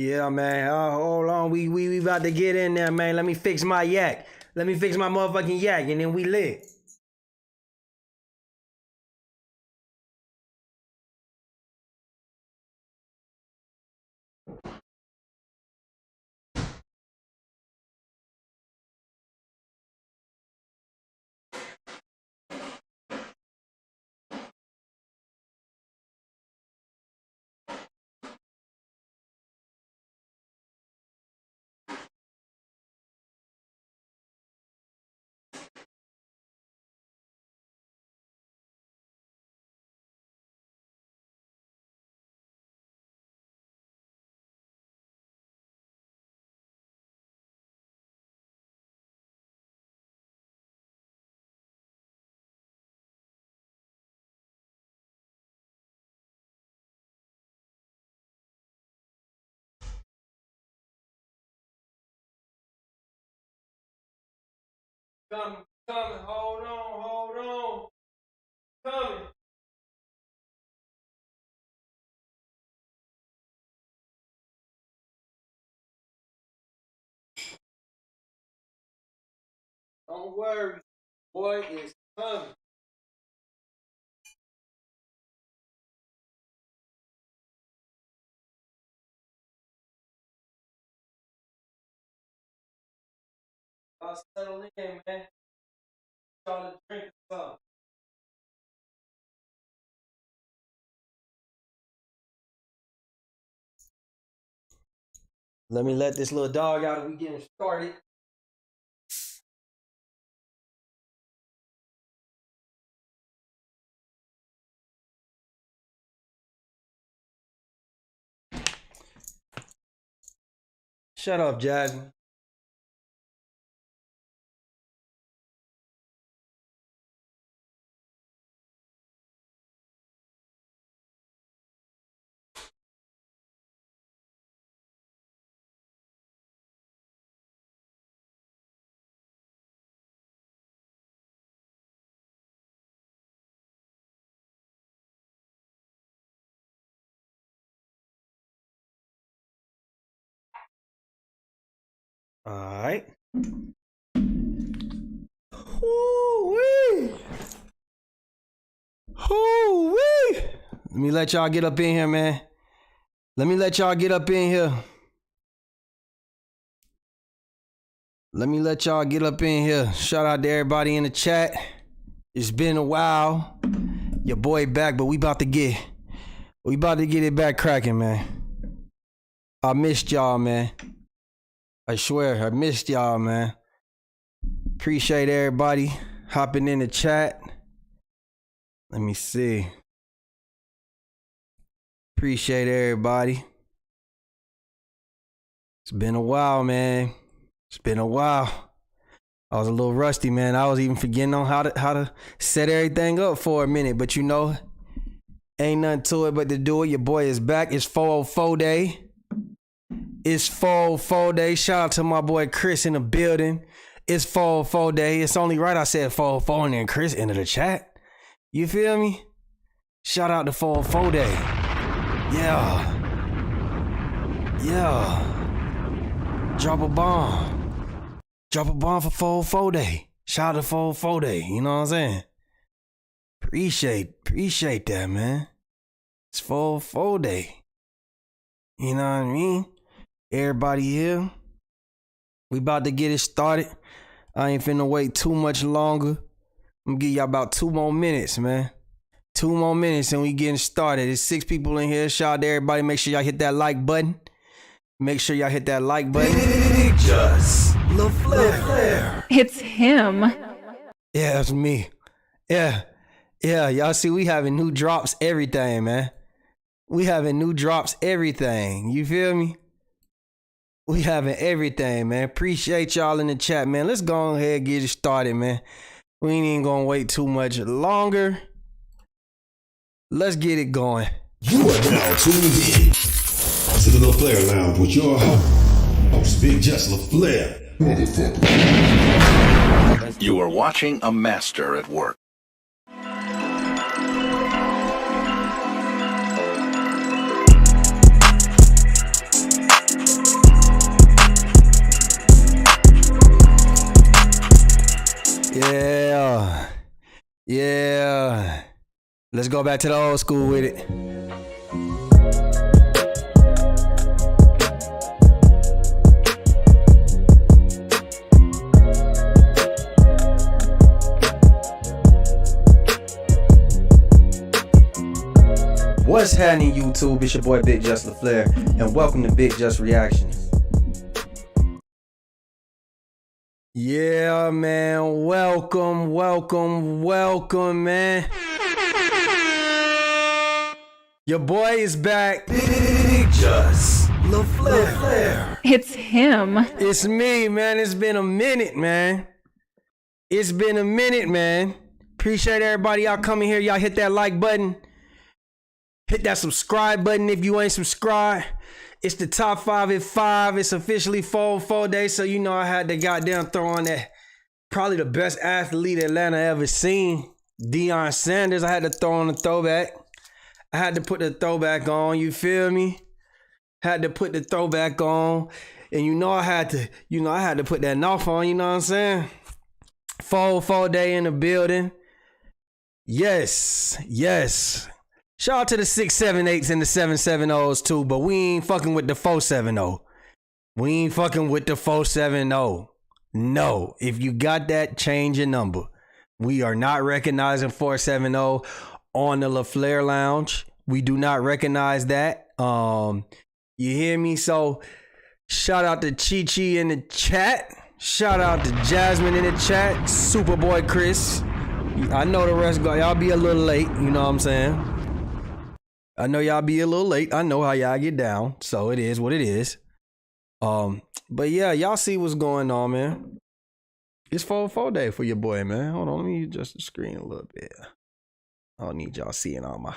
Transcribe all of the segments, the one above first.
Yeah, man. Hold on. We about to get in there, man. Let me fix my yak. Let me fix my motherfucking yak, and then we lit. Coming, hold on. Coming. Don't worry, boy, it's coming. Y'all settle in, man. Y'all to drink something. Let me let this little dog out and we getting started. Shut up, Jasmine. All right. Hoo-wee. Hoo-wee. Let me let y'all get up in here, man. Let me let y'all get up in here. Shout out to everybody in the chat. It's been a while. Your boy back, but we about to get it back cracking, man. I missed y'all, man. I swear, I missed y'all, man. Appreciate everybody hopping in the chat. Let me see. Appreciate everybody. It's been a while, man. It's been a while. I was a little rusty, man. I was even forgetting on how to set everything up for a minute, but you know, ain't nothing to it but to do it. Your boy is back. It's 404 day. It's 404 day. Shout out to my boy Chris in the building. It's 404 day. It's only right I said 404 and then Chris into the chat. You feel me? Shout out to 404 day. Yeah. Drop a bomb for 404 day. Shout out to 404 day. You know what I'm saying? Appreciate that, man. It's 404 day. You know what I mean? Everybody here. We about to get it started. I ain't finna wait too much longer. I'm gonna give y'all about 2 more minutes, man. 2 more minutes and we getting started. There's 6 people in here. Shout out to everybody. Make sure y'all hit that like button. Big Just LaFlair. It's him. Yeah, that's me. Yeah. Y'all see, we having new drops, everything, man. We having new drops, everything. You feel me? We having everything, man. Appreciate y'all in the chat, man. Let's go ahead and get it started, man. We ain't even gonna wait too much longer. Let's get it going. You are now tuned in to the LaFlair Lounge with your host, Big Just LaFlair. Motherfucker. You are watching a master at work. Let's go back to the old school with it. What's happening, YouTube? It's your boy Big Just LaFleur, and welcome to Big Just Reactions. Yeah, man. Welcome, man. Your boy is back. Big Just LaFleur. It's him. It's me, man. It's been a minute, man. Appreciate everybody y'all coming here. Y'all hit that like button. Hit that subscribe button if you ain't subscribed. It's the top 5 at 5. It's officially 4 days, so you know I had to goddamn throw on that. Probably the best athlete Atlanta ever seen, Deion Sanders. I had to throw on the throwback. I had to put the throwback on. You feel me? Had to put the throwback on, and I had to put that North on. You know what I'm saying? 4 day in the building. Yes. Shout out to the 678s and the 770s too, but we ain't fucking with the 470. We ain't fucking with the 470. No, if you got that, change your number. We are not recognizing 470 on the LaFleur Lounge. We do not recognize that. You hear me? So shout out to Chi Chi in the chat. Shout out to Jasmine in the chat. Superboy Chris. I know the rest, y'all be a little late. You know what I'm saying? I know y'all be a little late. I know how y'all get down. So it is what it is. But yeah, y'all see what's going on, man. It's 4 day for your boy, man. Hold on, let me adjust the screen a little bit. I don't need y'all seeing all my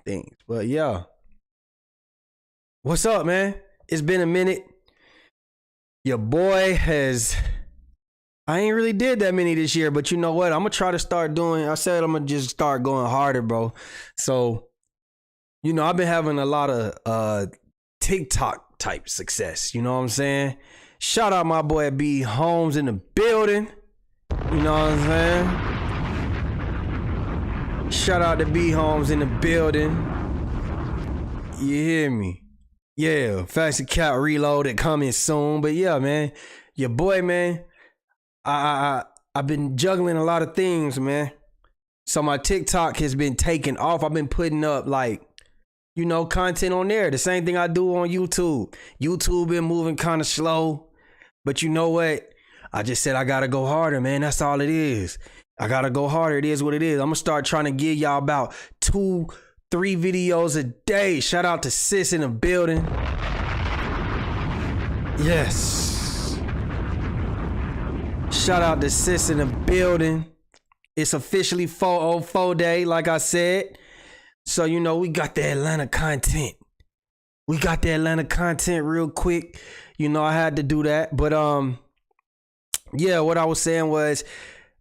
things. But yeah. What's up, man? It's been a minute. Your boy I ain't really did that many this year, but you know what? I'm gonna try to start doing. I said I'm gonna just start going harder, bro. So I've been having a lot of TikTok type success. You know what I'm saying? Shout out my boy B Holmes in the building. You know what I'm saying? Shout out to B Holmes in the building. You hear me? Yeah, Fancy Cat Reloaded coming soon. But yeah, man, your boy, man, I've been juggling a lot of things, man. So my TikTok has been taking off. I've been putting up content on there. The same thing I do on YouTube. YouTube been moving kind of slow. But you know what? I just said I gotta go harder, man. That's all it is. I gotta go harder. It is what it is. I'm gonna start trying to give y'all about 2-3 videos a day. Shout out to Sis in the building. Yes. Shout out to Sis in the building. It's officially 4 day, like I said. So, we got the Atlanta content. We got the Atlanta content real quick. I had to do that. But, yeah, what I was saying was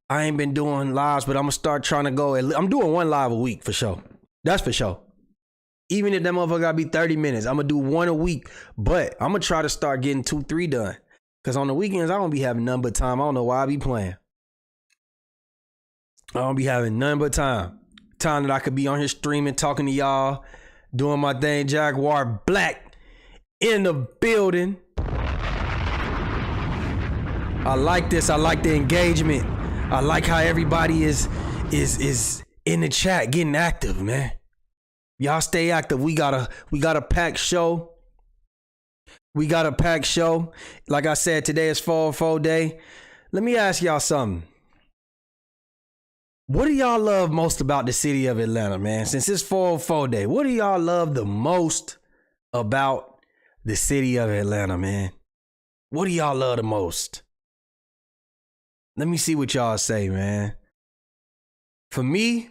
I ain't been doing lives, but I'm going to start trying to go. I'm doing 1 live a week for sure. That's for sure. Even if that motherfucker got to be 30 minutes, I'm going to do 1 a week. But I'm going to try to start getting 2-3 done. Because on the weekends, I don't be having none but time. I don't know why I be playing. I don't be having none but time. Time that I could be on here streaming, talking to y'all, doing my thing. Jaguar Black in the building. I like this. I like the engagement. I like how everybody is in the chat getting active, man. Y'all stay active. We got a packed show. Like I said, today is 4 day. Let me ask y'all something. What do y'all love most about the city of Atlanta, man? Since it's 4 day, what do y'all love the most about the city of Atlanta, man? What do y'all love the most? Let me see what y'all say, man. For me,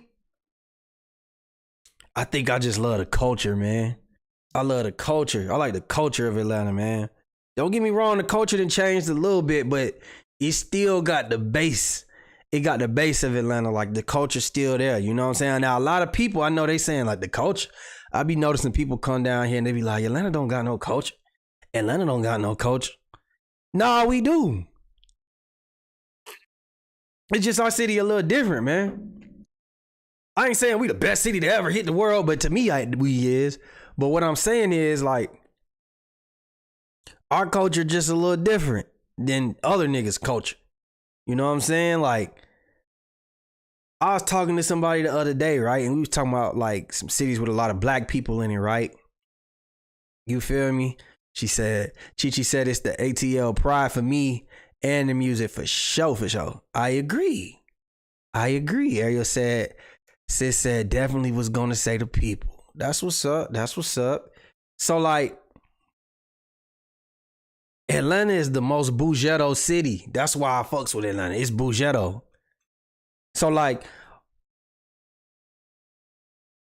I think I just love the culture, man. I love the culture. I like the culture of Atlanta, man. Don't get me wrong, the culture done changed a little bit, but it still got the base. It got the base of Atlanta, like the culture's still there. You know what I'm saying? Now, a lot of people, I know they saying like the culture. I be noticing people come down here and they be like, Atlanta don't got no culture. Atlanta don't got no culture. Nah, we do. It's just our city a little different, man. I ain't saying we the best city to ever hit the world, but to me, we is. But what I'm saying is like, our culture just a little different than other niggas' culture. You know what I'm saying? Like, I was talking to somebody the other day, right? And we was talking about like some cities with a lot of black people in it, right? You feel me? She said, Chi said it's the ATL pride for me and the music for sure, for sure. I agree. Ariel said, sis said definitely was gonna say the people. That's what's up. That's what's up. So like, Atlanta is the most bougetto city. That's why I fucks with Atlanta. It's bougetto. So like,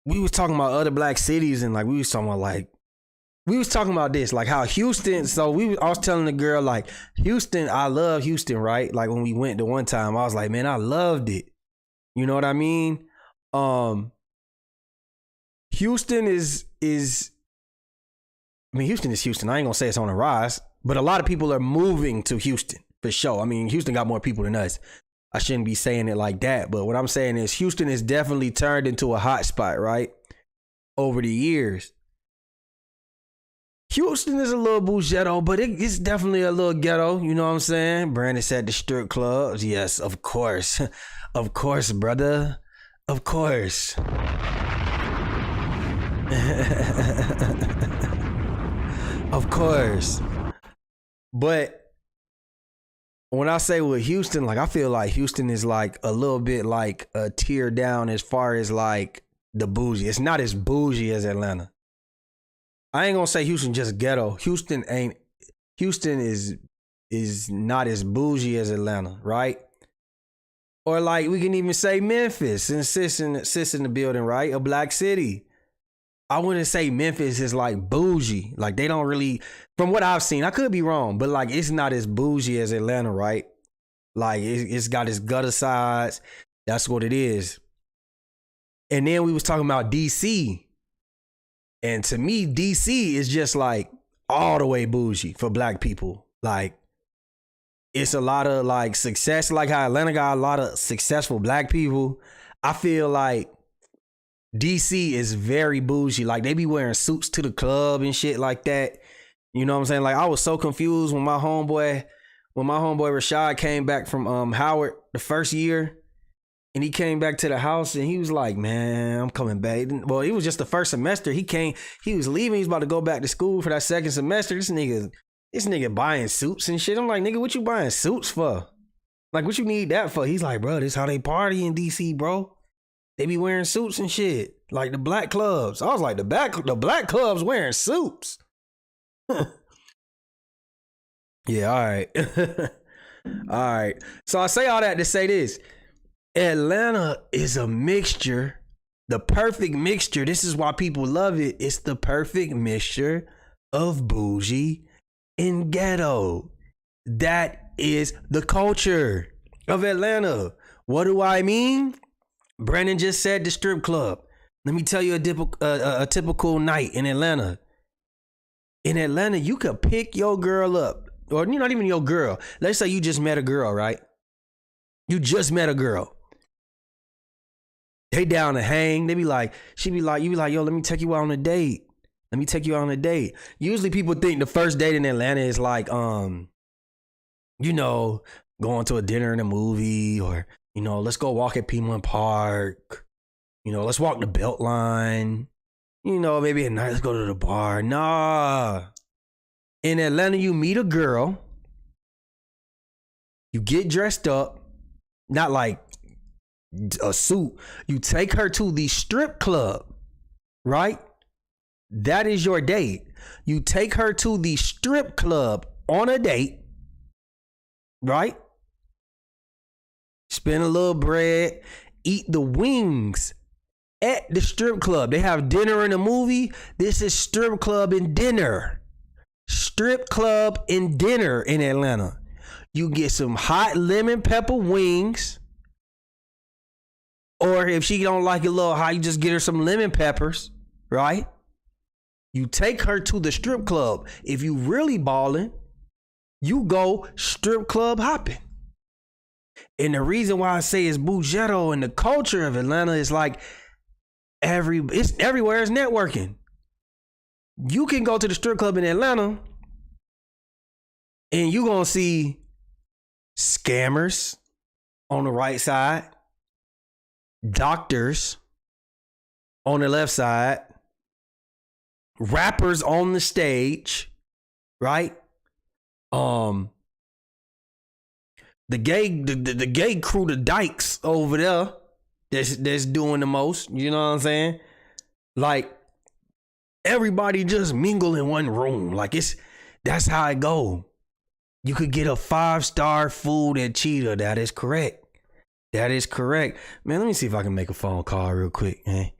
we was talking about other black cities and like we was talking about this, like how Houston. So I was telling the girl like Houston, I love Houston, right? Like when we went the one time, I was like, man, I loved it. You know what I mean? Houston is Houston is Houston. I ain't gonna say it's on the rise, but a lot of people are moving to Houston for sure. I mean, Houston got more people than us. I shouldn't be saying it like that, but what I'm saying is Houston has definitely turned into a hot spot, right? Over the years. Houston is a little bougetto, but it's definitely a little ghetto. You know what I'm saying? Brandon said the strip clubs. Yes, of course. Of course, brother. Of course. Of course. But when I say with Houston, like I feel like Houston is like a little bit like a tier down as far as like the bougie. It's not as bougie as Atlanta. I ain't gonna say Houston just ghetto. Houston is not as bougie as Atlanta, right? Or like we can even say Memphis, and sis in the building, right? A black city. I wouldn't say Memphis is like bougie. Like they don't really, from what I've seen, I could be wrong, but like it's not as bougie as Atlanta, right? Like it's got its gutter sides. That's what it is. And then we was talking about DC. And to me, DC is just like all the way bougie for black people. Like it's a lot of like success, like how Atlanta got a lot of successful black people. I feel like DC is very bougie. Like they be wearing suits to the club and shit like that. You know what I'm saying? Like I was so confused when my homeboy Rashad came back from Howard the first year. And he came back to the house and he was like, man, I'm coming back. Well, it was just the first semester. He was leaving. He was about to go back to school for that second semester. This nigga buying suits and shit. I'm like, nigga, what you buying suits for? Like, what you need that for? He's like, bro, this how they party in DC, bro. They be wearing suits and shit. Like the black clubs. I was like, the black clubs wearing suits. Yeah, all right. All right. So I say all that to say this. Atlanta is a mixture, the perfect mixture. This is why people love it. It's the perfect mixture of bougie and ghetto. That is the culture of Atlanta. What do I mean? Brandon just said the strip club. Let me tell you a typical night in Atlanta. In Atlanta, you could pick your girl up, or you're not even your girl. Let's say you just met a girl, right? You just met a girl. They down to hang. They be like, you be like, yo, let me take you out on a date. Let me take you out on a date. Usually people think the first date in Atlanta is like, going to a dinner and a movie, or, let's go walk at Piedmont Park. Let's walk the Beltline. Maybe at night, let's go to the bar. Nah. In Atlanta, you meet a girl. You get dressed up. Not like a suit. You take her to the strip club, right? That is your date. You take her to the strip club on a date, right? Spend a little bread, eat the wings at the strip club. They have dinner and a movie. This is strip club and dinner. Strip club and dinner in Atlanta. You get some hot lemon pepper wings. Or if she don't like it a little hot, you just get her some lemon peppers, right? You take her to the strip club. If you really balling, you go strip club hopping. And the reason why I say it's Bugetto and the culture of Atlanta is like it's everywhere is networking. You can go to the strip club in Atlanta and you gonna see scammers on the right side, doctors on the left side, rappers on the stage, right? The gay crew, the dykes over there, that's doing the most. You know what I'm saying? Like everybody just mingle in one room. Like that's how it go. You could get a 5-star food at Cheetah. That is correct. That is correct. Man, let me see if I can make a phone call real quick, man.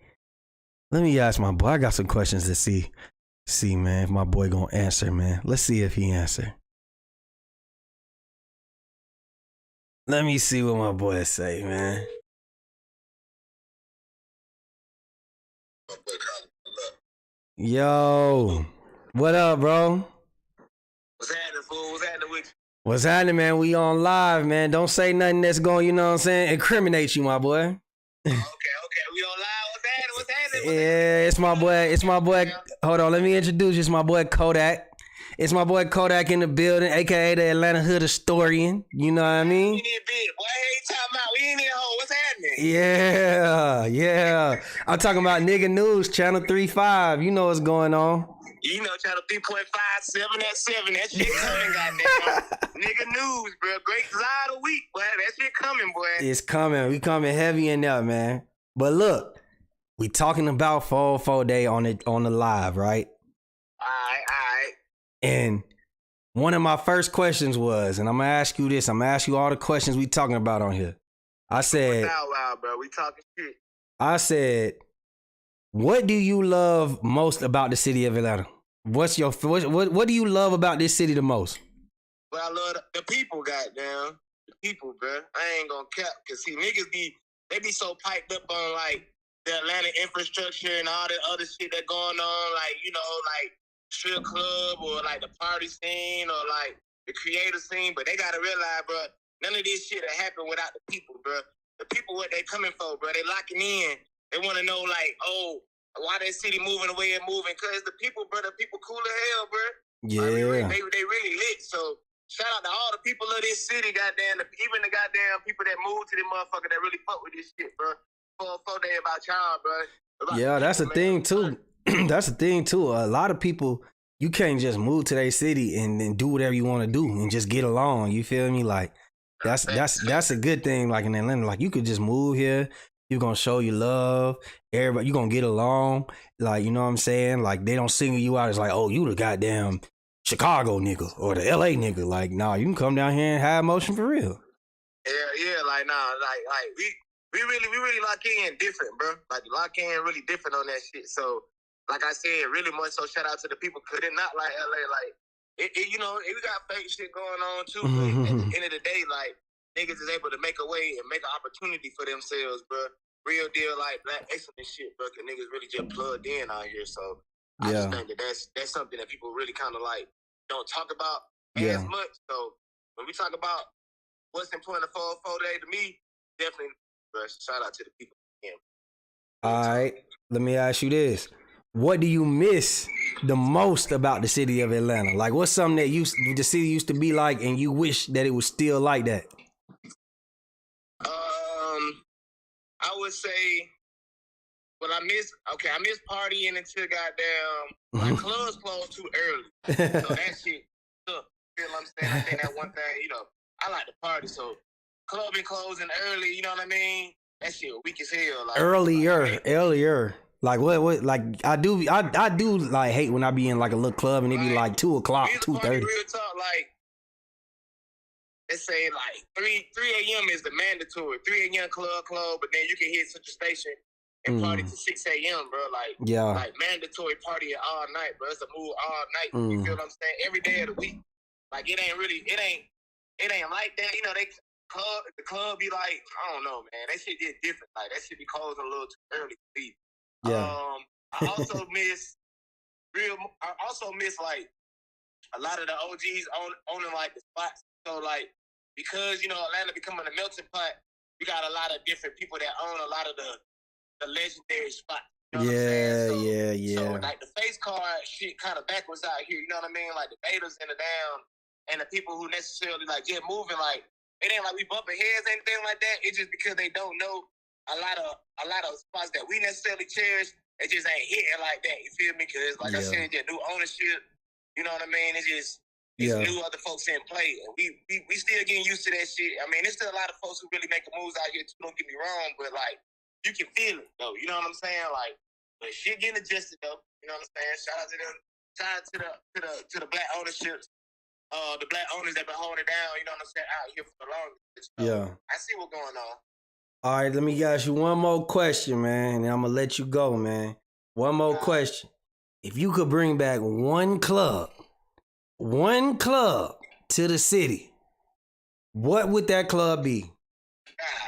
Let me ask my boy. I got some questions to see, man, if my boy gonna answer, man. Let's see if he answer. Let me see what my boy say, man. Yo, what up, bro? What's happening, fool? What's happening with you? What's happening, man? We on live, man. Don't say nothing that's going, you know what I'm saying, incriminate you, my boy. Okay. We on live. What's happening? Yeah, it's my boy. It's my boy. Hold on, let me introduce you. It's my boy Kodak. It's my boy Kodak in the building, aka the Atlanta Hood historian. You know what I mean? We need a bit. Boy, ain't talking about. We ain't in a hole. What's happening? Yeah. I'm talking about Nigga News, Channel 3-5. You know what's going on. You know, channel 3.5, 7 at 7. That shit coming, goddamn. Nigga News, bro. Great side of the week, boy. That shit coming, boy. It's coming. We coming heavy in there, man. But look, we talking about 404 Day on the live, right? All right. And one of my first questions was, and I'm gonna ask you this. I'm gonna ask you all the questions we talking about on here. I said, wow, bro. We talking shit. I said, what do you love most about the city of Atlanta? What do you love about this city the most? Well, I love the people, goddamn. The people, bro. I ain't gonna cap, cause see, niggas be so piped up on like the Atlanta infrastructure and all the other shit that going on, like, you know, like strip club or like the party scene or like the creative scene, but they gotta realize, bro, none of this shit will happen without the people, bro. The people, what they coming for, bro, they locking in. They want to know, like, oh, why that city moving the way it moving? Cause the people, bro, the people cool as hell, bro. Yeah. Like, they really lit. So shout out to all the people of this city, goddamn. Even the goddamn people that moved to this motherfucker that really fuck with this shit, bro. 404 Day about y'all, bro. Yeah, that's the thing too. That's the thing too. A lot of people, you can't just move to their city and then do whatever you want to do and just get along. You feel me? Like that's a good thing. Like in Atlanta, like you could just move here. You're gonna show your love. Everybody, you gonna get along. Like, you know what I'm saying? Like they don't single you out as like, oh, you the goddamn Chicago nigga or the LA nigga. Like, nah, you can come down here and have emotion for real. Yeah, like nah, like we really lock in different, bro. Like lock in really different on that shit. So like I said, really much so shout out to the people, cause it not like LA, like it you know, we got fake shit going on too, but at the end of the day, like niggas is able to make a way and make an opportunity for themselves, bro. Real deal, like black excellent shit, bro. Cause niggas really just plugged in out here. So I just think that's something that people really kind of like don't talk about as much. So when we talk about what's important for 404 Day, to me, definitely, bro, shout out to the people. All right, let me ask you this. What do you miss the most about the city of Atlanta? Like, what's something that the city used to be like and you wish that it was still like that? I would say, well, I miss partying until goddamn, like clubs close too early. So that shit, look, you know what I'm saying? I think that one thing, you know, I like to party, so club been closing early, you know what I mean? That shit weak as hell. Like, Earlier. Like what? Like I do like hate when I be in like a little club and it be like 2:00, 2:30. Real talk, like let's say like 3 a.m. is the mandatory. 3 a.m. club close, but then you can hit Central Station and party to 6 a.m. bro. Like mandatory party all night, bro. It's a move all night. You feel what I'm saying? Every day of the week. Like it ain't like that. You know, the club be like, I don't know, man. That shit get different. Like that shit be closing a little too early to be. I also miss like a lot of the OGs owning like the spots. So like because Atlanta becoming a melting pot, we got a lot of different people that own a lot of the legendary spots. You know what I'm saying? So like the face card shit kind of backwards out here. You know what I mean? Like the Gators and the down and the people who necessarily like just moving like it ain't like we bumping heads or anything like that. It's just because they don't know a lot of spots that we necessarily cherish. It just ain't hitting like that. You feel me? Because like I said, just new ownership. You know what I mean? It's just new other folks in play. And we still getting used to that shit. I mean, there's still a lot of folks who really making moves out here too, don't get me wrong, but like you can feel it though. You know what I'm saying? Like but shit getting adjusted though. You know what I'm saying? Shout out to them. Shout out to the black ownership. The black owners that been holding it down, you know what I'm saying, out here for the longest. I see what's going on. All right, let me ask you one more question, man, and I'm gonna let you go, man. One more question. If you could bring back one club to the city, what would that club be?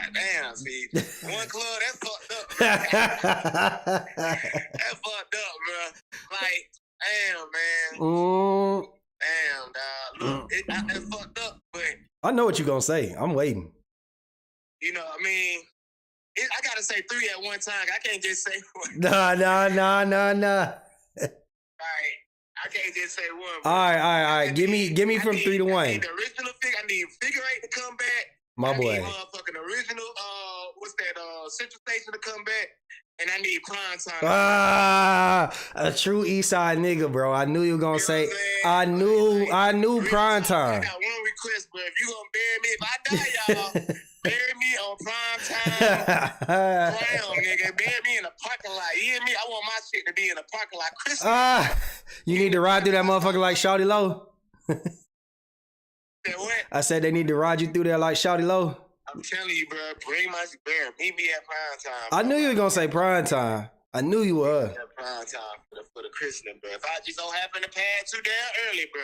God damn, see. One club, that's fucked up, bro. That's fucked up, bro. Like, damn, man. Damn, dog. Look, that's fucked up, but... I know what you're gonna say. I'm waiting. You know, I mean, I gotta say 3 at one time. I can't just say one. Nah. Right. I can't just say one. Bro. All right. Give me from 3 to 1. I need the original figure. I need Figure 8 to come back. My boy. I need motherfucking original, Central Station to come back. And I need Prime Time. A true East Side nigga, bro. I knew you were gonna say. I knew Prime Time. I got one request, but if you gonna bury me, if I die, y'all, bury me on Prime Time. Crown, nigga. Bury me in the parking lot. You hear me? I want my shit to be in the parking lot. Christmas. You need to ride through that motherfucker like Shawty Low. What? I said they need to ride you through there like Shawty Low. I'm telling you, bro. Bring my shit. Meet me at Prime Time. I knew you were gonna say Prime Time. I knew you were. Prime Time for the christening, bro. If I just don't happen to pass too damn early, bro.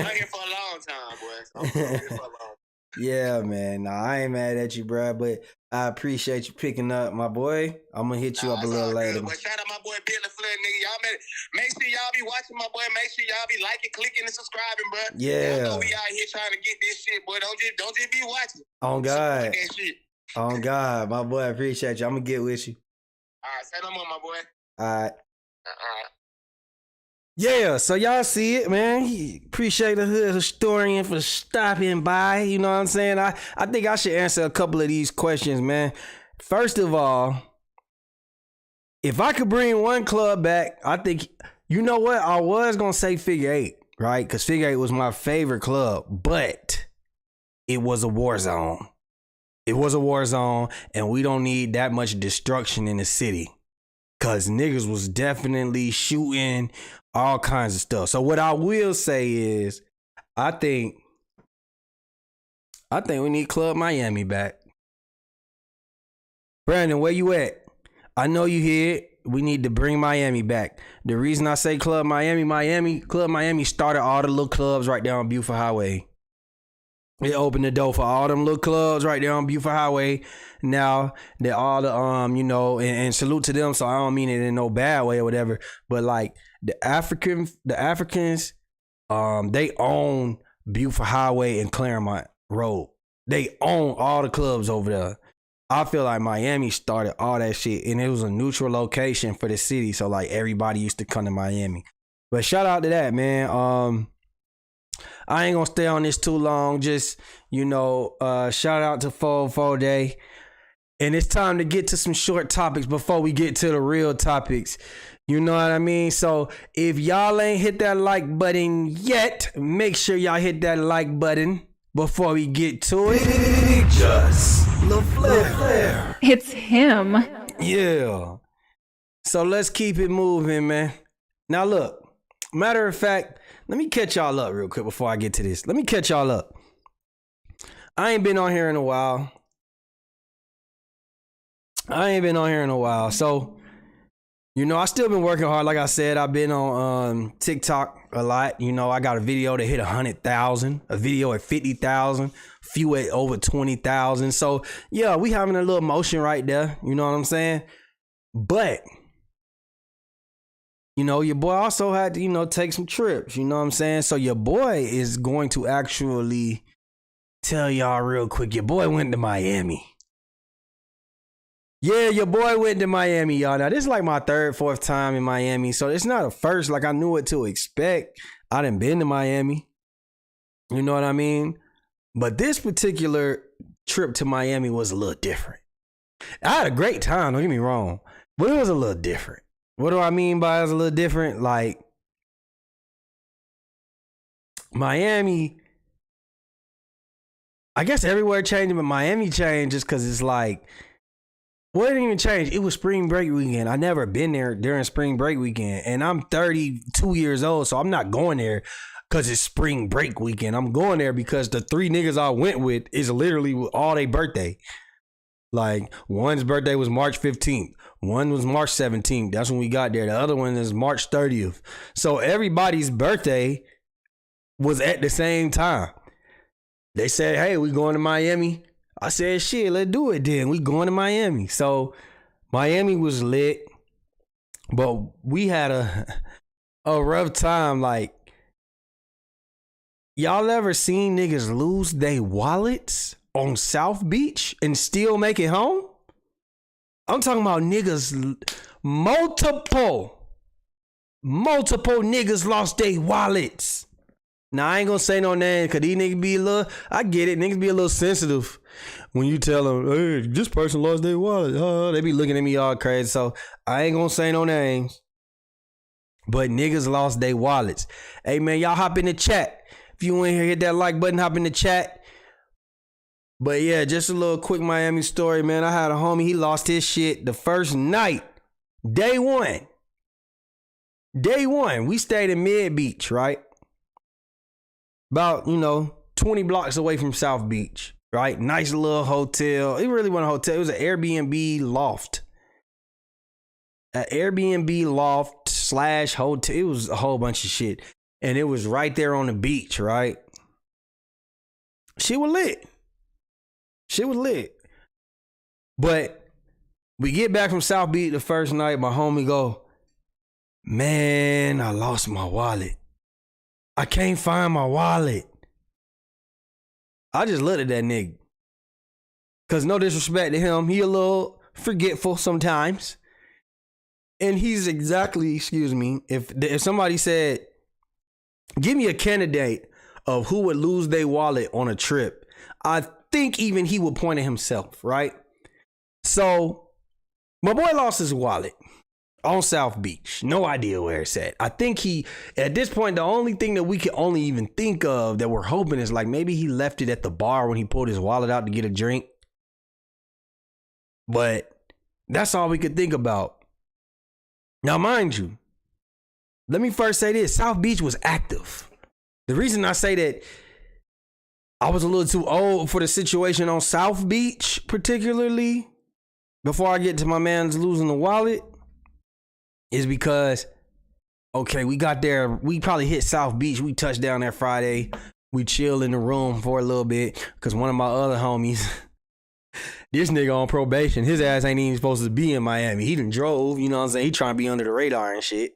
I'm here for a long time, boy. I'm here for a long time. Yeah, man. Nah, I ain't mad at you, bro, but I appreciate you picking up, my boy. I'm gonna hit you up a little later. But shout out my boy Billy Flood, nigga. Y'all make sure y'all be watching my boy. Make sure y'all be liking, clicking, and subscribing, bro. Yeah. Y'all know we out here trying to get this shit, boy. Don't just be watching. On God. That shit. On God, my boy. I appreciate you. I'm gonna get with you. All right, say no more, my boy. All right. Yeah, so y'all see it, man. Appreciate the hood historian for stopping by. You know what I'm saying? I think I should answer a couple of these questions, man. First of all, if I could bring one club back, I think, you know what? I was going to say Figure 8, right? Because Figure 8 was my favorite club, but it was a war zone. It was a war zone, and we don't need that much destruction in the city. Because niggas was definitely shooting all kinds of stuff. So what I will say is, I think we need Club Miami back. Brandon, where you at? I know you here. We need to bring Miami back. The reason I say Club Miami started all the little clubs right there on Buford Highway. It opened the door for all them little clubs right there on Buford Highway. Now they're all the and salute to them. So I don't mean it in no bad way or whatever. But like the Africans, they own Buford Highway and Claremont Road. They own all the clubs over there. I feel like Miami started all that shit, and it was a neutral location for the city. So like everybody used to come to Miami. But shout out to that, man. I ain't gonna stay on this too long. Just, shout out to 4 Day. And it's time to get to some short topics before we get to the real topics. You know what I mean? So if y'all ain't hit that like button yet, make sure y'all hit that like button before we get to it. Just LaFlair. It's him. Yeah. So let's keep it moving, man. Now look, matter of fact, let me catch y'all up real quick before I get to this. Let me catch y'all up. I ain't been on here in a while. So, I still been working hard. Like I said, I've been on TikTok a lot. I got a video that hit 100,000, a video at 50,000, few at over 20,000. So, yeah, we having a little motion right there. You know what I'm saying? But your boy also had to, take some trips, you know what I'm saying? So your boy is going to actually tell y'all real quick, your boy went to Miami. Yeah, your boy went to Miami, y'all. Now, this is like my third, fourth time in Miami. So it's not a first. Like, I knew what to expect. I done been to Miami. You know what I mean? But this particular trip to Miami was a little different. I had a great time, don't get me wrong. But it was a little different. What do I mean by it was a little different? Like, Miami, I guess everywhere changed, but Miami changed just because it's like, well, it didn't even change. It was spring break weekend. I never been there during spring break weekend. And I'm 32 years old, so I'm not going there because it's spring break weekend. I'm going there because the 3 niggas I went with is literally all their birthday. Like, one's birthday was March 15th. One was March 17th. That's when we got there. The other one is March 30th. So everybody's birthday was at the same time. They said, hey, we going to Miami. I said, shit, let's do it then. We going to Miami. So Miami was lit, but we had a rough time. Like, y'all ever seen niggas lose their wallets on South Beach and still make it home? I'm talking about niggas, multiple niggas lost their wallets. Now, I ain't gonna say no name because these niggas be a little, I get it, niggas be a little sensitive when you tell them, hey, this person lost their wallet. They be looking at me all crazy. So I ain't gonna say no names. But niggas lost their wallets. Hey, man, y'all hop in the chat. If you ain't here, hit that like button, hop in the chat. But yeah, just a little quick Miami story, man. I had a homie, he lost his shit the first night. Day one. We stayed in Mid Beach, right? About, 20 blocks away from South Beach, right? Nice little hotel. It really wasn't a hotel. It was an Airbnb loft. An Airbnb loft / hotel. It was a whole bunch of shit. And it was right there on the beach, right? Shit was lit. But we get back from South Beach the first night. My homie go, man, I lost my wallet. I can't find my wallet. I just looked at that nigga. Cause no disrespect to him, he a little forgetful sometimes. And he's exactly, if somebody said, give me a candidate of who would lose their wallet on a trip, I think even he would point at himself, right? So my boy lost his wallet on South Beach. No idea where it's at. I think at this point, the only thing that we can only even think of that we're hoping is like maybe he left it at the bar when he pulled his wallet out to get a drink. But that's all we could think about. Now, mind you, let me first say this. South Beach was active. The reason I say that I was a little too old for the situation on South Beach, particularly, before I get to my man's losing the wallet, is because, okay, we got there. We probably hit South Beach. We touched down there Friday. We chilled in the room for a little bit because one of my other homies, this nigga on probation, his ass ain't even supposed to be in Miami. He done drove, you know what I'm saying? He trying to be under the radar and shit.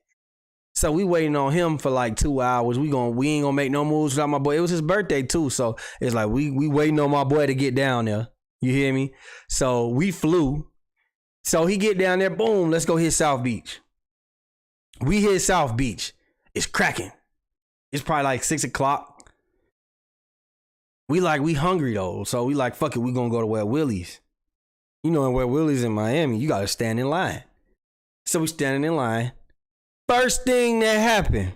So we waiting on him for like 2 hours. We ain't gonna make no moves without my boy. It was his birthday too. So it's like we waiting on my boy to get down there. You hear me? So we flew. So he get down there, boom, let's go hit South Beach. We hit South Beach. It's cracking. It's probably like 6 o'clock. We hungry though. So we like, fuck it, we gonna go to Where Willie's. You know, Where Willie's in Miami, you gotta stand in line. So we standing in line. First thing that happened,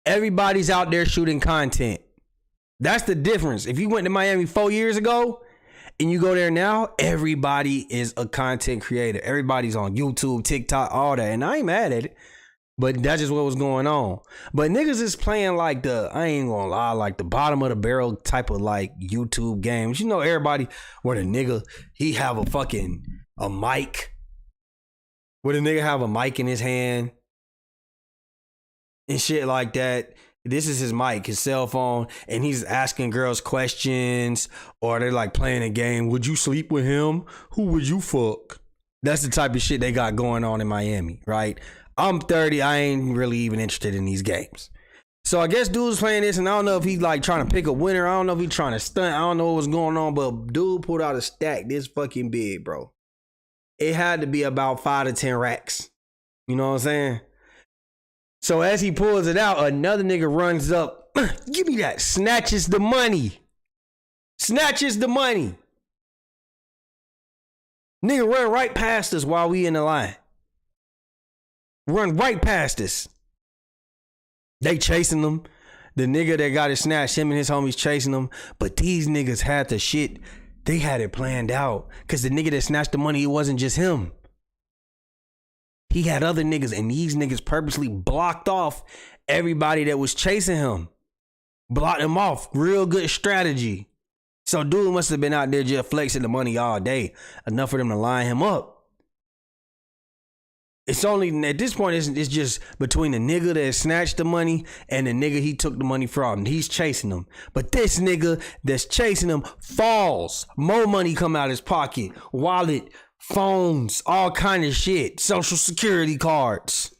everybody's out there shooting content. That's the difference. If you went to Miami 4 years ago and you go there now, everybody is a content creator. Everybody's on YouTube, TikTok, all that. And I ain't mad at it, but that's just what was going on. But niggas is playing like I ain't gonna lie, like the bottom of the barrel type of like YouTube games. You know, everybody where the nigga, he have a mic. Where the nigga have a mic in his hand and shit like that. This is his mic, his cell phone, and he's asking girls questions, or they're like playing a game. Would you sleep with him? Who would you fuck? That's the type of shit they got going on in Miami, right? I'm 30. I ain't really even interested in these games. So I guess dude was playing this, and I don't know if he's like trying to pick a winner. I don't know if he's trying to stunt. I don't know what was going on, but dude pulled out a stack this fucking big, bro. It had to be about 5 to 10 racks. You know what I'm saying? So as he pulls it out, another nigga runs up. Give me that. Snatches the money. Snatches the money. Nigga run right past us while we in the line. Run right past us. They chasing them. The nigga that got it snatched, him and his homies chasing them. But these niggas had the shit. They had it planned out. Because the nigga that snatched the money, it wasn't just him. He had other niggas, and these niggas purposely blocked off everybody that was chasing him. Blocked them off. Real good strategy. So dude must have been out there just flexing the money all day. Enough for them to line him up. It's only, at this point, it's just between the nigga that snatched the money and the nigga he took the money from. He's chasing them. But this nigga that's chasing him falls. More money come out his pocket. Wallet, phones, all kind of shit. Social security cards.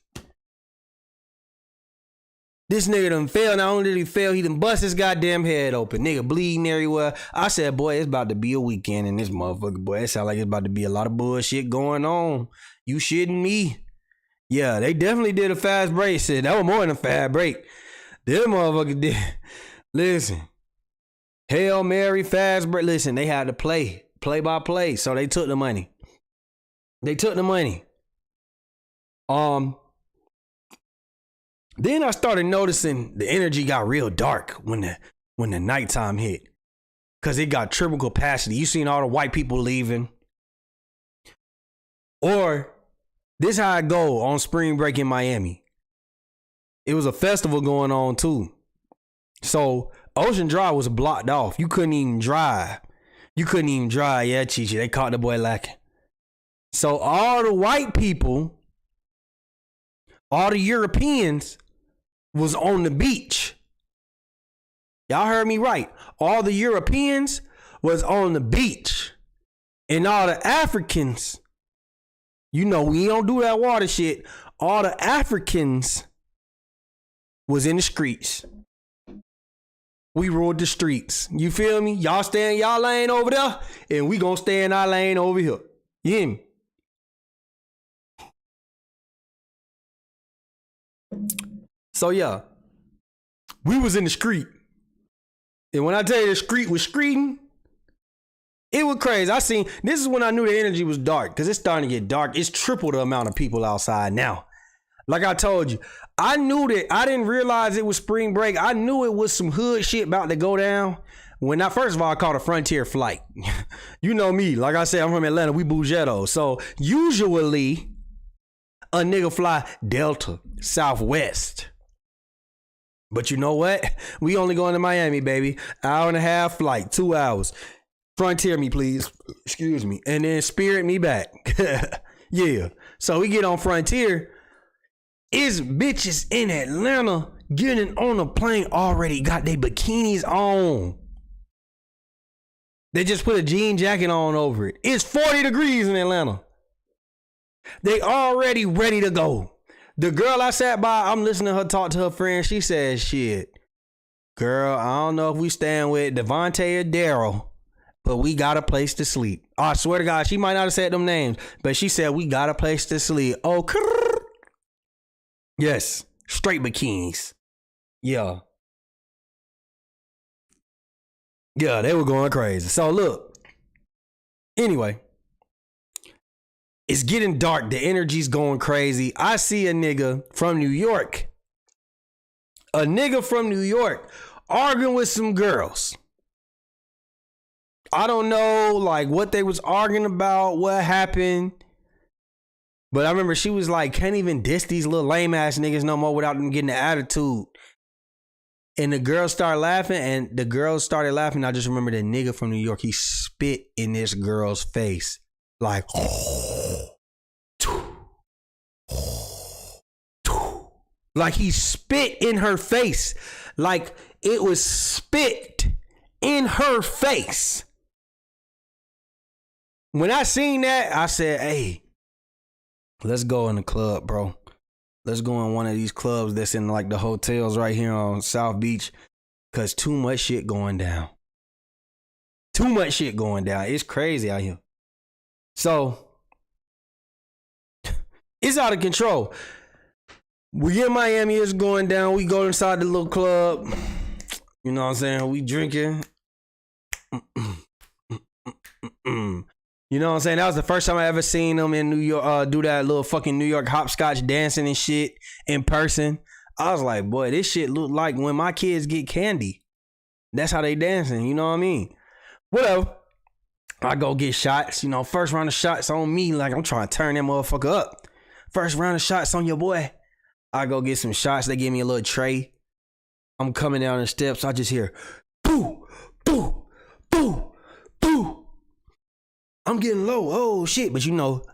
This nigga done fail. Not only did he fail, he done bust his goddamn head open. Nigga bleeding everywhere. I said, boy, it's about to be a weekend in this motherfucker. Boy, it sound like it's about to be a lot of bullshit going on. You shitting me? Yeah, they definitely did a fast break. Said that was more than a fast break. Them motherfuckers did. Listen. Hail Mary, fast break. Listen, they had to play by play. So they took the money. They took the money. Then I started noticing the energy got real dark when the nighttime hit. Cause it got triple capacity. You seen all the white people leaving. Or this how I go on spring break in Miami. It was a festival going on too. So Ocean Drive was blocked off. You couldn't even drive. Yeah, Chichi. They caught the boy lacking. So all the white people, all the Europeans was on the beach. Y'all heard me right. All the Europeans was on the beach. And all the Africans, you know, we don't do that water shit. All the Africans was in the streets. We ruled the streets. You feel me? Y'all stay in y'all lane over there, and we gonna stay in our lane over here. You hear me? So yeah, we was in the street. And when I tell you the street was streeting, it was crazy. This is when I knew the energy was dark, because it's starting to get dark. It's triple the amount of people outside now. Like I told you, I knew that. I didn't realize it was spring break. I knew it was some hood shit about to go down. First of all, I caught a Frontier flight. You know me. Like I said, I'm from Atlanta. We bougetto. So usually a nigga fly Delta, Southwest. But you know what? We only going to Miami, baby. Hour and a half flight, 2 hours. Frontier me, please. Excuse me. And then Spirit me back. Yeah. So we get on Frontier. Is bitches in Atlanta getting on a plane already got their bikinis on. They just put a jean jacket on over it. It's 40 degrees in Atlanta. They already ready to go. The girl I sat by, I'm listening to her talk to her friend. She says, shit, girl, I don't know if we stand with Devontae or Daryl, but we got a place to sleep. I swear to God, she might not have said them names, but she said, we got a place to sleep. Oh, yes, straight bikinis. Yeah. Yeah, they were going crazy. So look, anyway, it's getting dark. The energy's going crazy. I see a nigga from New York. Arguing with some girls. I don't know like what they was arguing about, what happened. But I remember she was like, can't even diss these little lame ass niggas no more without them getting the attitude. And the girls started laughing, I just remember the nigga from New York, he spit in this girl's face. Like, like he spit in her face. Like it was spit in her face. When I seen that, I said, hey, let's go in the club, bro. let's go in one of these clubs that's in like the hotels right here on South Beach, cause too much shit going down. Too much shit going down. It's crazy out here. So it's out of control. We in Miami, it's going down. We go inside the little club. You know what I'm saying? We drinking. You know what I'm saying? That was the first time I ever seen them in New York do that little fucking New York hopscotch dancing and shit in person. I was like, boy, this shit look like when my kids get candy. That's how they dancing, you know what I mean? Whatever. I go get shots, you know, first round of shots on me, like I'm trying to turn that motherfucker up. First round of shots on your boy. I go get some shots. They give me a little tray. I'm coming down the steps. I just hear, boo, boo, boo, boo. I'm getting low. Oh, shit. But you know,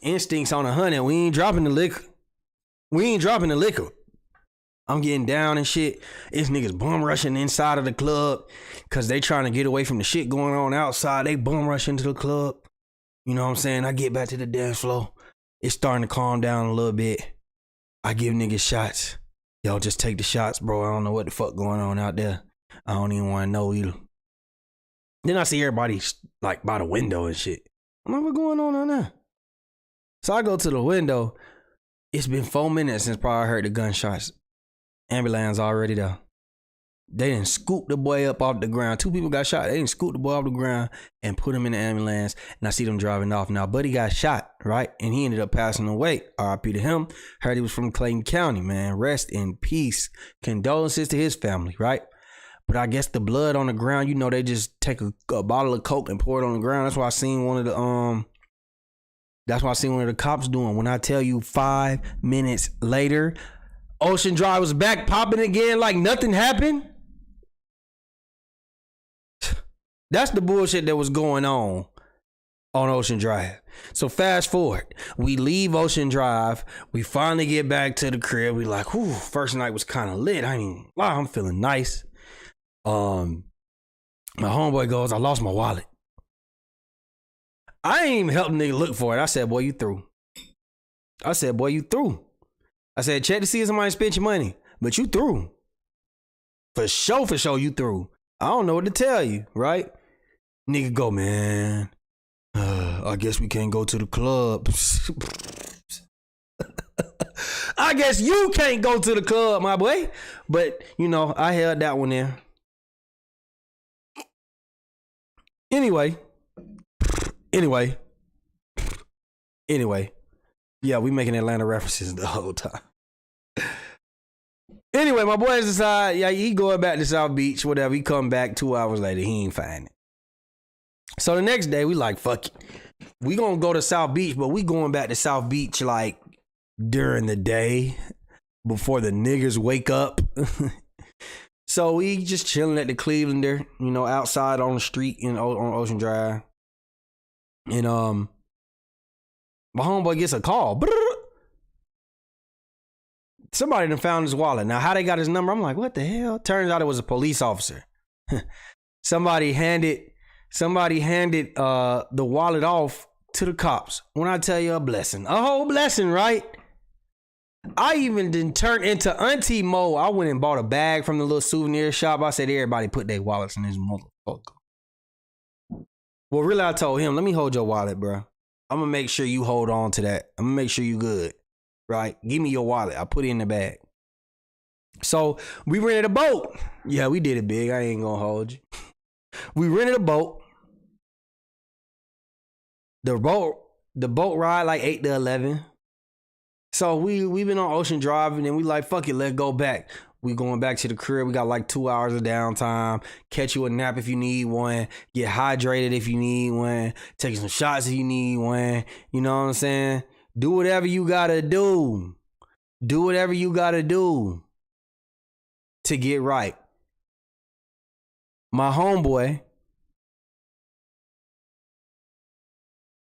instincts on 100. We ain't dropping the liquor. I'm getting down and shit. It's niggas bum rushing inside of the club because they trying to get away from the shit going on outside. They bum rush into the club. You know what I'm saying? I get back to the dance floor. It's starting to calm down a little bit. I give niggas shots. Yo, just take the shots, bro. I don't know what the fuck going on out there. I don't even want to know either. Then I see everybody like by the window and shit. I'm like, what going on there? So I go to the window. It's been 4 minutes since probably I heard the gunshots. Ambulance already there. They didn't scoop the boy up off the ground. 2 people got shot. They didn't scoop the boy off the ground and put him in the ambulance. And I see them driving off. Now, buddy got shot, right? And he ended up passing away. R.I.P. to him. Heard he was from Clayton County, man. Rest in peace. Condolences to his family, right? But I guess the blood on the ground, you know, they just take a bottle of Coke and pour it on the ground. That's why I seen one of the cops doing. When I tell you 5 minutes later, Ocean Drive was back popping again like nothing happened. That's the bullshit that was going on Ocean Drive. So fast forward, we leave Ocean Drive. We finally get back to the crib. We like, whew, first night was kind of lit. I ain't lie, I'm feeling nice. My homeboy goes, I lost my wallet. I ain't even helping nigga look for it. I said, boy, you through. I said, check to see if somebody spent your money, but you through. For sure, you through. I don't know what to tell you, right? Nigga go, man, I guess we can't go to the club. I guess you can't go to the club, my boy. But, you know, I held that one in. Anyway. Yeah, we making Atlanta references the whole time. Anyway, my boys decide, yeah, he going back to South Beach, whatever. He come back 2 hours later. He ain't find it. So the next day, we like, fuck it. We gonna go to South Beach, but we going back to South Beach like during the day before the niggas wake up. So we just chilling at the Clevelander, you know, outside on the street on Ocean Drive. And my homeboy gets a call. Somebody done found his wallet. Now, how they got his number? I'm like, what the hell? Turns out it was a police officer. Somebody handed the wallet off to the cops. When I tell you, a blessing, a whole blessing, right? I even didn't turn into auntie mode. I went and bought a bag from the little souvenir shop. I said, everybody put their wallets in this motherfucker. Well, really, I told him, let me hold your wallet, bro. I'm going to make sure you hold on to that. I'm going to make sure you good, right? Give me your wallet. I put it in the bag. So we rented a boat. Yeah, we did it big. I ain't going to hold you. We rented a boat. The boat ride like 8 to 11. So we been on Ocean Drive and then we like, fuck it, let's go back. We going back to the crib. We got like 2 hours of downtime. Catch you a nap if you need one. Get hydrated if you need one. Take some shots if you need one. You know what I'm saying? Do whatever you gotta do. Do whatever you gotta do to get right. My homeboy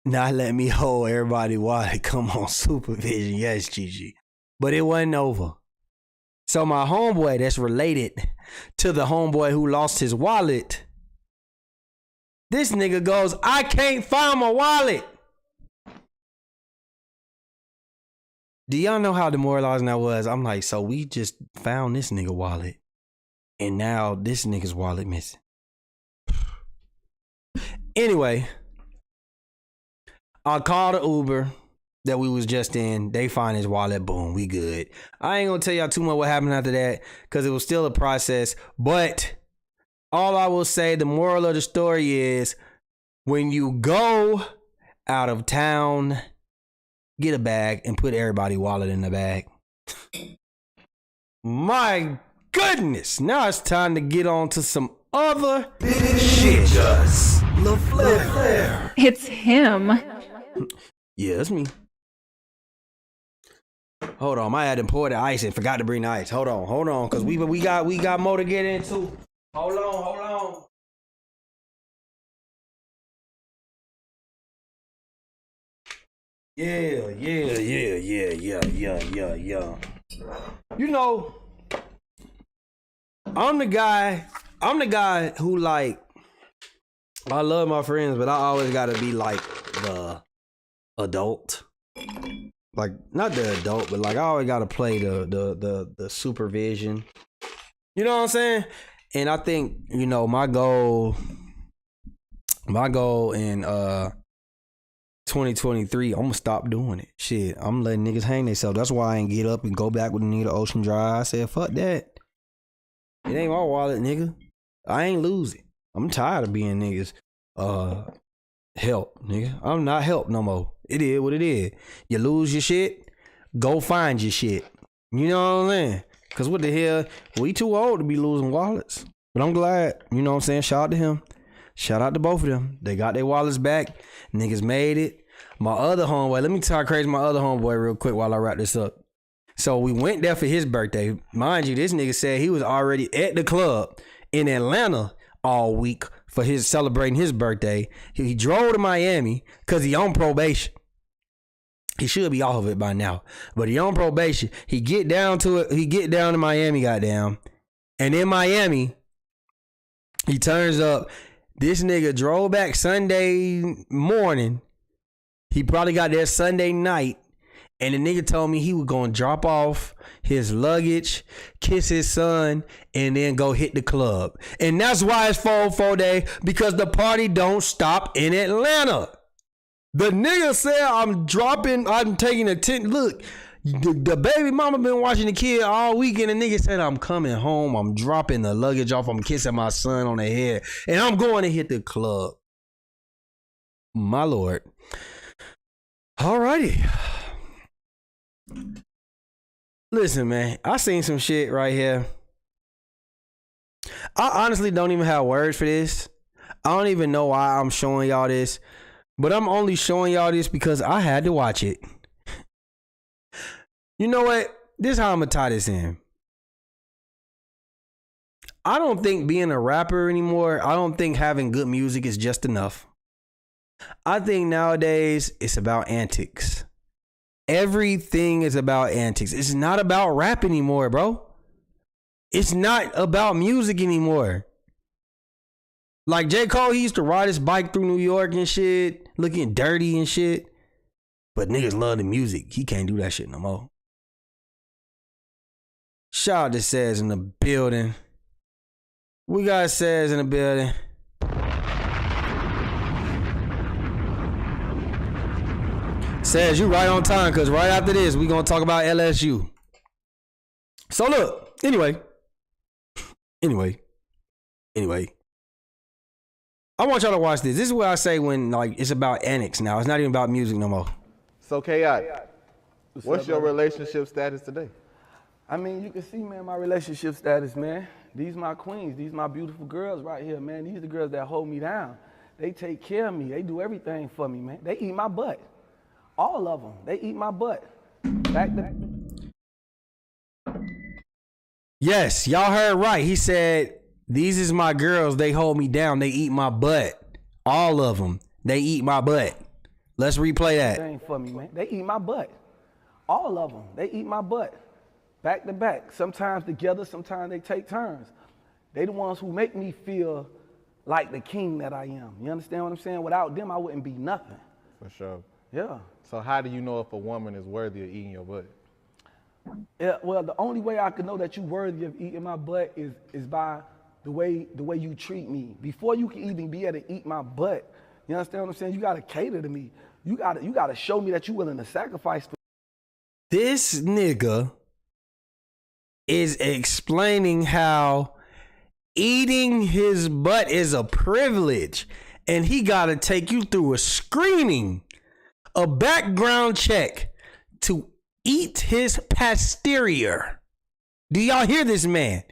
not let me hold everybody while they come on supervision. Yes, Gigi. But it wasn't over. So my homeboy that's related to the homeboy who lost his wallet, this nigga goes, I can't find my wallet. Do y'all know how demoralizing that was? I'm like, so we just found this nigga wallet, and now this nigga's wallet missing. Anyway, I called the Uber that we was just in. They find his wallet. Boom, we good. I ain't gonna tell y'all too much what happened after that because it was still a process. But all I will say, the moral of the story is, when you go out of town, get a bag and put everybody's wallet in the bag. My goodness. Now it's time to get on to some other shit. Just LaFlair. It's him. Yeah, it's me. Hold on, I had to pour the ice and forgot to bring the ice. Hold on, cause we got more to get into. Hold on. Yeah. You know, I'm the guy who, like, I love my friends, but I always gotta be like the adult. Like, not the adult, but like I always gotta play the supervision. You know what I'm saying? And I think, you know, my goal in 2023, I'm gonna stop doing it. Shit, I'm letting niggas hang themselves. That's why I ain't get up and go back with the nigga to Ocean Drive. I said, fuck that. It ain't my wallet, nigga. I ain't losing. I'm tired of being niggas help, nigga. I'm not help no more. It is what it is. You lose your shit, go find your shit. You know what I'm saying? Cause what the hell, we too old to be losing wallets. But I'm glad, you know what I'm saying? Shout out to him. Shout out to both of them. They got their wallets back. Niggas made it. My other homeboy, let me talk crazy my other homeboy real quick while I wrap this up. So we went there for his birthday. Mind you, this nigga said he was already at the club in Atlanta all week for his celebrating his birthday. He drove to Miami because he on probation. He should be off of it by now, but he on probation. He get down to it. He get down to Miami, goddamn. And in Miami, he turns up. This nigga drove back Sunday morning. He probably got there Sunday night. And the nigga told me he was going to drop off his luggage, kiss his son, and then go hit the club. And that's why it's 4-4 day, because the party don't stop in Atlanta. The nigga said, I'm taking a tent. Look, the baby mama been watching the kid all weekend. And the nigga said, I'm coming home. I'm dropping the luggage off. I'm kissing my son on the head. And I'm going to hit the club. My Lord. Alrighty. Listen, man, I seen some shit right here. I honestly don't even have words for this. I don't even know why I'm showing y'all this, but I'm only showing y'all this because I had to watch it. You know what? This is how I'm gonna tie this in. I don't think being a rapper anymore, I don't think having good music is just enough. I think nowadays it's about antics. Everything is about antics. It's not about rap anymore, bro. It's not about music anymore. Like J. Cole, he used to ride his bike through New York and shit, looking dirty and shit. But niggas love the music. He can't do that shit no more. Shout out to Says in the building. We got Says in the building. Says you right on time, because right after this, we going to talk about LSU. So look, anyway. I want y'all to watch this. This is what I say when, like, it's about antics now. It's not even about music no more. So, Chaotic, what's your relationship status today? I mean, you can see, man, my relationship status, man. These my queens. These my beautiful girls right here, man. These are the girls that hold me down. They take care of me. They do everything for me, man. They eat my butt. All of them. They eat my butt. Back to... Yes, y'all heard right. He said, these is my girls. They hold me down. They eat my butt. All of them. They eat my butt. Let's replay that. Thing for me, man. They eat my butt. All of them. They eat my butt. Back to back. Sometimes together, sometimes they take turns. They the ones who make me feel like the king that I am. You understand what I'm saying? Without them, I wouldn't be nothing. For sure. Yeah. So how do you know if a woman is worthy of eating your butt? Yeah, well, the only way I can know that you worthy of eating my butt is by the way you treat me. Before you can even be able to eat my butt, you understand what I'm saying? You gotta cater to me. You gotta show me that you're willing to sacrifice for. This nigga is explaining how eating his butt is a privilege, and he gotta take you through a screening, a background check to eat his posterior. Do y'all hear this man?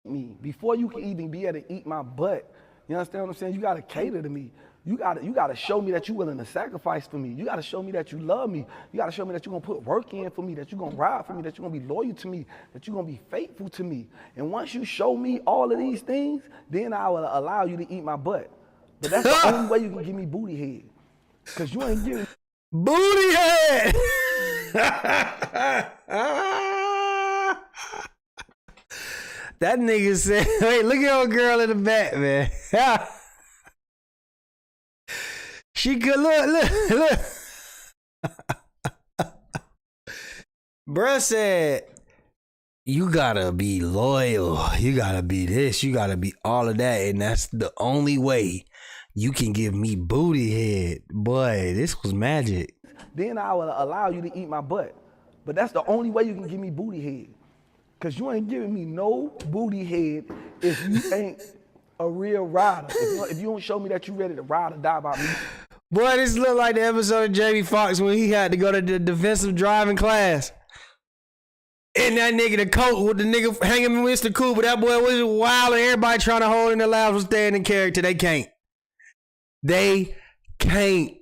Me before you can even be able to eat my butt. You understand what I'm saying? You gotta cater to me. You gotta show me that you're willing to sacrifice for me. You gotta show me that you love me. You gotta show me that you're gonna put work in for me, that you're gonna ride for me, that you're gonna be loyal to me, that you're gonna be faithful to me. And once you show me all of these things, then I will allow you to eat my butt. But that's the only way you can give me booty head. Cause you ain't giving booty head. That nigga said, "Hey, look at old girl in the back, man." She could look. Bruh said, "You gotta be loyal. You gotta be this. You gotta be all of that, and that's the only way you can give me booty head." Boy, this was magic. Then I will allow you to eat my butt. But that's the only way you can give me booty head. Cause you ain't giving me no booty head if you ain't a real rider. If you don't show me that you ready to ride or die by me. Boy, this look like the episode of Jamie Foxx when he had to go to the defensive driving class. And that nigga, the coat with the nigga hanging Mr. Cooper, that boy was wild and everybody trying to hold in their lives was staying in character. They can't. They can't.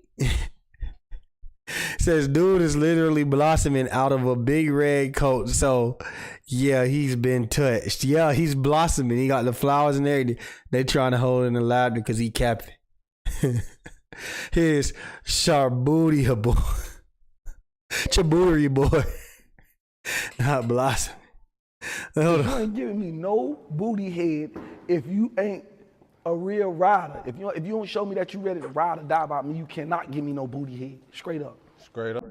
Says dude is literally blossoming out of a big red coat. So yeah, he's been touched. Yeah, he's blossoming. He got the flowers and everything. They trying to hold in the lab because he capping. His Sharburia boy. Chaburi boy. Not blossoming. Hold You on. ain't giving me no booty head if you ain't a real rider. If you don't show me that you ready to ride or die by me, you cannot give me no booty head. Straight up. Straight up.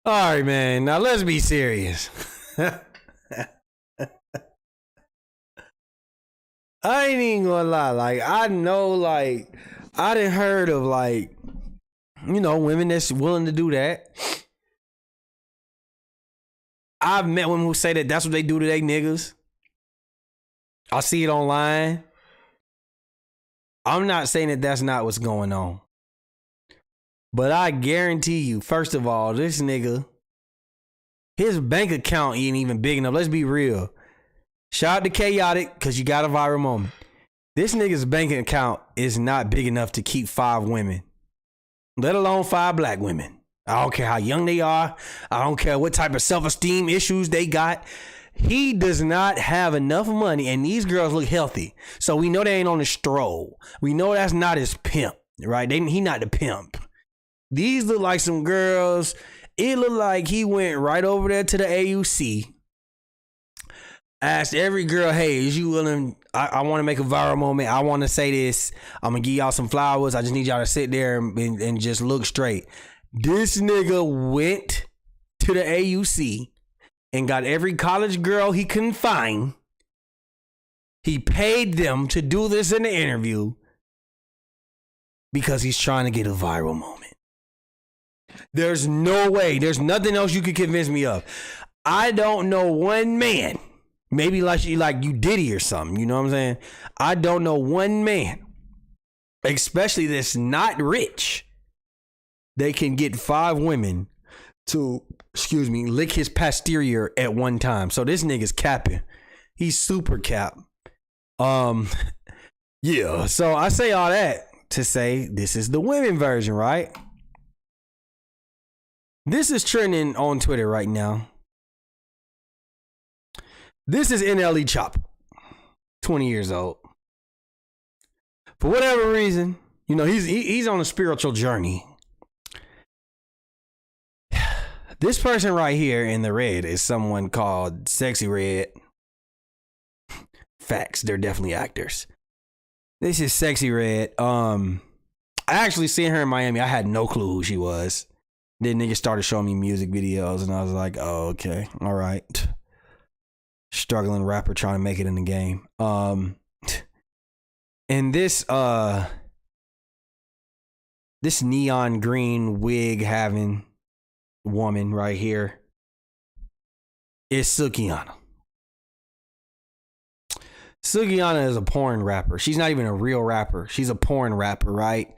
All right, man. Now let's be serious. I ain't even gonna lie. Like, I know, like, I done heard of, like, you know, women that's willing to do that. I've met women who say that that's what they do to they niggas. I see it online. I'm not saying that that's not what's going on. But I guarantee you, first of all, this nigga, his bank account ain't even big enough. Let's be real. Shout out to Chaotic, because you got a viral moment. This nigga's bank account is not big enough to keep 5 women, let alone 5 black women. I don't care how young they are. I don't care what type of self-esteem issues they got. He does not have enough money, and these girls look healthy. So we know they ain't on a stroll. We know that's not his pimp, right? He not the pimp. These look like some girls. It looked like he went right over there to the AUC, asked every girl, "Hey, is you willing? I want to make a viral moment. I want to say this. I'm going to give y'all some flowers. I just need y'all to sit there and just look straight." This nigga went to the AUC and got every college girl he couldn't find. He paid them to do this in the interview because he's trying to get a viral moment. There's no way. There's nothing else you could convince me of. I don't know one man, maybe like you Diddy or something, you know what I'm saying? I don't know one man, especially that's not rich, they can get 5 women to, lick his posterior at one time. So this nigga's capping. He's super cap. Yeah. So I say all that to say this is the women version, right? This is trending on Twitter right now. This is NLE Chop, 20 years old. For whatever reason, you know, he's on a spiritual journey. This person right here in the red is someone called Sexy Red. Facts, they're definitely actors. This is Sexy Red. I actually seen her in Miami. I had no clue who she was. Then niggas started showing me music videos, and I was like, oh, okay, all right. Struggling rapper trying to make it in the game. And this neon green wig having woman right here is Sukihana. Sukihana is a porn rapper. She's not even a real rapper. She's a porn rapper, right?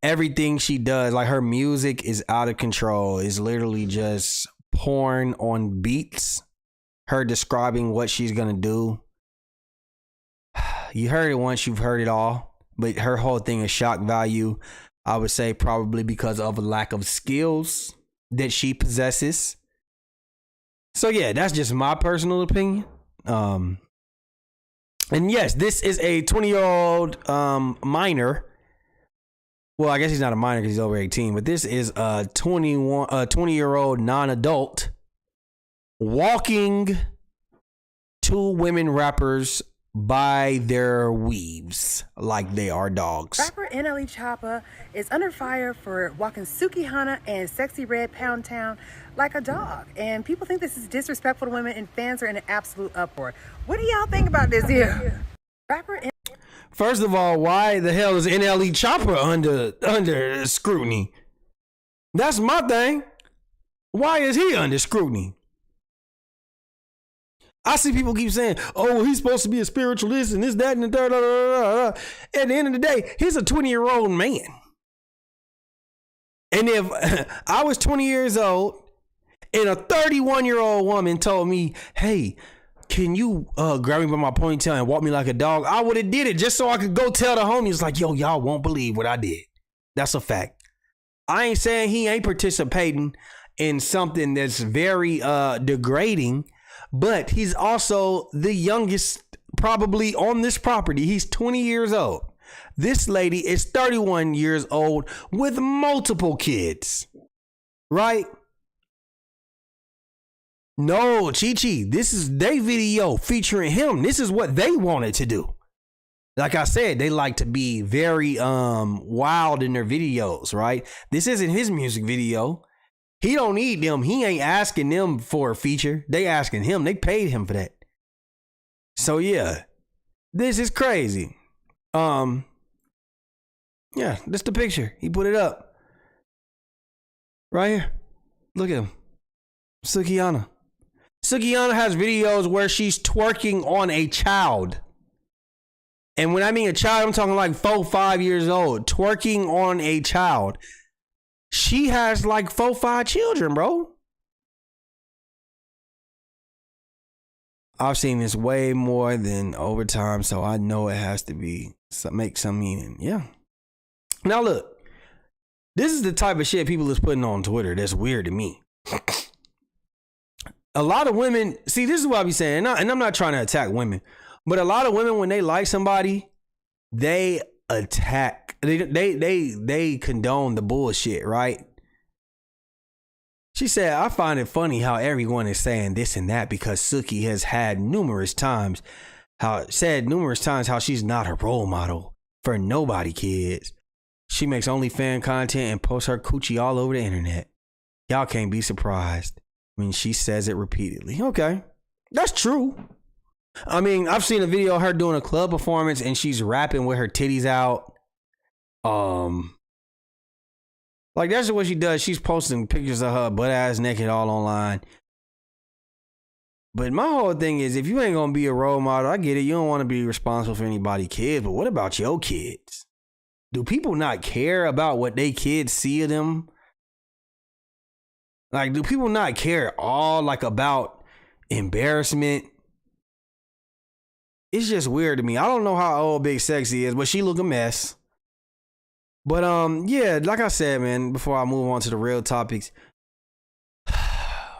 Everything she does, like her music is out of control. It's literally just porn on beats. Her describing what she's gonna do. You heard it once, you've heard it all. But her whole thing is shock value. I would say probably because of a lack of skills that she possesses. So yeah, that's just my personal opinion. And yes, this is a 20-year-old minor. Well, I guess he's not a minor because he's over 18, but this is a 20-year-old non-adult walking two women rappers by their weaves like they are dogs. Rapper NLE Choppa is under fire for walking Sukihana and Sexy Red Pound Town like a dog. And people think this is disrespectful to women, and fans are in an absolute uproar. What do y'all think about this here? First of all, why the hell is NLE Choppa under scrutiny? That's my thing. Why is he under scrutiny? I see people keep saying, oh, he's supposed to be a spiritualist and this, that, and the third. At the end of the day, he's a 20-year-old man. And if I was 20 years old and a 31-year-old woman told me, hey, can you grab me by my ponytail and walk me like a dog? I would have did it just so I could go tell the homies like, yo, y'all won't believe what I did. That's a fact. I ain't saying he ain't participating in something that's very degrading, but he's also the youngest probably on this property. He's 20 years old. This lady is 31 years old with multiple kids, right? No, Chi-Chi, this is their video featuring him. This is what they wanted to do. Like I said, they like to be very wild in their videos, right? This isn't his music video. He don't need them. He ain't asking them for a feature. They asking him. They paid him for that. So yeah, this is crazy. Yeah, that's the picture. He put it up. Right here. Look at him. Sukihana. Sukihana has videos where she's twerking on a child. And when I mean a child, I'm talking like 4, 5 years old. Twerking on a child. She has like 4, 5 children, bro. I've seen this way more than over time, so I know it has to be make some meaning. Yeah. Now look, this is the type of shit people is putting on Twitter that's weird to me. A lot of women, see, this is what I be saying, and I'm not trying to attack women, but a lot of women, when they like somebody, they attack. They condone the bullshit, right? She said, I find it funny how everyone is saying this and that because Suki has had numerous times how she's not a role model for nobody kids. She makes OnlyFans content and posts her coochie all over the internet. Y'all can't be surprised when she says it repeatedly. Okay, that's true. I mean, I've seen a video of her doing a club performance and she's rapping with her titties out. Like that's what she does. She's posting pictures of her butt ass naked all online. But my whole thing is, if you ain't gonna be a role model, I get it. You don't want to be responsible for anybody's kids, but what about your kids? Do people not care about what they kids see of them? Like, do people not care at all, like, about embarrassment? It's just weird to me. I don't know how old Big Sexy is, but she look a mess. But yeah, like I said, man, before I move on to the real topics,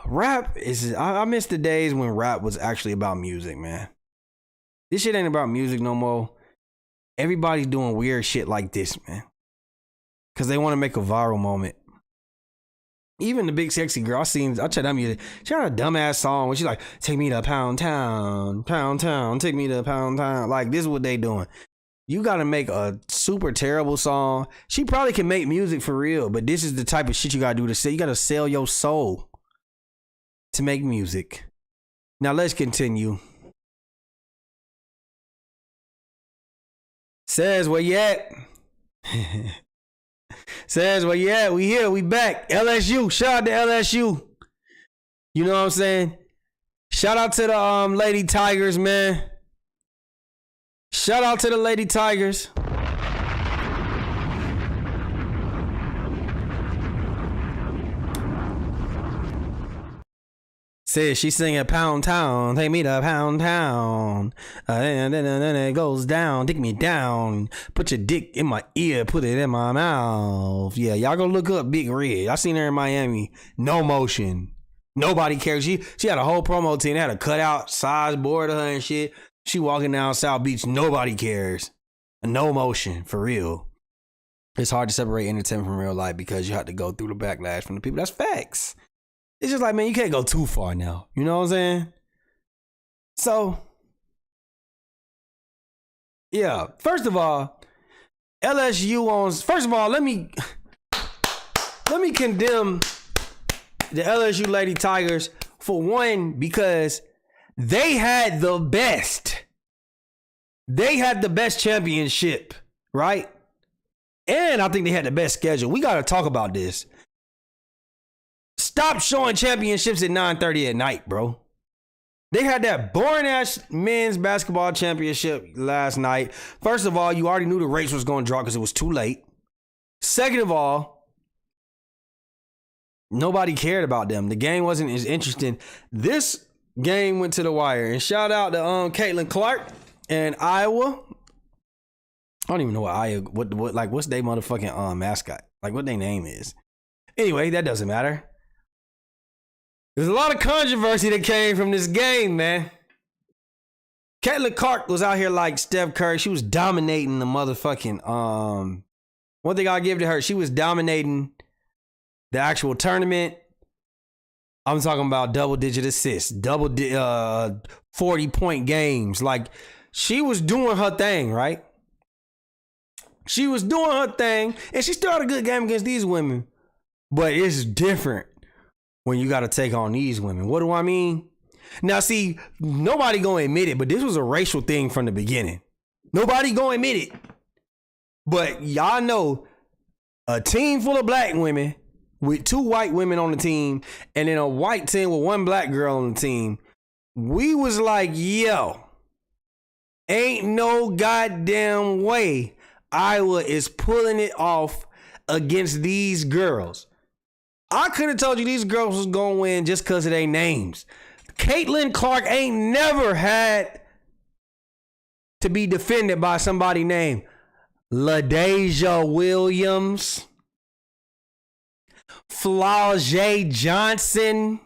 rap is, I miss the days when rap was actually about music, man. This shit ain't about music no more. Everybody's doing weird shit like this, man, because they want to make a viral moment. Even the Big Sexy girl, I checked that music. She had a dumbass song where she's like, take me to Pound Town, take me to Pound Town. Like, this is what they doing. You gotta make a super terrible song. She probably can make music for real, but this is the type of shit you gotta do to sell. You gotta sell your soul to make music. Now let's continue. Says where you at? Says where you at? We here, we back. LSU, shout out to LSU. You know what I'm saying? Shout out to the Lady Tigers, man. Shout out to the Lady Tigers. Says she singing Pound Town, take me to Pound Town. And then it goes down, take me down. Put your dick in my ear, put it in my mouth. Yeah, y'all go look up Big Red. I seen her in Miami. No motion. Nobody cares. She had a whole promo team. They had a cutout size board of her and shit. She walking down South Beach. Nobody cares. No motion, for real. It's hard to separate entertainment from real life because you have to go through the backlash from the people. That's facts. It's just like, man, you can't go too far now. You know what I'm saying? So, yeah. First of all, LSU owns. First of all, let me condemn the LSU Lady Tigers for one, because they had the best. They had the best championship, right? And I think they had the best schedule. We got to talk about this. Stop showing championships at 9:30 at night, bro. They had that boring ass men's basketball championship last night. First of all, you already knew the race was going to drop because it was too late. Second of all, nobody cared about them. The game wasn't as interesting. This game went to the wire. And shout out to Caitlin Clark in Iowa. I don't even know what's their motherfucking mascot. Like what their name is. Anyway, that doesn't matter. There's a lot of controversy that came from this game, man. Caitlin Clark was out here like Steph Curry. She was dominating the motherfucking one thing I'll give to her, she was dominating the actual tournament. I'm talking about double-digit assists, 40-point games. Like, she was doing her thing, right? She was doing her thing, and she still had a good game against these women. But it's different when you got to take on these women. What do I mean? Now, see, nobody gonna admit it, but this was a racial thing from the beginning. Nobody gonna admit it. But y'all know a team full of black women with 2 white women on the team and then a white team with 1 black girl on the team. We was like, yo, ain't no goddamn way Iowa is pulling it off against these girls. I could have told you these girls was going to win just because of their names. Caitlin Clark ain't never had to be defended by somebody named LaDasia Williams, Flau'jae Johnson,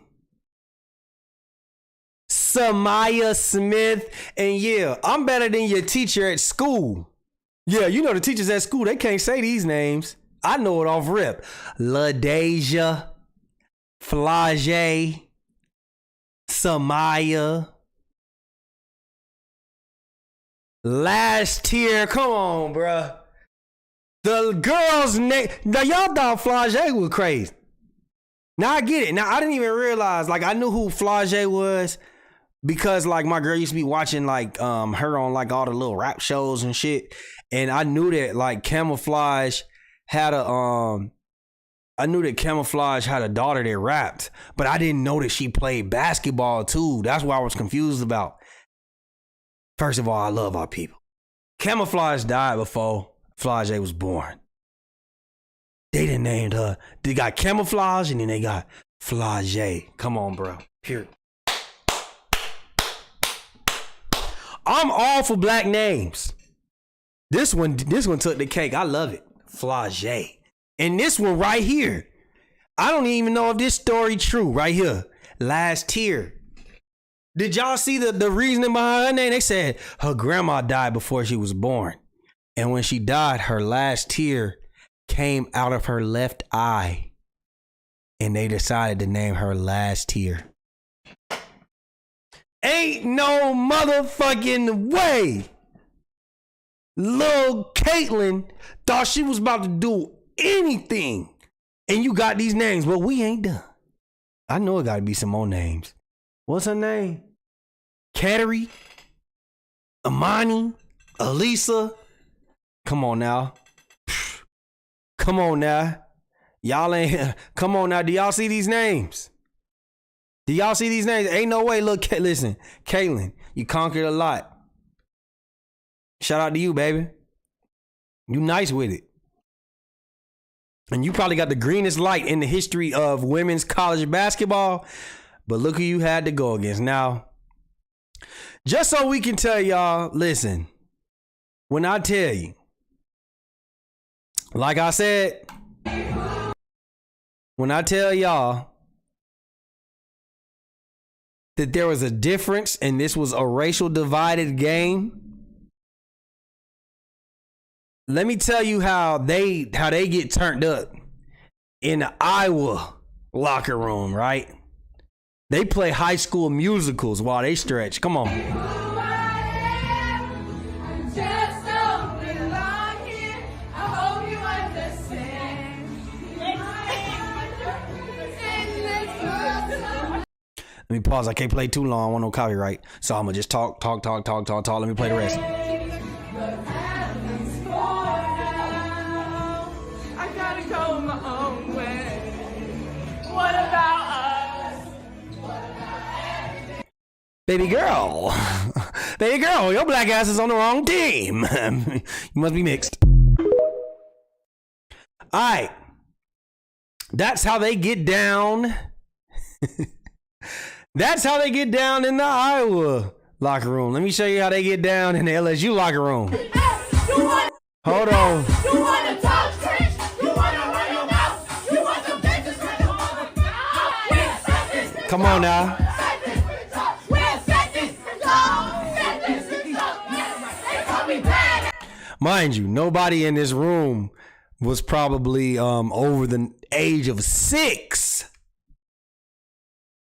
Samaya Smith, and yeah, I'm better than your teacher at school. Yeah, you know the teachers at school, they can't say these names. I know it off rip. LaDasia, Flau'jae, Samaya. Last year, come on, bruh. The girl's name. Now, y'all thought Flau'jae was crazy. Now, I get it. Now, I didn't even realize, like, I knew who Flau'jae was because, like, my girl used to be watching, like, her on, like, all the little rap shows and shit. And I knew that, like, Camouflage had a, I knew that Camouflage had a daughter that rapped, but I didn't know that she played basketball, too. That's what I was confused about. First of all, I love our people. Camouflage died before Flau'jae was born. They done named her. They got Camouflage and then they got Flau'jae. Come on, bro. Period. I'm all for black names. This one took the cake. I love it. Flau'jae. And this one right here. I don't even know if this story true right here. Last year. Did y'all see the reasoning behind her name? They said her grandma died before she was born. And when she died, her last tear came out of her left eye. And they decided to name her Last Tear. Ain't no motherfucking way Little Caitlyn thought she was about to do anything. And you got these names, but we ain't done. I know it got to be some more names. What's her name? Kateri? Amani? Elisa? Come on now. Come on now. Y'all ain't, come on now. Do y'all see these names? Do y'all see these names? Ain't no way. Look, listen, Caitlyn, you conquered a lot. Shout out to you, baby. You nice with it. And you probably got the greenest light in the history of women's college basketball. But look who you had to go against. Now, just so we can tell y'all, listen, when I tell you, like I said, when I tell y'all that there was a difference and this was a racial divided game, let me tell you how they get turned up in the Iowa locker room, right? They play High School Musicals while they stretch. Come on. Let me pause. I can't play too long. I want no copyright. So I'm going to just talk. Let me play the rest. I gotta go my own way. What about us? Baby girl. Baby girl, your black ass is on the wrong team. You must be mixed. All right. That's how they get down. That's how they get down in the Iowa locker room. Let me show you how they get down in the LSU locker room. Hold on. You want to talk trash? You want to run your mouth? You want some bitches? Come on now. Mind you, nobody in this room was probably over the age of 6.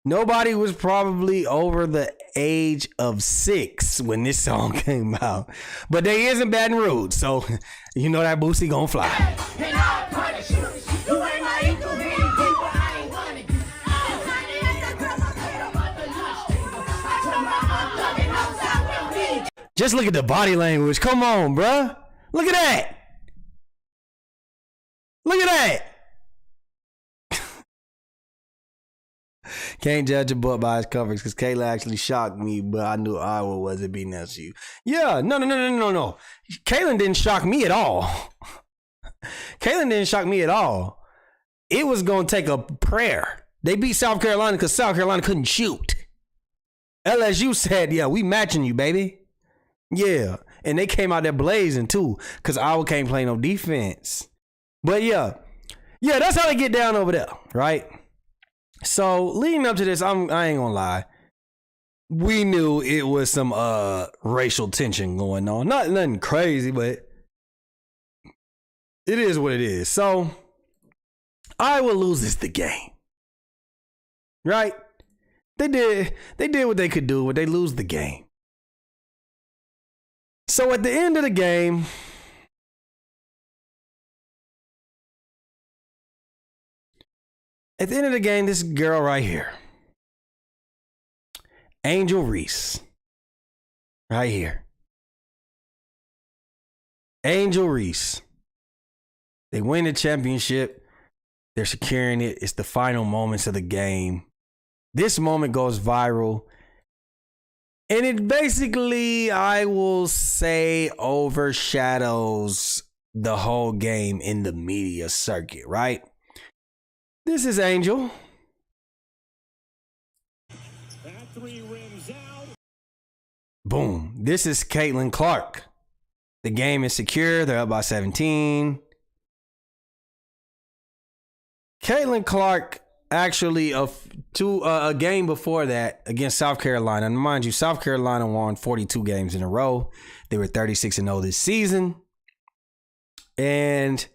Nobody was probably over the age of 6 when this song came out. But they is in Baton Rouge, so you know that Boosie gonna fly. Just look at the body language. Come on, bruh. Look at that. Look at that. Can't judge a book by its covers because Kayla actually shocked me, but I knew Iowa wasn't beating LSU. Yeah, no. Kaylin didn't shock me at all. Kaylin didn't shock me at all. It was going to take a prayer. They beat South Carolina because South Carolina couldn't shoot. LSU said, yeah, we matching you, baby. Yeah, and they came out there blazing too because Iowa can't play no defense. But yeah, that's how they get down over there, right? So leading up to this, I ain't gonna lie. We knew it was some racial tension going on. Nothing crazy, but it is what it is. So Iowa loses the game. Right? They did what they could do, but they lose the game. So at the end of the game, this girl right here, Angel Reese, right here. Angel Reese. They win the championship. They're securing it. It's the final moments of the game. This moment goes viral. And it basically, I will say, overshadows the whole game in the media circuit, right? This is Angel. Boom. This is Caitlin Clark. The game is secure. They're up by 17. Caitlin Clark actually a game before that against South Carolina. And mind you, South Carolina won 42 games in a row. They were 36-0 this season. And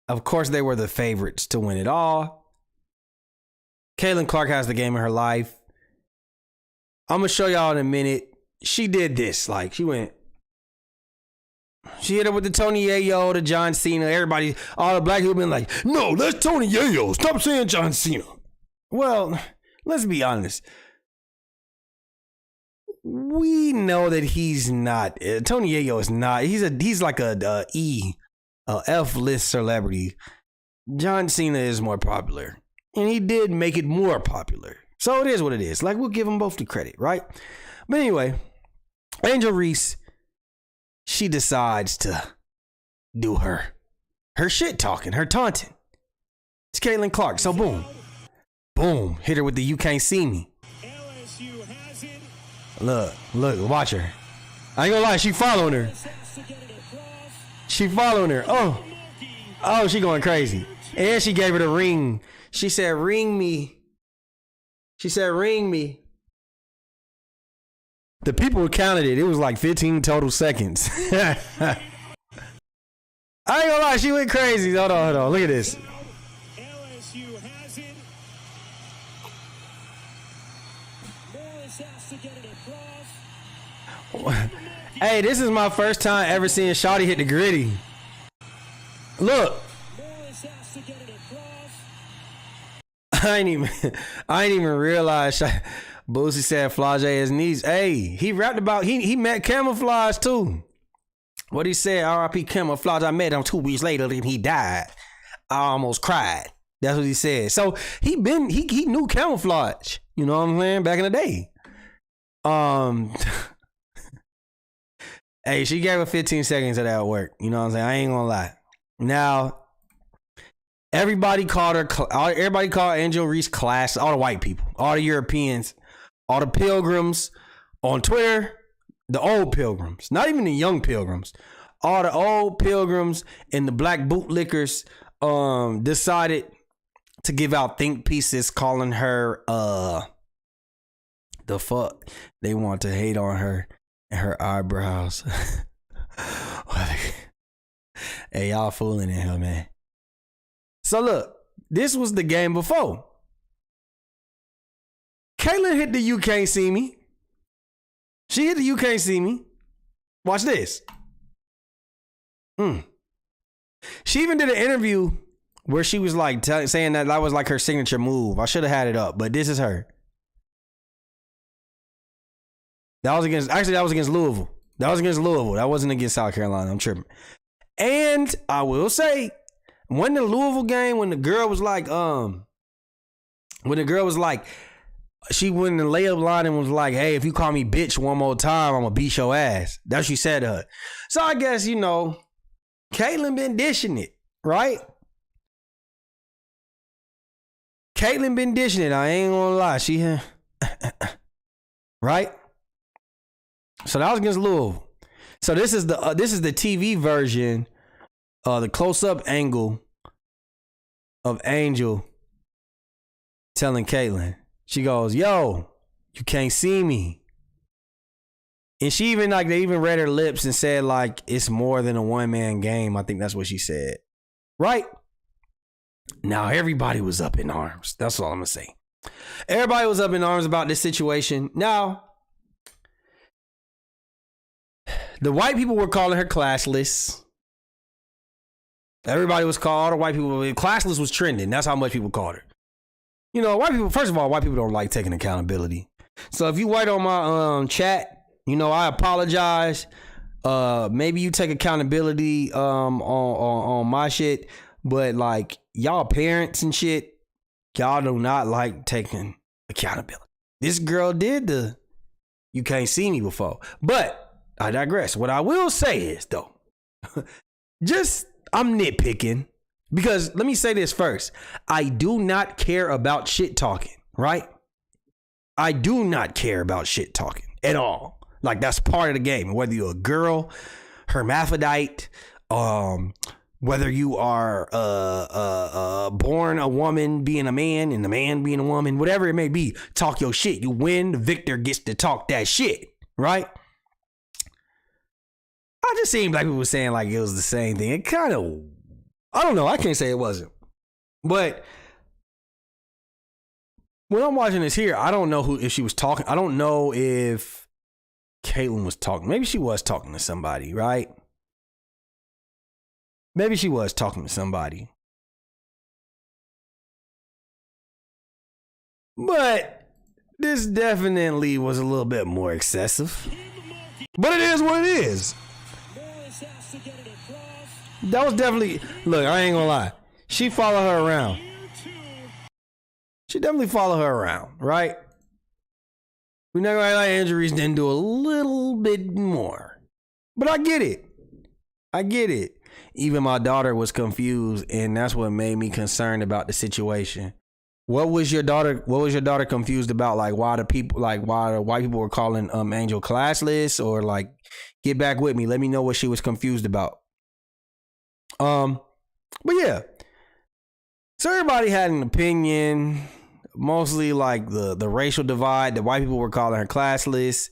of course, they were the favorites to win it all. Caitlin Clark has the game of her life. I'm going to show y'all in a minute. She did this. Like, she went. She hit her with the Tony Yayo, the John Cena. Everybody, all the black people been like, no, that's Tony Yayo. Stop saying John Cena. Well, let's be honest. We know that he's not. Tony Yayo is not. He's like a F-list celebrity. John Cena is more popular. And he did make it more popular. So it is what it is. Like, we'll give them both the credit, right? But anyway, Angel Reese, she decides to do her shit talking, her taunting. It's Caitlin Clark. So boom, hit her with the "You Can't See Me." Look, watch her. I ain't gonna lie, she following her. Oh, she going crazy. And she gave her the ring. She said, "Ring me." "Ring me." The people counted it. It was like 15 total seconds. I ain't gonna lie, she went crazy. Hold on. Look at this. LSU has it. Morris has to get it across. Hey, this is my first time ever seeing Shawty hit the gritty. Look. Morris has to get it across. I ain't even realize Boosie said Flage his knees. Hey, he rapped about he met Camouflage too. What he said, R.I.P. Camouflage. I met him 2 weeks later and he died. I almost cried. That's what he said. So he knew Camouflage. You know what I'm saying? Back in the day. Hey, she gave her 15 seconds of that work. You know what I'm saying? I ain't gonna lie. Now, everybody called Angel Reese class. All the white people, all the Europeans, all the pilgrims on Twitter, the old pilgrims, not even the young pilgrims, all the old pilgrims and the black bootlickers decided to give out think pieces calling her the fuck. They want to hate on her and her eyebrows. Hey, y'all fooling in here, man. So look, this was the game before. Caitlin hit the "You Can't See Me." She hit the "You Can't See Me." Watch this. She even did an interview where she was like saying that was like her signature move. I should have had it up, but this is her. That was against Louisville. That wasn't against South Carolina. I'm tripping. And I will say, when the Louisville game, when the girl was like, she went in the layup line and was like, "Hey, if you call me bitch one more time, I'm gonna beat your ass." That's what she said to her. So I guess, Caitlin been dishing it, right? Caitlin been dishing it. I ain't gonna lie. She right? So that was against Louisville. So this is the TV version, the close-up angle of Angel telling Caitlin. She goes, "Yo, you can't see me." And she even they even read her lips and said like it's more than a one-man game. I think that's what she said. Right? Now everybody was up in arms. That's all I'm gonna say. Everybody was up in arms about this situation. Now, the white people were calling her classless. Everybody was called, all the white people, classless was trending. That's how much people called her. White people, first of all, white people don't like taking accountability. So if you white on my chat, I apologize. Maybe you take accountability on my shit, but like y'all parents and shit, y'all do not like taking accountability. This girl did the "You Can't See Me" before. But I digress. What I will say is, though, I'm nitpicking because let me say this first. I do not care about shit talking, right? I do not care about shit talking at all. Like, that's part of the game. Whether you're a girl, hermaphrodite, whether you are born a woman being a man and a man being a woman, whatever it may be, talk your shit. You win, the victor gets to talk that shit, right? I just seen black people saying like it was the same thing. It kind of, I don't know. I can't say it wasn't. But when I'm watching this here, I don't know if she was talking. I don't know if Caitlin was talking. Maybe she was talking to somebody, right? Maybe she was talking to somebody. But this definitely was a little bit more excessive. But it is what it is. Morris has to get it across. That was definitely, look, I ain't gonna lie. She followed her around. She definitely followed her around, right? We're not gonna like injuries didn't do a little bit more. But I get it. I get it. Even my daughter was confused, and that's what made me concerned about the situation. What was your daughter confused about? Like why the white people were calling Angel classless, or like get back with me. Let me know what she was confused about. But yeah. So everybody had an opinion, mostly like the racial divide. The white people were calling her classless.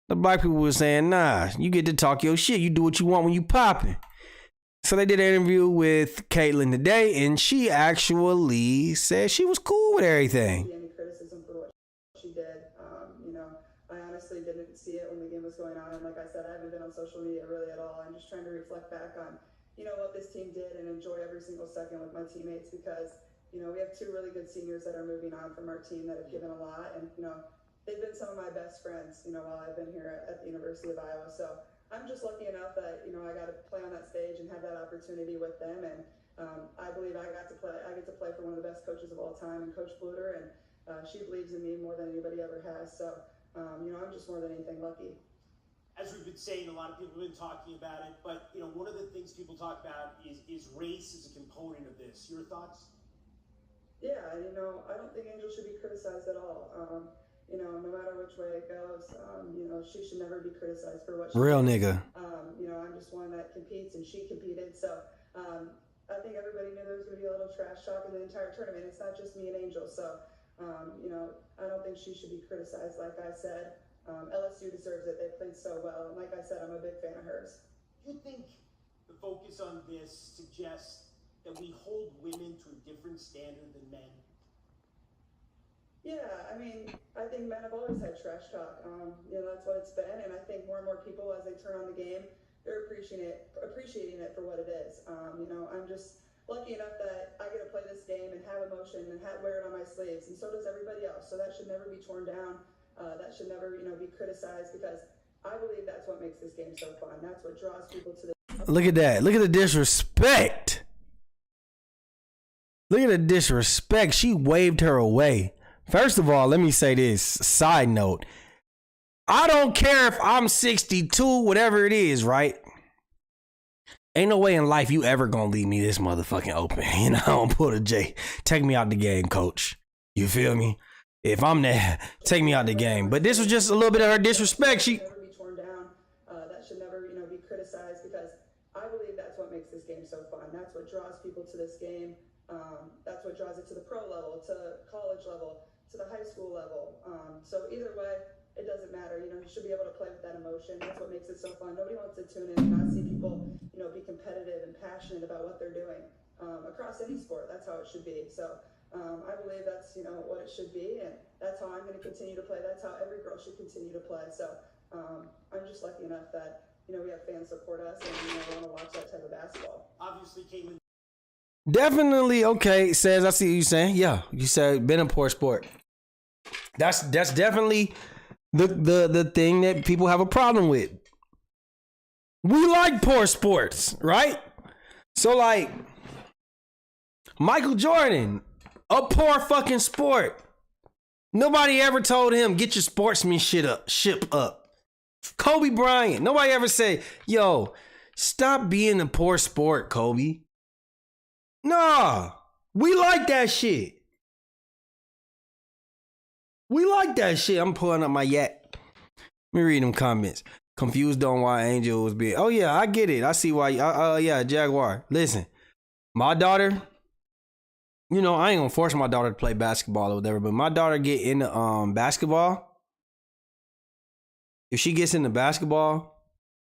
The black people were saying, nah, you get to talk your shit. You do what you want when you popping. So they did an interview with Caitlyn today, and she actually said she was cool with everything. Any criticism for what she did. I honestly didn't see it when the game was going on. And like I said, I haven't been on social media really at all. I'm just trying to reflect back on, what this team did and enjoy every single second with my teammates because, we have two really good seniors that are moving on from our team that have given a lot. And, they've been some of my best friends, while I've been here at the University of Iowa. So I'm just lucky enough that, I got to play on that stage and have that opportunity with them. And I believe I get to play for one of the best coaches of all time, and Coach Bluter, and she believes in me more than anybody ever has. So, I'm just more than anything lucky. As we've been saying, a lot of people have been talking about it, but, one of the things people talk about is race as a component of this. Your thoughts? Yeah, I don't think Angel should be criticized at all. No matter which way it goes, she should never be criticized for what she Real did. nigga. I'm just one that competes, and she competed. So I think everybody knew there was going to be a little trash talk in the entire tournament. It's not just me and Angel. So, I don't think she should be criticized. Like I said, LSU deserves it. They played so well. And like I said, I'm a big fan of hers. Do you think the focus on this suggests that we hold women to a different standard than men? Yeah, I think men have always had trash talk. That's what it's been, and I think more and more people, as they turn on the game, they're appreciating it for what it is. I'm just lucky enough that I get to play this game and have emotion and wear it on my sleeves, and so does everybody else. So that should never be torn down. That should never, be criticized, because I believe that's what makes this game so fun. That's what draws people to the. Look at that. Look at the disrespect. Look at the disrespect. She waved her away. First of all, let me say this. Side note. I don't care if I'm 62, whatever it is, right? Ain't no way in life you ever gonna leave me this motherfucking open. I don't pull the J. Take me out the game, coach. You feel me? If I'm there, take me out the game. But this was just a little bit of her disrespect. She never be torn down. That should never, be criticized, because I believe that's what makes this game so fun. That's what draws people to this game. That's what draws it to the pro level, to college level, to the high school level. So either way, it doesn't matter. You should be able to play with that emotion. That's what makes it so fun. Nobody wants to tune in and not see people, be competitive and passionate about what they're doing. Across any sport, that's how it should be. So I believe that's, what it should be, and that's how I'm going to continue to play. That's how every girl should continue to play. So I'm just lucky enough that, we have fans support us and, want to watch that type of basketball. Obviously, Caitlyn. definitely, okay, says, I see what you're saying. Yeah, you said been a poor sport. That's definitely the thing that people have a problem with. We like poor sports, right? So like Michael Jordan, a poor fucking sport. Nobody ever told him get your sportsmanship up. Kobe Bryant, nobody ever said, yo, stop being a poor sport, Kobe. Nah, we like that shit. We like that shit. I'm pulling up my yak. Let me read them comments. Confused on why Angel was being. Oh yeah, I get it. I see why. Yeah, Jaguar. Listen, my daughter. I ain't gonna force my daughter to play basketball or whatever, but my daughter get into basketball. If she gets into basketball,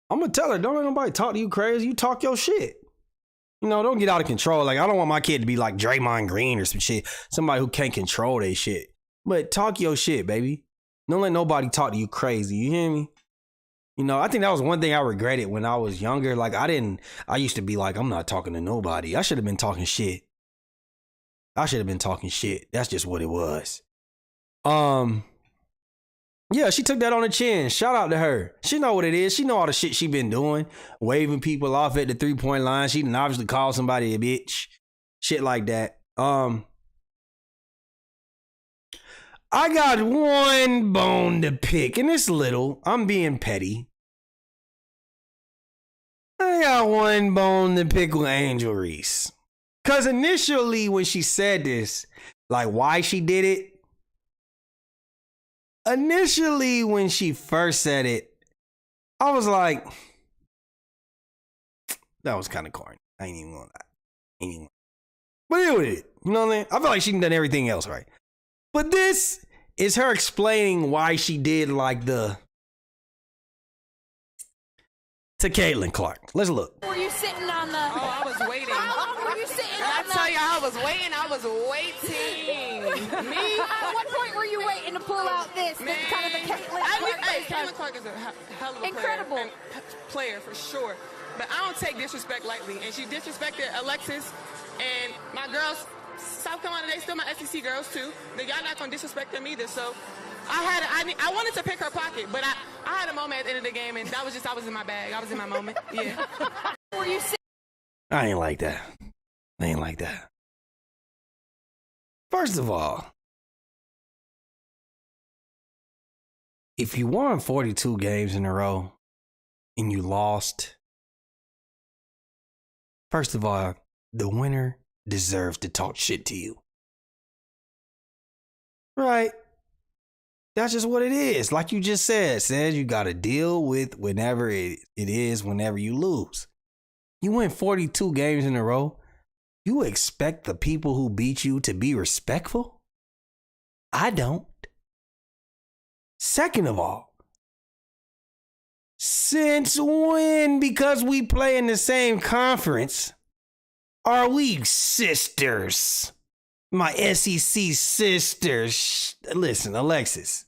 I'm gonna tell her, don't let nobody talk to you crazy. You talk your shit. Don't get out of control. Like, I don't want my kid to be like Draymond Green or some shit. Somebody who can't control their shit. But talk your shit, baby. Don't let nobody talk to you crazy. You hear me? You know, I think that was one thing I regretted when I was younger. Like, I used to be like, I'm not talking to nobody. I should have been talking shit. That's just what it was. Yeah, she took that on the chin. Shout out to her. She know what it is. She know all the shit she been doing. Waving people off at the 3-point line. She done obviously called somebody a bitch. Shit like that. I got one bone to pick, and it's little. I'm being petty. I got one bone to pick with Angel Reese. Because initially when she said this, like why she did it, initially when she first said it, I was like, that was kind of corny. I ain't even gonna lie. But it was it. You know what I mean? I feel like she done everything else right. But this is her explaining why she did like to Caitlin Clark. Let's look. Were you sitting on the... Oh, I was waiting. How long were you sitting on the... I tell you, I was waiting. Me? At what point were you waiting to pull out this kind of the Caitlin Clark? Caitlin Clark is a hell of a incredible player for sure. But I don't take disrespect lightly. And she disrespected Alexis and my girls. South Carolina, they still my SEC girls too. But y'all not gonna disrespect them either. So I wanted to pick her pocket, but I had a moment at the end of the game, and I was in my bag. I was in my moment. Yeah. Were you I ain't like that. First of all, if you won 42 games in a row and you lost, first of all, the winner deserves to talk shit to you. Right? That's just what it is. Like you just said you got to deal with whenever it is, whenever you lose. You win 42 games in a row. You expect the people who beat you to be respectful? I don't. Second of all, since when, because we play in the same conference, are we sisters? My SEC sisters. Listen, Alexis,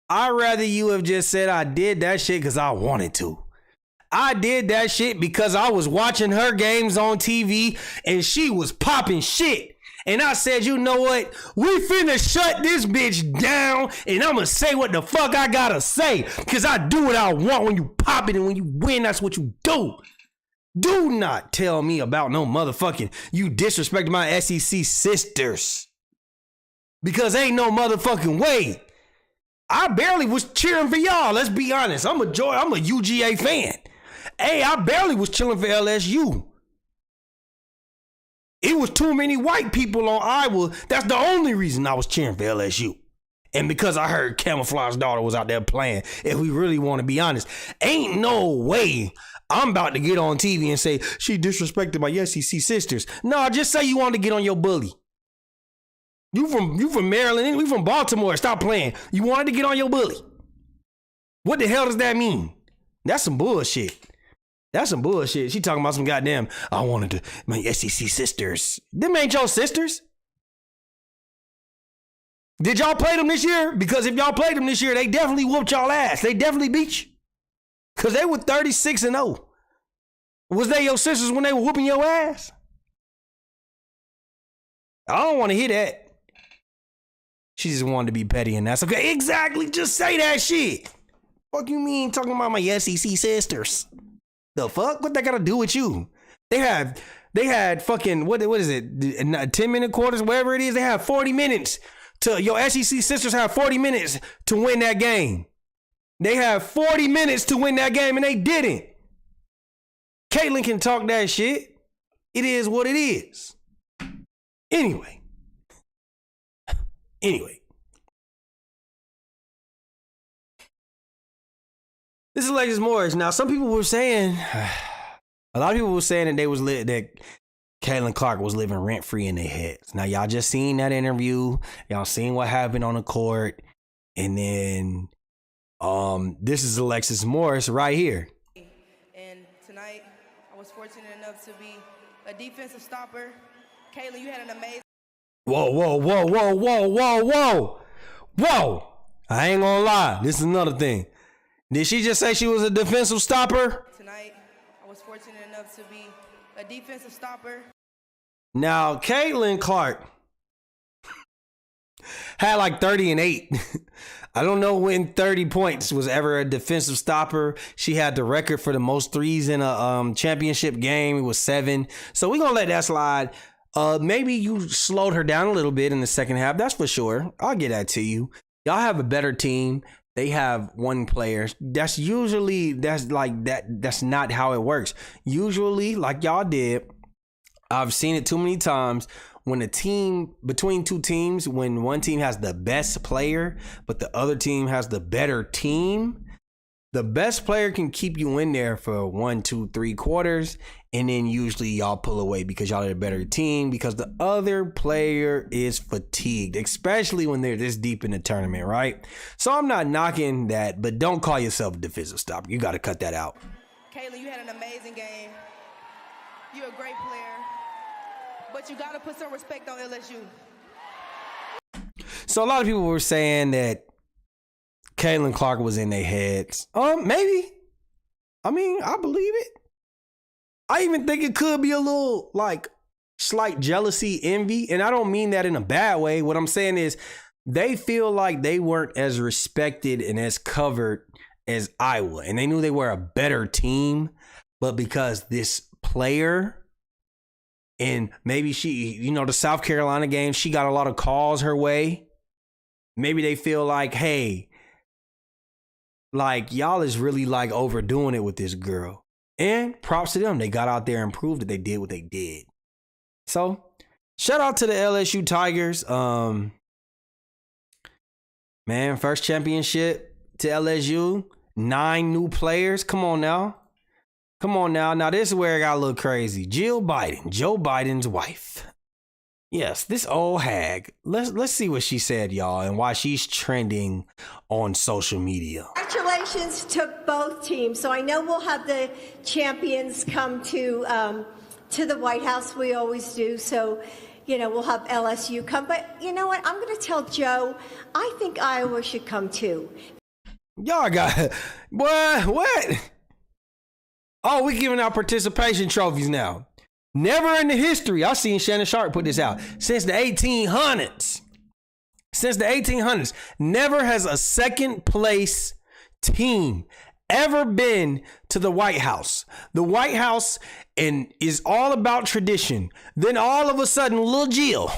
I'd rather you have just said I did that shit because I wanted to. I did that shit because I was watching her games on TV and she was popping shit. And I said, you know what? We finna shut this bitch down and I'ma say what the fuck I gotta say. Because I do what I want. When you pop it and when you win, that's what you do. Do not tell me about no motherfucking you disrespect my SEC sisters. Because ain't no motherfucking way. I barely was cheering for y'all. Let's be honest. I'm a UGA fan. Hey, I barely was chilling for LSU. It was too many white people on Iowa. That's the only reason I was cheering for LSU. And because I heard Camouflage's daughter was out there playing. If we really want to be honest, ain't no way I'm about to get on TV and say she disrespected my SEC sisters. No, just say you want to get on your bully. You from Maryland, we from Baltimore. Stop playing. You wanted to get on your bully. What the hell does that mean? That's some bullshit. She talking about some goddamn, I wanted to, my SEC sisters. Them ain't your sisters. Did y'all play them this year? Because if y'all played them this year, they definitely whooped y'all ass. They definitely beat you. Because they were 36-0. Was they your sisters when they were whooping your ass? I don't want to hear that. She just wanted to be petty and that's okay. Exactly. Just say that shit. Fuck you mean talking about my SEC sisters? The fuck? What that got to do with you? They had fucking, what is it? 10-minute quarters, whatever it is. They have 40 minutes to, your SEC sisters have 40 minutes to win that game. They have 40 minutes to win that game and they didn't. Caitlin can talk that shit. It is what it is. Anyway. This is Alexis Morris. Now, some people were saying, a lot of people were saying that that Caitlin Clark was living rent-free in their heads. Now, y'all just seen that interview. Y'all seen what happened on the court. And then, this is Alexis Morris right here. And tonight, I was fortunate enough to be a defensive stopper. Caitlin, you had an amazing... Whoa. I ain't gonna lie. This is another thing. Did she just say she was a defensive stopper? Tonight, I was fortunate enough to be a defensive stopper. Now, Caitlin Clark had like 30 and 8. I don't know when 30 points was ever a defensive stopper. She had the record for the most threes in a championship game. It was 7. So we're going to let that slide. Maybe you slowed her down a little bit in the second half. That's for sure. I'll get that to you. Y'all have a better team. They have one player. That's not how it works. Usually, like y'all did, I've seen it too many times. When a team, between two teams, when one team has the best player, but the other team has the better team, the best player can keep you in there for 1, 2, 3 quarters. And then usually y'all pull away because y'all are the better team because the other player is fatigued, especially when they're this deep in the tournament, right? So I'm not knocking that, but don't call yourself a defensive stopper. You got to cut that out. Kayla, you had an amazing game. You're a great player. But you got to put some respect on LSU. So a lot of people were saying that Caitlin Clark was in their heads. Maybe. I mean, I believe it. I even think it could be a little like slight jealousy, envy. And I don't mean that in a bad way. What I'm saying is they feel like they weren't as respected and as covered as Iowa. And they knew they were a better team. But because this player, and maybe she, the South Carolina game, she got a lot of calls her way. Maybe they feel like, hey, like y'all is really like overdoing it with this girl. And props to them. They got out there and proved that they did what they did. So shout out to the LSU Tigers. Man, first championship to LSU. 9 new players. Come on now. Now this is where it got a little crazy. Jill Biden, Joe Biden's wife. Yes, this old hag. Let's see what she said, y'all, and why she's trending on social media. Congratulations to both teams. So I know we'll have the champions come to the White House. We always do. So, we'll have LSU come. But you know what? I'm going to tell Joe, I think Iowa should come too. Y'all got what? Oh, we giving out participation trophies now. Never in the history, I've seen Shannon Sharp put this out, since the 1800s. Never has a second place team ever been to the White House. The White House is all about tradition. Then all of a sudden, Lil Jill,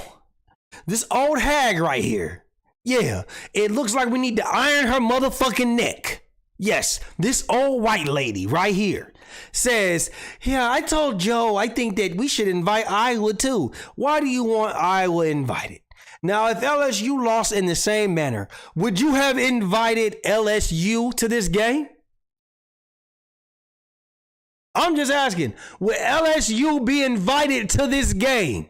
this old hag right here, yeah, it looks like we need to iron her motherfucking neck. Yes, this old white lady right here says, yeah, I told Joe I think that we should invite Iowa too. Why do you want Iowa invited? Now, if LSU lost in the same manner, would you have invited LSU to this game? I'm just asking, would LSU be invited to this game?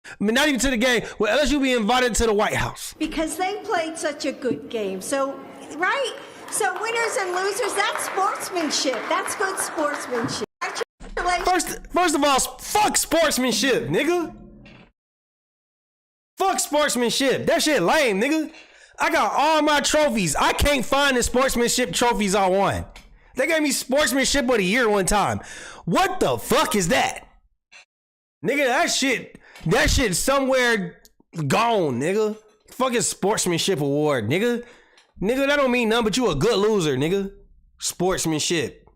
I mean, not even to the game. Will LSU be invited to the White House? Because they played such a good game. So, right? So winners and losers, that's sportsmanship. That's good sportsmanship. First of all, fuck sportsmanship, nigga. Fuck sportsmanship. That shit lame, nigga. I got all my trophies. I can't find the sportsmanship trophies I won. They gave me sportsmanship of the year one time. What the fuck is that? Nigga, that shit somewhere gone, nigga. Fucking sportsmanship award, nigga. Nigga, that don't mean nothing but you a good loser, nigga. Sportsmanship.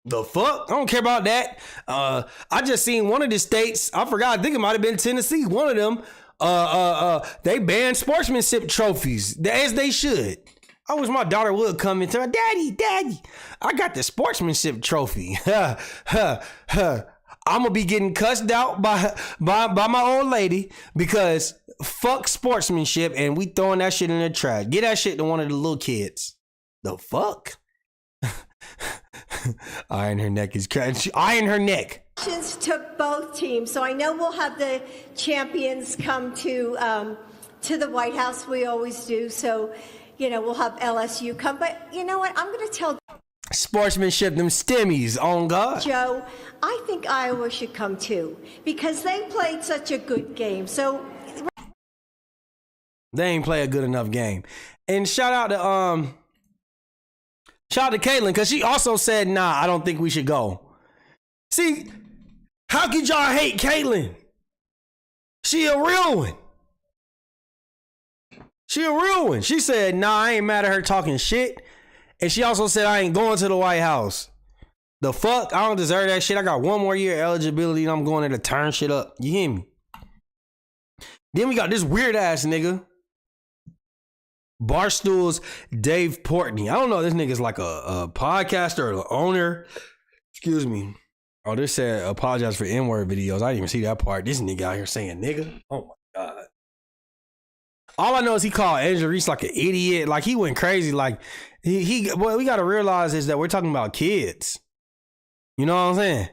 The fuck? I don't care about that. I just seen one of the states, I forgot, I think it might have been Tennessee. One of them, they banned sportsmanship trophies, as they should. I wish my daughter would come and tell, Daddy, I got the sportsmanship trophy. I'm gonna be getting cussed out by my old lady because fuck sportsmanship, and we throwing that shit in the trash. Get that shit to one of the little kids. The fuck? Iron her neck is crazy. Iron her neck. To both teams. So I know we'll have the champions come to the White House. We always do. So, we'll have LSU come. But you know what? I'm going to tell sportsmanship, them stimmies, on God. Joe, I think Iowa should come too because they played such a good game. So they ain't play a good enough game. And shout out to Shout out to Caitlyn, because she also said, nah, I don't think we should go. See, how could y'all hate Caitlyn? She a real one. She a real one. She said, nah, I ain't mad at her talking shit. And she also said, I ain't going to the White House. The fuck? I don't deserve that shit. I got one more year eligibility and I'm going there to turn shit up. You hear me? Then we got this weird ass nigga. Barstool's Dave Portnoy. I don't know if this nigga's like a podcaster or the owner. Excuse me. Oh, this said apologize for N-word videos. I didn't even see that part. This nigga out here saying nigga. Oh my God. All I know is he called Angela Reese like an idiot. Like he went crazy. Like what we gotta realize is that we're talking about kids. You know what I'm saying?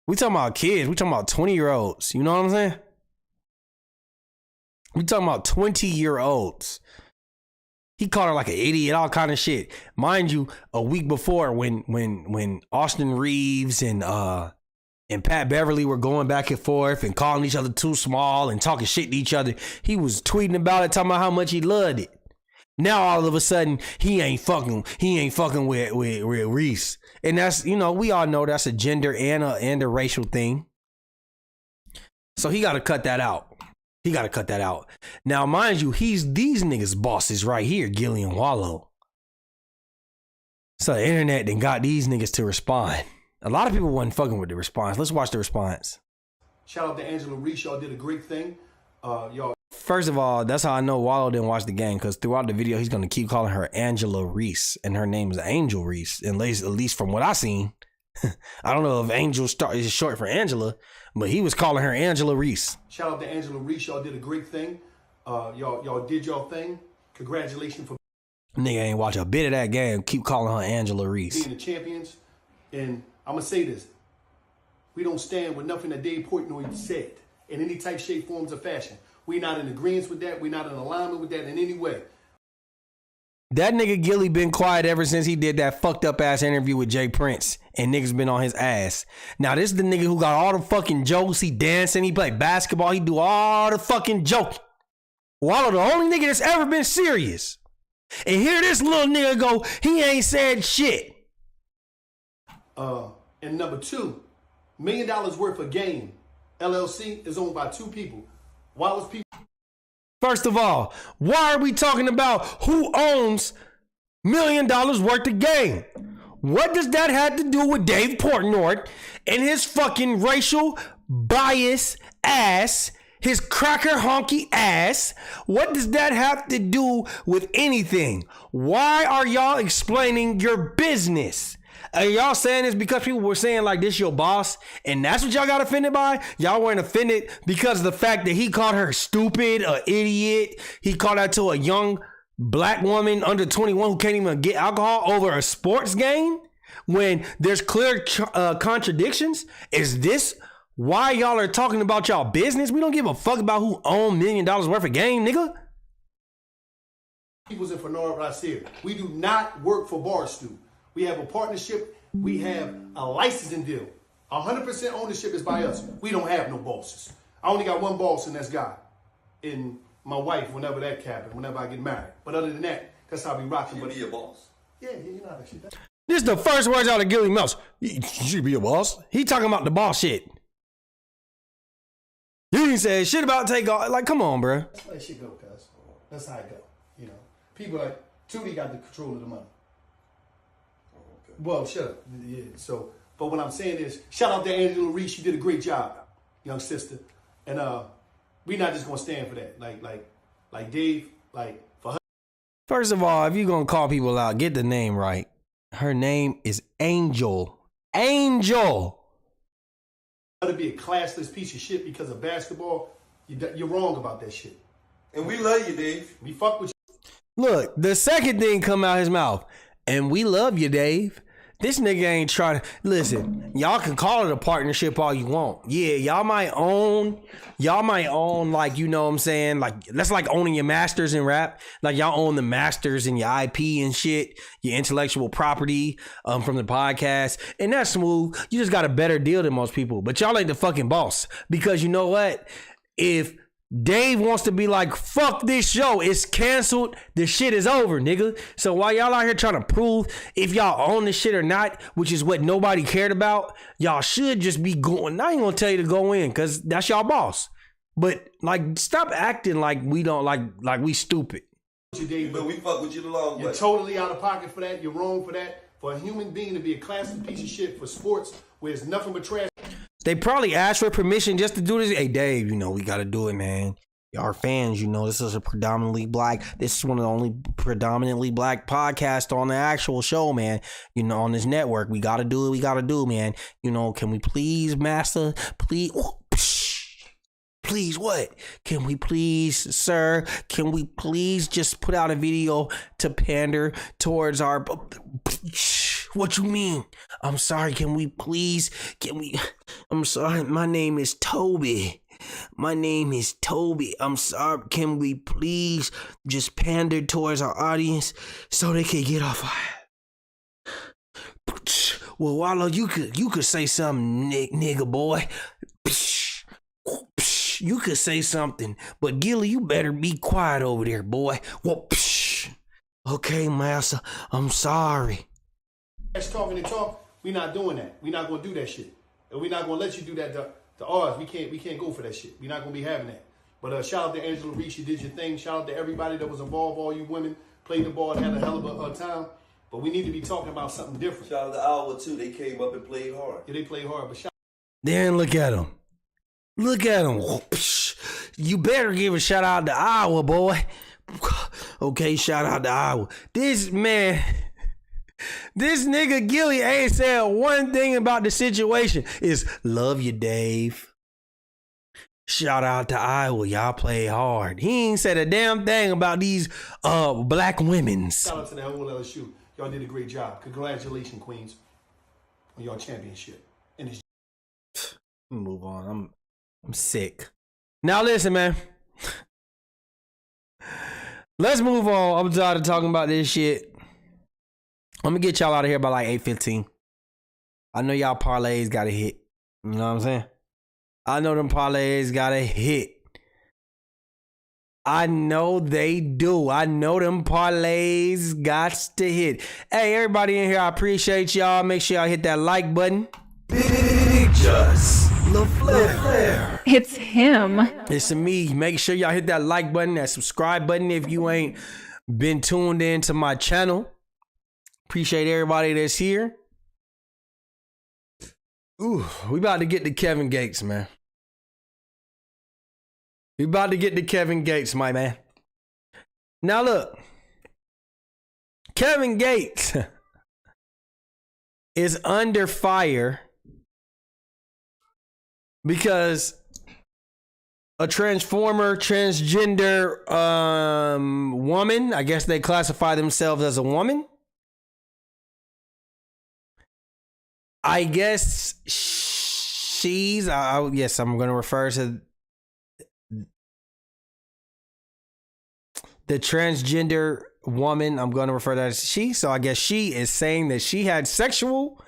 We talking about kids. We talking about 20-year-olds. You know what I'm saying? We talking about 20-year-olds. He called her like an idiot, all kind of shit. Mind you, a week before when Austin Reeves and Pat Beverly were going back and forth and calling each other too small and talking shit to each other, he was tweeting about it, talking about how much he loved it. Now all of a sudden he ain't fucking with Reese. And that's, you know, we all know that's a gender and a racial thing. So he got to cut that out. He got to cut that out. Now, mind you, he's these niggas' bosses right here, Gillian Wallow. So the internet then got these niggas to respond. A lot of people wasn't fucking with the response. Let's watch the response. Shout out to Angela Reese. Y'all did a great thing. Y'all. First of all, that's how I know Wallow didn't watch the game, because throughout the video, he's going to keep calling her Angela Reese, and her name is Angel Reese. And at least from what I seen, I don't know if Angel is short for Angela, but he was calling her Angela Reese. Shout out to Angela Reese. Y'all did a great thing. Y'all did y'all thing. Congratulations for nigga ain't watch a bit of that game. Keep calling her Angela Reese. being the champions. And I'm going to say this. We don't stand with nothing that Dave Portnoy said in any type, shape, forms, or fashion. We're not in agreement with that. We're not in alignment with that in any way. That nigga Gilly been quiet ever since he did that fucked up ass interview with Jay Prince, and niggas been on his ass. Now this is the nigga who got all the fucking jokes. He dancing, he play basketball, he do all the fucking joking. Wallow the only nigga that's ever been serious. And here this little nigga go, he ain't said shit. And number two, $1 million worth of game. LLC is owned by two people. Wallow's people. First of all, why are we talking about who owns $1 million worth of game? What does that have to do with Dave Portnoy and his fucking racial bias ass, his cracker honky ass? What does that have to do with anything? Why are y'all explaining your business? Are y'all saying this because people were saying like this your boss and that's what y'all got offended by? Y'all weren't offended because of the fact that he called her stupid, an idiot. He called that to a young black woman under 21 who can't even get alcohol over a sports game when there's clear contradictions? Is this why y'all are talking about y'all business? We don't give a fuck about who owned $1 million worth of game, nigga. People's in Fenora Brasserie. We do not work for Barstool. We have a partnership. We have a licensing deal. 100% ownership is by us. We don't have no bosses. I only got one boss, and that's God. And my wife, whenever that happens, whenever I get married. But other than that, that's how we rock. You be your boss? Yeah, you know how that shit. This is the first words out of Gilly Melts. You should be a boss. He talking about the boss shit. You didn't say shit about takeoff. Like, come on, bro. That's how that shit go, cuz. That's how it go. You know, people like Tootie got the control of the money. Well, shut up. Yeah. So, but what I'm saying is, shout out to Angela Reese. You did a great job, young sister. And we not just gonna stand for that. Like Dave, like for her. First of all, if you're gonna call people out, get the name right. Her name is Angel. Angel. To be a classless piece of shit because of basketball, you're wrong about that shit. And we love you, Dave. We fuck with you. Look, the second thing come out his mouth, and we love you, Dave. This nigga ain't trying to listen. Y'all can call it a partnership all you want. Yeah, y'all might own like, you know what I'm saying? Like, that's like owning your masters in rap. Like y'all own the masters and your IP and shit, your intellectual property from the podcast. And that's smooth. You just got a better deal than most people. But y'all ain't the fucking boss. Because you know what? If Dave wants to be like, fuck this show. It's canceled. The shit is over, nigga. So while y'all out here trying to prove if y'all own this shit or not, which is what nobody cared about, y'all should just be going. I ain't gonna tell you to go in because that's y'all boss. But like, stop acting like we don't like we stupid. But we fuck with you the long way. You're totally out of pocket for that. You're wrong for that. For a human being to be a classic piece of shit for sports where it's nothing but trash. They probably asked for permission just to do this. Hey, Dave, you know, we got to do it, man. Y'all are fans, you know, this is this is one of the only predominantly black podcasts on the actual show, man. You know, on this network. We got to do it. We got to do, man. You know, can we please, master, please, please what? Can we please, sir, can we please just put out a video to pander towards our... What you mean? I'm sorry, I'm sorry, my name is Toby. I'm sorry, can we please just pander towards our audience so they can get off our... Well, Wallow, you could say something, nigga boy. You could say something, but Gilly, you better be quiet over there, boy. Well, okay, master, I'm sorry. Talking and talk, we not doing that. We not gonna do that shit, and we not gonna let you do that to ours. We can't go for that shit. We not gonna be having that. But shout out to Angela Reese, you did your thing. Shout out to everybody that was involved, all you women played the ball and had a hell of a time. But we need to be talking about something different. Shout out to Iowa too. They came up and played hard. Yeah, they played hard. But then look at them. Look at them. You better give a shout out to Iowa, boy. Okay, shout out to Iowa. This nigga Gilly ain't said one thing about the situation. Is love you, Dave. Shout out to Iowa. Y'all play hard. He ain't said a damn thing about these black women's. Shout out to the whole LSU. Y'all did a great job. Congratulations, Queens, on your championship. And it's... Move on. I'm sick. Now listen, man. Let's move on. I'm tired of talking about this shit. I'm gonna get y'all out of here by like 8:15. I know y'all parlays got to hit. You know what I'm saying? I know them parlays got to hit. I know they do. I know them parlays got to hit. Hey, everybody in here, I appreciate y'all. Make sure y'all hit that like button. Big Just LaFleur. It's him. It's me. Make sure y'all hit that like button, that subscribe button if you ain't been tuned in to my channel. Appreciate everybody that's here. Ooh, we about to get to Kevin Gates, man. We about to get to Kevin Gates, my man. Now look, Kevin Gates is under fire because a transgender woman, I guess they classify themselves as a woman. I guess she's, yes, I'm going to refer to the transgender woman. I'm going to refer to that as she. So I guess she is saying that she had sexual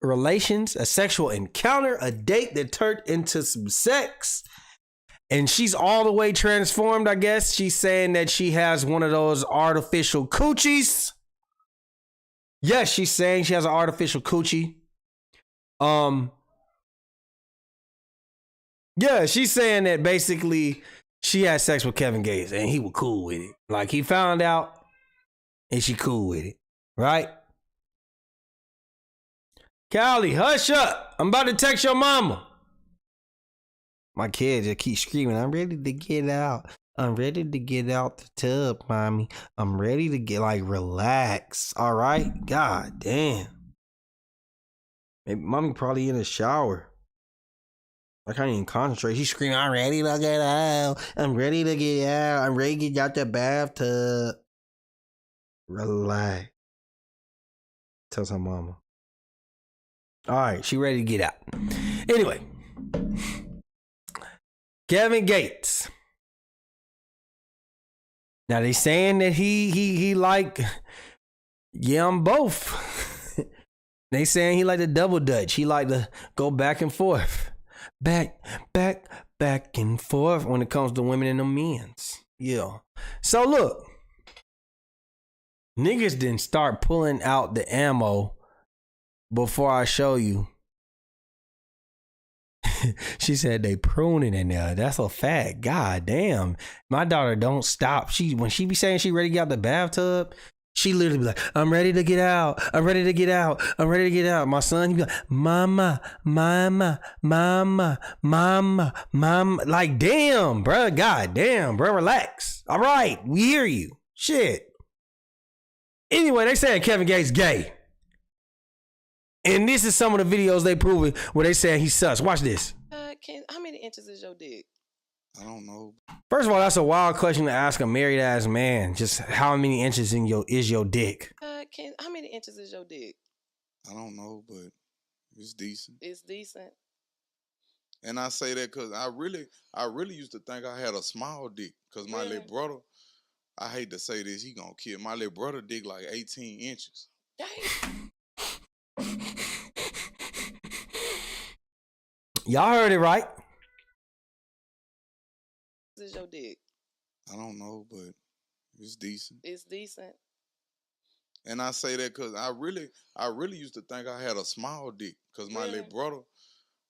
relations, a sexual encounter, a date that turned into some sex. And she's all the way transformed, I guess. She's saying that she has one of those artificial coochies. Yes, she's saying she has an artificial coochie. Yeah, she's saying that basically she had sex with Kevin Gates and he was cool with it. Like he found out and she cool with it, right? Callie, hush up. I'm about to text your mama. My kids just keep screaming, I'm ready to get out. I'm ready to get out the tub, mommy. I'm ready to get, like, relax. All right? God damn. Maybe mommy probably in the shower. I can't even concentrate. She's screaming, I'm ready to get out. I'm ready to get out. I'm ready to get out the bathtub. Relax. Tells her mama. All right, she ready to get out. Anyway. Kevin Gates. Now they saying that he like, yeah, I'm both. They saying he like the double dutch. He like to go back and forth. back and forth when it comes to women and the men's. Yeah. So look, niggas didn't start pulling out the ammo before I show you. She said they pruning in there. That's a fact. God damn. My daughter don't stop. When she be saying she ready to get out the bathtub, she literally be like, I'm ready to get out. I'm ready to get out. I'm ready to get out. My son, he be like, mama, mama, mama, mama, mama. Like, damn, bro. God damn, bro. Relax. All right. We hear you. Shit. Anyway, they saying Kevin Gates gay. And this is some of the videos they proving where they saying he's sus. Watch this. How many inches is your dick? I don't know. First of all, that's a wild question to ask a married ass man. Just how many inches is your dick? How many inches is your dick? I don't know, but it's decent. It's decent. And I say that because I really used to think I had a small dick. Because my little brother, I hate to say this, he gonna kill. My little brother dick like 18 inches. Damn. Y'all heard it right. This is your dick. I don't know, but it's decent. It's decent. And I say that because I really used to think I had a small dick. Because my little brother,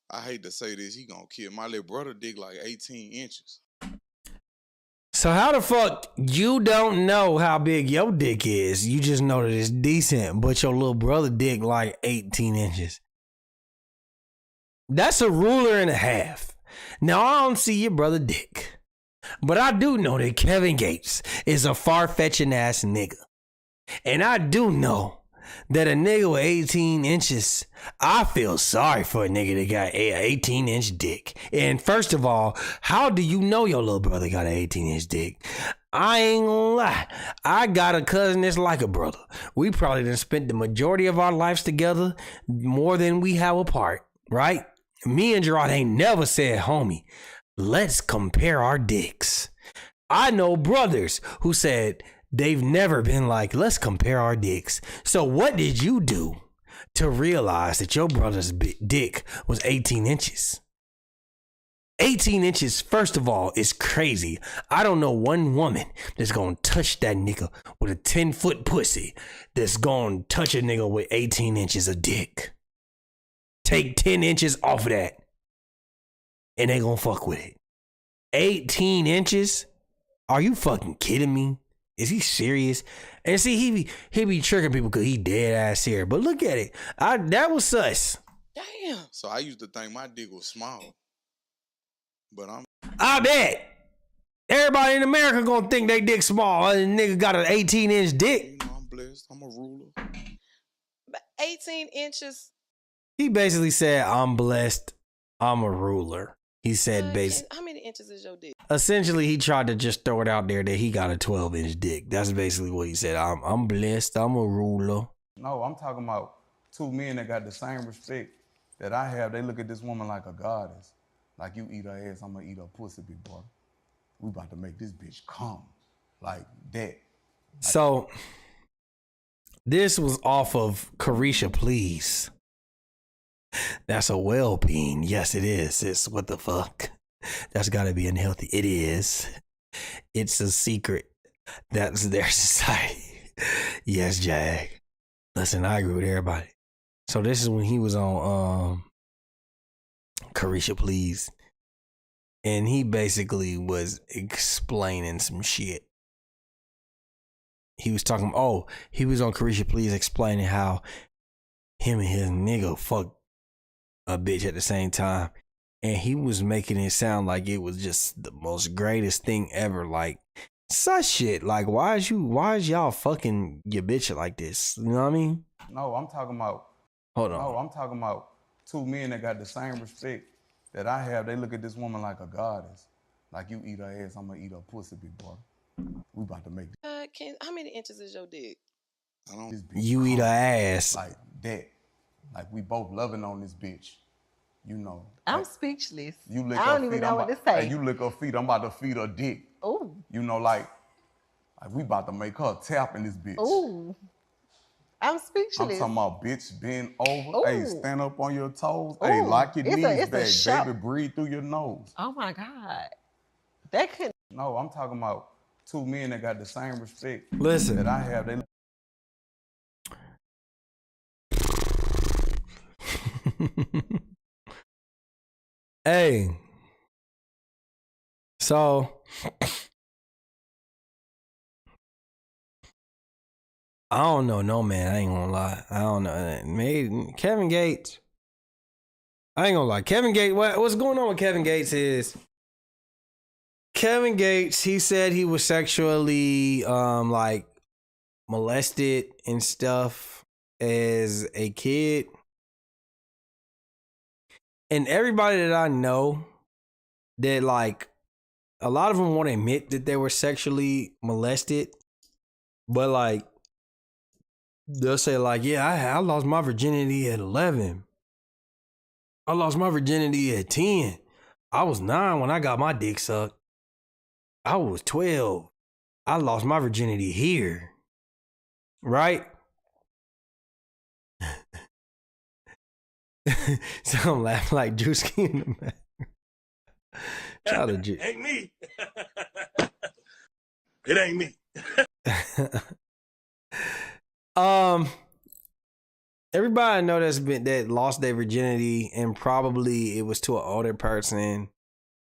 I hate to say this, he gonna kill. My little brother dick like 18 inches. So how the fuck you don't know how big your dick is? You just know that it's decent, but your little brother dick like 18 inches. That's a ruler and a half. Now I don't see your brother dick, but I do know that Kevin Gates is a far-fetching ass nigga. And I do know that a nigga with 18 inches, I feel sorry for a nigga that got an 18-inch dick. And first of all, how do you know your little brother got an 18-inch dick? I ain't gonna lie. I got a cousin that's like a brother. We probably done spent the majority of our lives together more than we have apart, right? Me and Gerard ain't never said, homie, let's compare our dicks. I know brothers who said they've never been like, let's compare our dicks. So what did you do to realize that your brother's dick was 18 inches? 18 inches, first of all, is crazy. I don't know one woman that's gonna touch that nigga with a 10-foot pussy that's gonna touch a nigga with 18 inches of dick. Take 10 inches off of that and they gonna fuck with it. 18 inches? Are you fucking kidding me? Is he serious? And see, he be tricking people because he dead ass here. But look at it. That was sus. Damn. So I used to think my dick was small. But I bet. Everybody in America gonna think they dick small. And nigga got an 18-inch dick. You know, I'm blessed. I'm a ruler. But 18 inches. He basically said, I'm blessed. I'm a ruler. He said basically. How many inches is your dick? Essentially, he tried to just throw it out there that he got a 12-inch dick. That's basically what he said. I'm blessed. I'm a ruler. No, I'm talking about two men that got the same respect that I have. They look at this woman like a goddess. Like, you eat her ass, I'm gonna eat her pussy, big boy. We about to make this bitch come like that. So, this was off of Carisha Please. That's a well peen. Yes, it is. It's what the fuck. That's gotta be unhealthy. It is. It's a secret. That's their society. Yes, Jag. Listen, I agree with everybody. So this is when he was on Carisha Please. And he basically was explaining some shit. He was talking, he was on Carisha Please explaining how him and his nigga fucked a bitch at the same time. And he was making it sound like it was just the most greatest thing ever. Like, such shit. Like, why is y'all fucking your bitch like this? You know what I mean? No, I'm talking about. Hold on. No, I'm talking about two men that got the same respect that I have. They look at this woman like a goddess. Like, you eat her ass, I'm gonna eat her pussy, big boy. We about to make. How many inches is your dick? I don't. You eat her ass like that. Like, we both loving on this bitch. You know. I'm speechless. You lick I her don't feet, even know what to say. Hey, you lick her feet, I'm about to feed her dick. Ooh. You know, like we about to make her tap in this bitch. Ooh. I'm I'm speechless. talking about bitch bend over. Ooh. Hey, stand up on your toes. Hey, lock your It's knees a back. show. Baby, breathe through your nose. Oh my God. That could. No, I'm talking about two men that got the same respect Listen. that I have. They Hey. So I don't know, no man. I ain't gonna lie. I don't know. Maybe Kevin Gates. I ain't gonna lie. Kevin Gates. What's going on with Kevin Gates is Kevin Gates. He said he was sexually like molested and stuff as a kid, and everybody that I know that like a lot of them won't admit that they were sexually molested, but like. They'll say like, yeah, I lost my virginity at 11. I lost my virginity at 10. I was 9 when I got my dick sucked. I was 12. I lost my virginity here. Right? So I'm laughing like Drewski in the back. Shout out to Ain't me. It ain't me. Everybody I know that lost their virginity, and probably it was to an older person.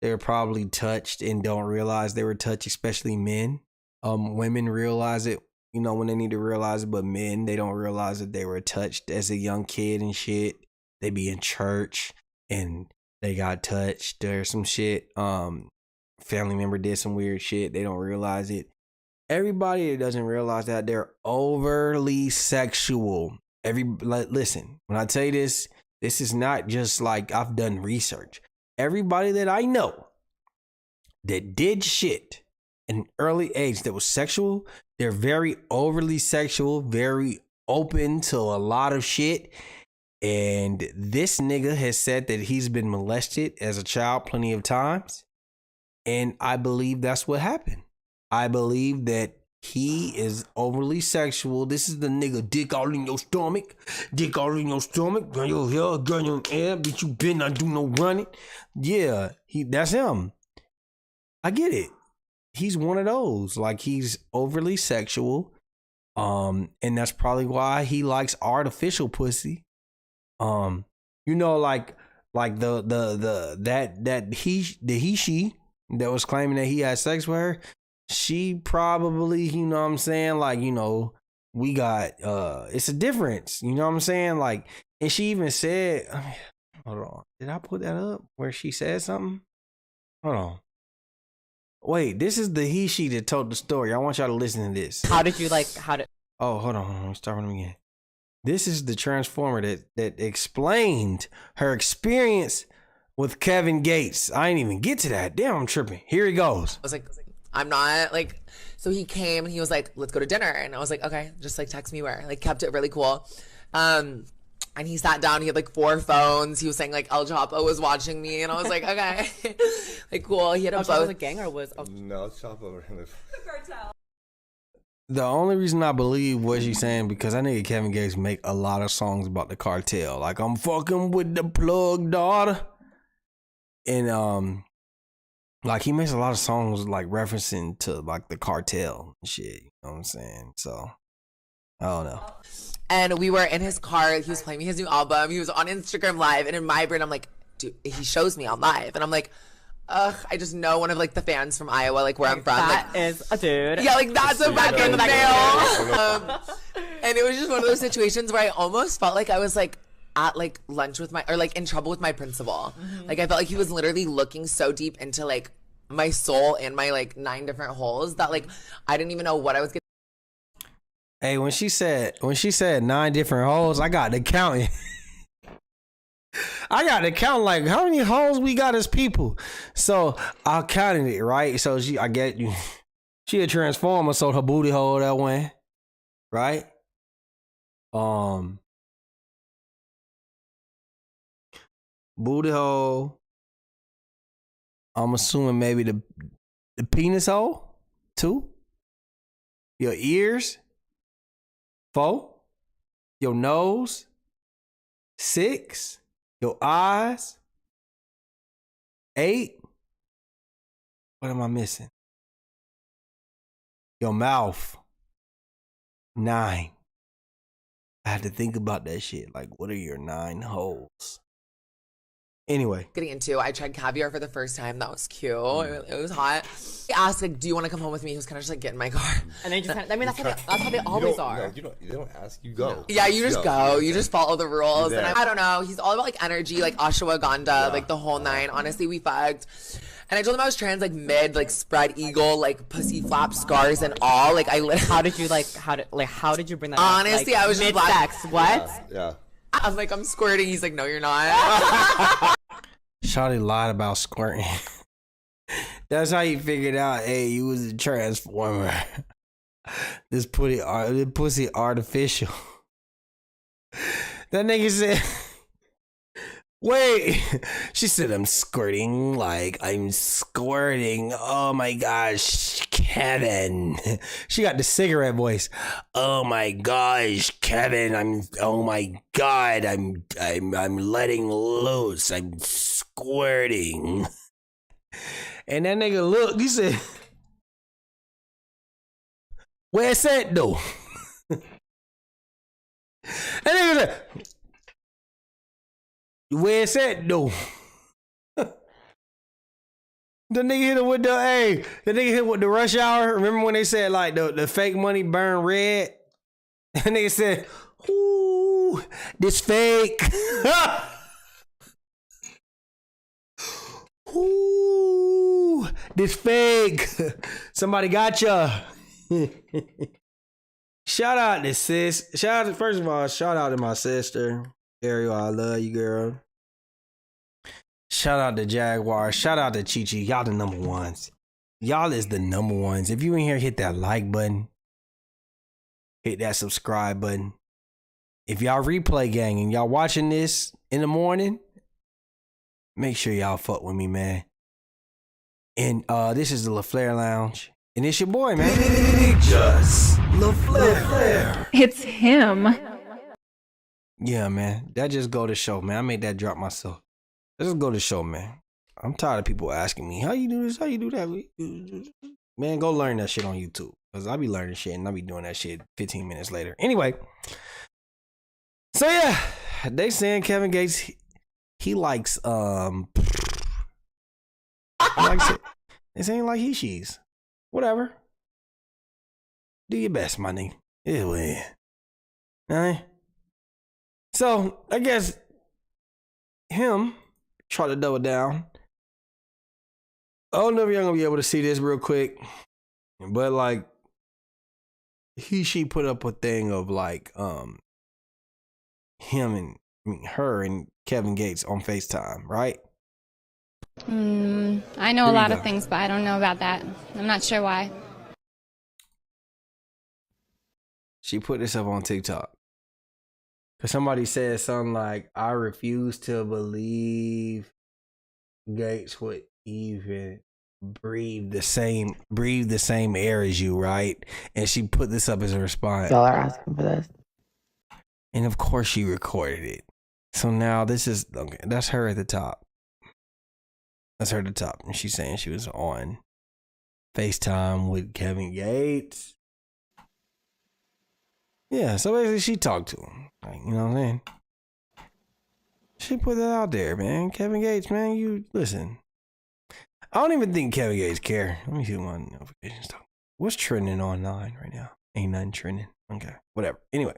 They were probably touched and don't realize they were touched, especially men. Women realize it, you know, when they need to realize it, but men, they don't realize that they were touched as a young kid and shit. They be in church and they got touched or some shit. Family member did some weird shit. They don't realize it. Everybody that doesn't realize that, they're overly sexual. Listen, when I tell you this is not just like I've done research. Everybody that I know that did shit at an early age that was sexual, they're very overly sexual, very open to a lot of shit. And this nigga has said that he's been molested as a child plenty of times. And I believe that's what happened. I believe that he is overly sexual. This is the nigga dick all in your stomach. Dick all in your stomach. Gun your hair, gun your air. Bitch, you better not do no running. Yeah, that's him. I get it. He's one of those. Like, he's overly sexual. And that's probably why he likes artificial pussy. You know, like she that was claiming that he had sex with her. She probably, you know what I'm saying? Like, you know, we got, it's a difference, you know what I'm saying? Like, and she even said, hold on, did I put that up where she said something? Hold on. Wait, this is the she that told the story. I want y'all to listen to this. How did you Oh, hold on. Let me start with him again. This is the transformer that explained her experience with Kevin Gates. I ain't even get to that. Damn, I'm tripping. Here he goes. I was like, I'm not like, so he came and he was like, let's go to dinner. And I was like, okay, just like text me where, like kept it really cool. And he sat down, he had like 4 phones. He was saying like El Chapo was watching me. And I was like, okay, like cool. He had a El Chapo was a gang or was? No, El Chapo in the cartel. The only reason I believe what she's saying, because I think Kevin Gates make a lot of songs about the cartel. Like, I'm fucking with the plug, daughter. And, like, he makes a lot of songs, like, referencing to, like, the cartel and shit. You know what I'm saying? So, I don't know. And we were in his car. He was playing me his new album. He was on Instagram Live. And in my brain, I'm like, dude, he shows me on live. And I'm like, ugh, I just know one of, like, the fans from Iowa, like, where I'm from. That like, is a dude. Yeah, like, that's a fucking male. And it was just one of those situations where I almost felt like I was, like, at like lunch with or like in trouble with my principal. Like I felt like he was literally looking so deep into like my soul and my like 9 different holes that like I didn't even know what I was getting. Hey, when she said 9 different holes, I got to count. I got to count like how many holes we got as people. So I counted it, right? So she a transformer, so her booty hole that went, right? Booty hole. I'm assuming maybe the penis hole 2. Your ears 4. your nose, 6, your eyes, 8. What am I missing? Your mouth, 9. I had to think about that shit. Like, what are your 9 holes? Anyway. Getting into, I tried caviar for the first time. That was cute. It was hot. I asked, like, do you want to come home with me? He was kind of just like, get in my car. And they just kind of, I mean, that's how they always are. No, they don't ask, you go. Yeah, you just go. You just follow the rules. And I don't know. He's all about like energy, like ashwagandha, like the whole 9. Honestly, we fucked. And I told him I was trans, like mid, like spread eagle, like pussy flap scars and all. Like how did you bring that Honestly, up? Like, I was just mid-sex. What? Yeah. I'm like, I'm squirting. He's like, no, you're not. Shawty lied about squirting. That's how you figured out, hey, you was a transformer. This pussy artificial. That nigga said, wait. She said, I'm squirting like I'm squirting. Oh my gosh, Kevin. She got the cigarette voice. Oh my gosh, Kevin. Oh my God. I'm letting loose. I'm squirting. And that nigga looked, he said, where's that though? That nigga said, where's that though? The nigga hit him with the nigga hit with the rush hour. Remember when they said like the fake money burn red? And nigga said, ooh, this fake. Ooh, this fake. Somebody got ya. Shout out to sis. First of all, shout out to my sister. Ariel, I love you, girl. Shout out to Jaguar. Shout out to Chi Chi. Y'all the number ones. Y'all is the number ones. If you in here, hit that like button. Hit that subscribe button. If y'all replay gang and y'all watching this in the morning, make sure y'all fuck with me, man. And this is the LaFleur Lounge. And it's your boy, man. Just LaFleur. It's him. Yeah, man. That just go to show, man. I made that drop myself. That just go to show, man. I'm tired of people asking me, how you do this? How you do that? Man, go learn that shit on YouTube. Because I be learning shit and I be doing that shit 15 minutes later. Anyway. So, yeah. They saying Kevin Gates, he likes, he likes it. It's ain't like she's. Whatever. Do your best, my nigga. Yeah, well. Alright. So, I guess him try to double down. I don't know if y'all gonna be able to see this real quick. But like she put up a thing of like her and Kevin Gates on FaceTime, right? I know a lot of things, but I don't know about that. I'm not sure why. She put this up on TikTok. Cause somebody said something like, I refuse to believe Gates would even breathe the same air as you, right? And she put this up as a response. Y'all are asking for this. And of course she recorded it. So now this is, okay, that's her at the top. That's her at the top. And she's saying she was on FaceTime with Kevin Gates. Yeah, so basically she talked to him. Like, you know what I'm saying? She put that out there, man. Kevin Gates, man, you listen. I don't even think Kevin Gates care. Let me see my notifications. What's trending online right now? Ain't nothing trending. Okay, whatever. Anyway.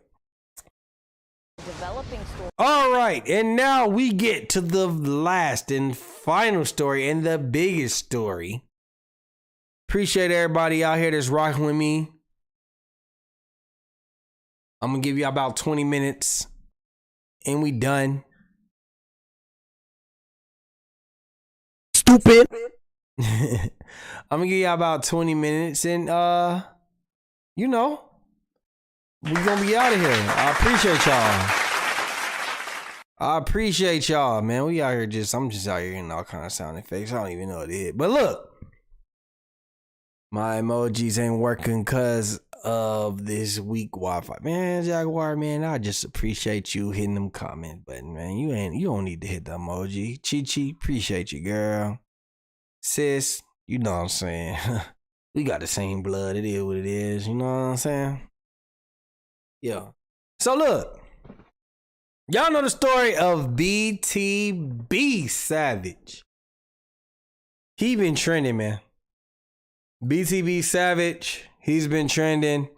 Developing story. All right, and now we get to the last and final story and the biggest story. Appreciate everybody out here that's rocking with me. I'm gonna give you about 20 minutes and we done. Stupid. I'm gonna give you about 20 minutes and you know, we're gonna be out of here. I appreciate y'all, man. We out here I'm just out here getting all kind of sound effects. I don't even know what it is. But look, my emojis ain't working cause of this week Wi-Fi. Man, Jaguar, man, I just appreciate you hitting them comment button, man. You don't need to hit the emoji. Chi, appreciate you, girl. Sis, you know what I'm saying. We got the same blood. It is what it is. You know what I'm saying? Yeah. So look, y'all know the story of BTB Savage. He been trending, man. BTB Savage, he's been trending.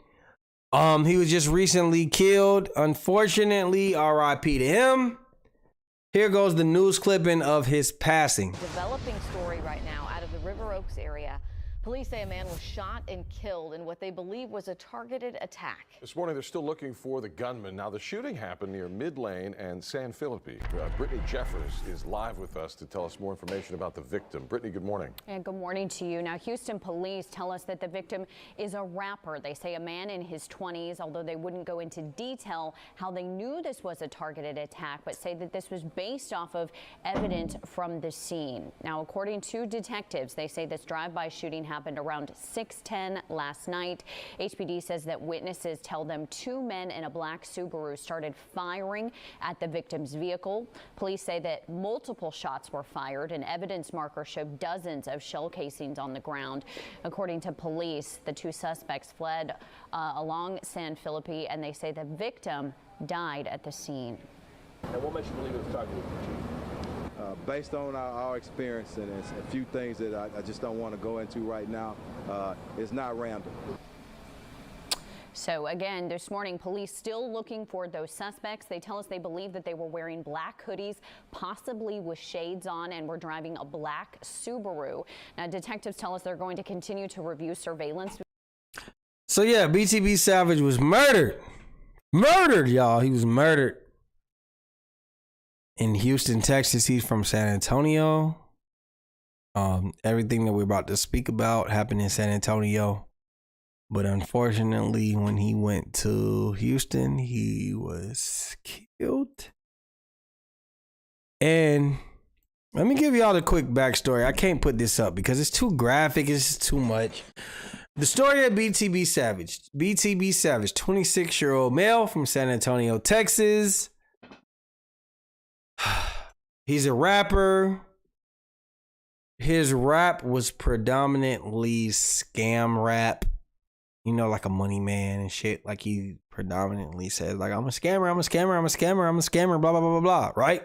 He was just recently killed. Unfortunately, RIP to him. Here goes the news clipping of his passing. Developing story right now out of the River Oaks area. Police say a man was shot and killed in what they believe was a targeted attack. This morning, they're still looking for the gunman. Now, the shooting happened near Mid Lane and San Felipe. Brittany Jeffers is live with us to tell us more information about the victim. Brittany, good morning. And good morning to you. Now, Houston police tell us that the victim is a rapper. They say a man in his 20s, although they wouldn't go into detail how they knew this was a targeted attack, but say that this was based off of evidence from the scene. Now, according to detectives, they say this drive-by shooting happened around 6:10 last night. HPD says that witnesses tell them two men in a black Subaru started firing at the victim's vehicle. Police say that multiple shots were fired and evidence markers showed dozens of shell casings on the ground. According to police, the two suspects fled along San Felipe, and they say the victim died at the scene. And what makes you believe it was targeted? Based on our experience and a few things that I just don't want to go into right now, it's not random. So again, this morning, police still looking for those suspects. They tell us they believe that they were wearing black hoodies, possibly with shades on, and were driving a black Subaru. Now, detectives tell us they're going to continue to review surveillance. So yeah, BTB Savage was murdered. Murdered, y'all. He was murdered in Houston, Texas. He's from San Antonio. Everything that we're about to speak about happened in San Antonio. But unfortunately, when he went to Houston, he was killed. And let me give y'all the quick backstory. I can't put this up because it's too graphic. It's too much. The story of BTB Savage. BTB Savage, 26-year-old male from San Antonio, Texas. He's a rapper. His rap was predominantly scam rap. You know, like a money man and shit. Like he predominantly says, like, I'm a scammer, I'm a scammer, I'm a scammer, I'm a scammer, blah, blah, blah, blah, blah, right?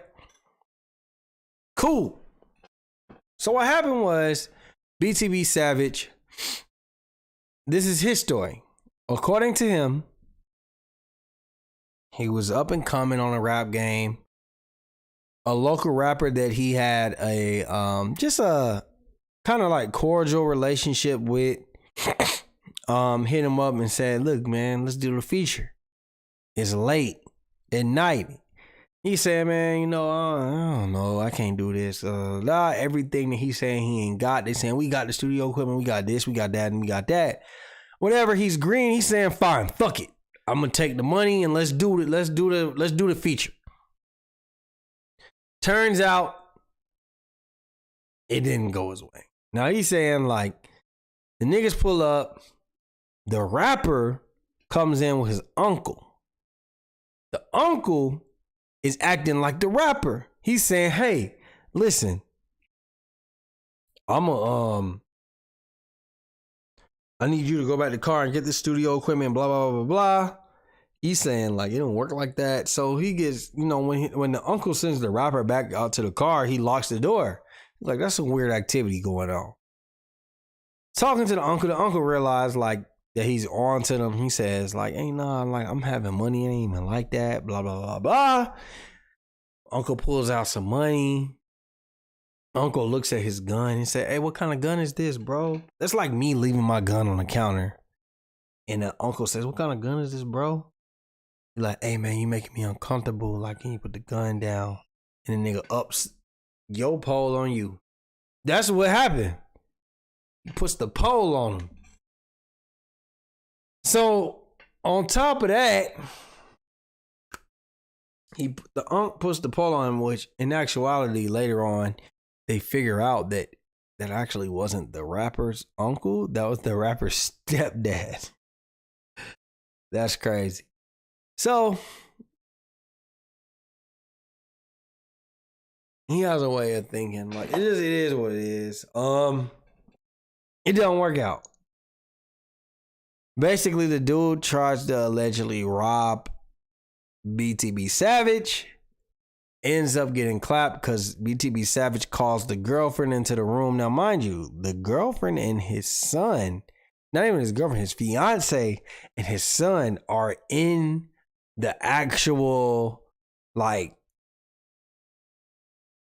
Cool. So what happened was BTB Savage, this is his story. According to him, he was up and coming on a rap game. A local rapper that he had a just a kind of like cordial relationship with hit him up and said, look, man, let's do the feature. It's late at night. He said, man, you know, I don't know, I can't do this. Everything that he's saying he ain't got. They saying we got the studio equipment, we got this, we got that, and we got that. Whatever, he's green. He's saying, fine, fuck it. I'm gonna take the money and let's do it. Let's do the feature. Turns out it didn't go his way. Now he's saying, like, the niggas pull up, the rapper comes in with his uncle. The uncle is acting like the rapper. He's saying, hey, listen, I need you to go back to the car and get the studio equipment, blah, blah, blah, blah, blah. He's saying, like, it don't work like that. So he gets, you know, when the uncle sends the rapper back out to the car, he locks the door. Like, that's some weird activity going on. Talking to the uncle realized, like, that he's on to them. He says, like, hey, nah, like, I'm having money. It ain't even like that, blah, blah, blah, blah. Uncle pulls out some money. Uncle looks at his gun and said, hey, what kind of gun is this, bro? That's like me leaving my gun on the counter. And the uncle says, what kind of gun is this, bro? He's like, hey, man, you making me uncomfortable. Like, can you put the gun down? And the nigga ups your pole on you. That's what happened. He puts the pole on him. So, on top of that, the unc puts the pole on him, which in actuality, later on, they figure out that actually wasn't the rapper's uncle. That was the rapper's stepdad. That's crazy. So he has a way of thinking. Like it is what it is. It doesn't work out. Basically, the dude tries to allegedly rob BTB Savage. Ends up getting clapped because BTB Savage calls the girlfriend into the room. Now, mind you, the girlfriend and his son, not even his girlfriend, his fiance and his son are in the actual, like,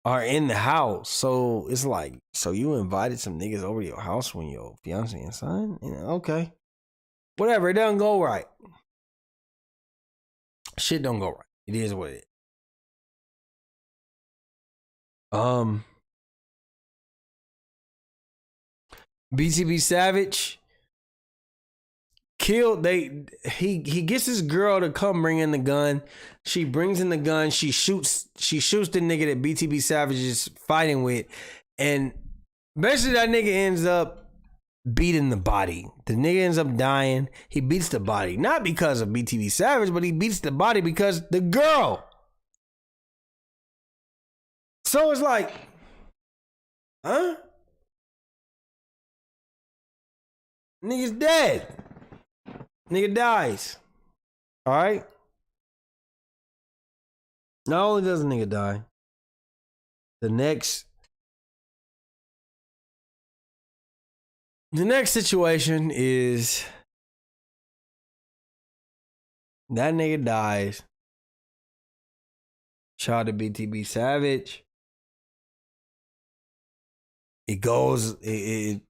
are in the house. So it's like, so you invited some niggas over to your house when your fiance and son? You know, okay. Whatever, it doesn't go right. Shit don't go right. It is what it is. BTB Savage killed. He gets his girl to come bring in the gun. She brings in the gun. She shoots the nigga that BTB Savage is fighting with, and basically that nigga ends up beating the body. The nigga ends up dying. He beats the body not because of BTB Savage, but he beats the body because the girl. So it's like, huh? Nigga's dead. Nigga dies. All right? Not only does a nigga die, the next situation is that nigga dies. Shout out to BTB Savage. It goes, it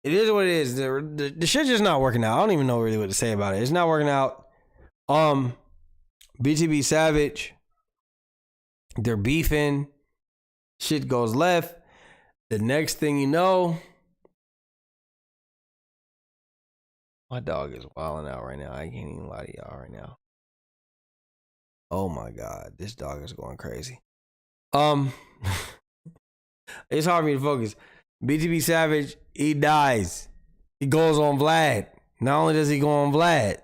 is what it is. The shit just not working out. I don't even know really what to say about it. It's not working out. BTB Savage, they're beefing. Shit goes left. The next thing you know, my dog is wilding out right now. I can't even lie to y'all right now. Oh my God, this dog is going crazy. It's hard for me to focus. BTB Savage, he dies. He goes on Vlad. Not only does he go on Vlad,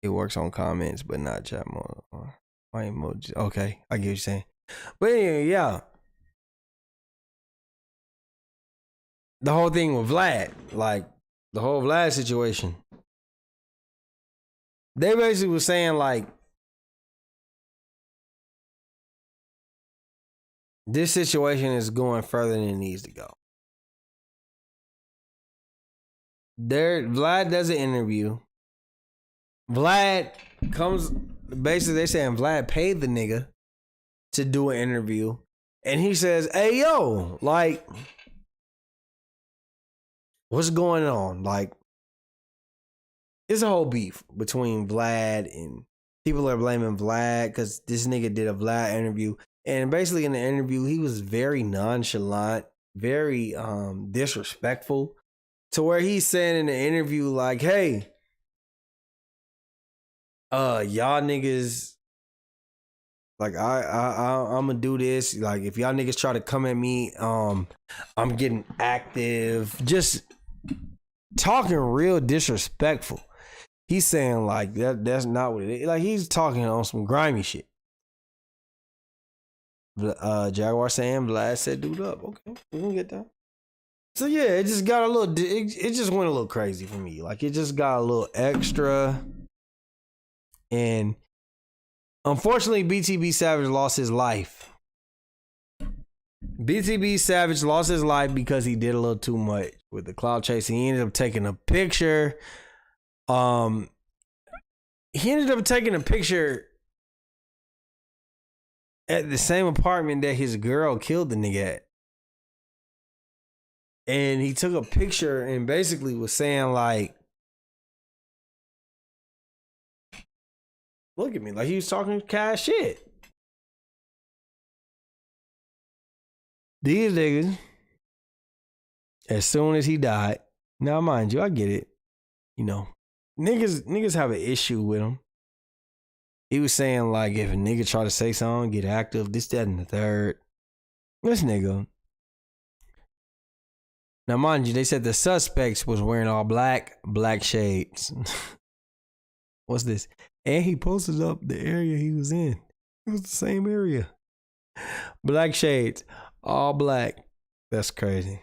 he works on comments, but not chat mode. My emoji. Okay, I get what you're saying. But anyway, yeah. The whole thing with Vlad, like the whole Vlad situation, they basically were saying like, this situation is going further than it needs to go. Vlad does an interview. Vlad comes, basically they saying Vlad paid the nigga to do an interview. And he says, hey, yo, like, what's going on? Like, it's a whole beef between Vlad and people are blaming Vlad because this nigga did a Vlad interview. And basically in the interview, he was very nonchalant, very disrespectful, to where he's saying in the interview, like, hey, y'all niggas, like, I'm gonna do this. Like, if y'all niggas try to come at me, I'm getting active. Just talking real disrespectful. He's saying, like, that's not what it is. Like, he's talking on some grimy shit. Jaguar saying Vlad said dude up. Okay, we can get that. So yeah, it just got a little, it just went a little crazy for me. Like, it just got a little extra. And unfortunately, BTB Savage lost his life. BTB Savage lost his life because he did a little too much with the clout chase. He ended up taking a picture. He ended up taking a picture at the same apartment that his girl killed the nigga at. And he took a picture and basically was saying, like, look at me. Like, he was talking cash shit. These niggas, as soon as he died, now mind you, I get it. You know, niggas have an issue with him. He was saying, like, if a nigga try to say something, get active, this, that, and the third. This nigga. Now, mind you, they said the suspects was wearing all black shades. What's this? And he posted up the area he was in. It was the same area. Black shades, all black. That's crazy.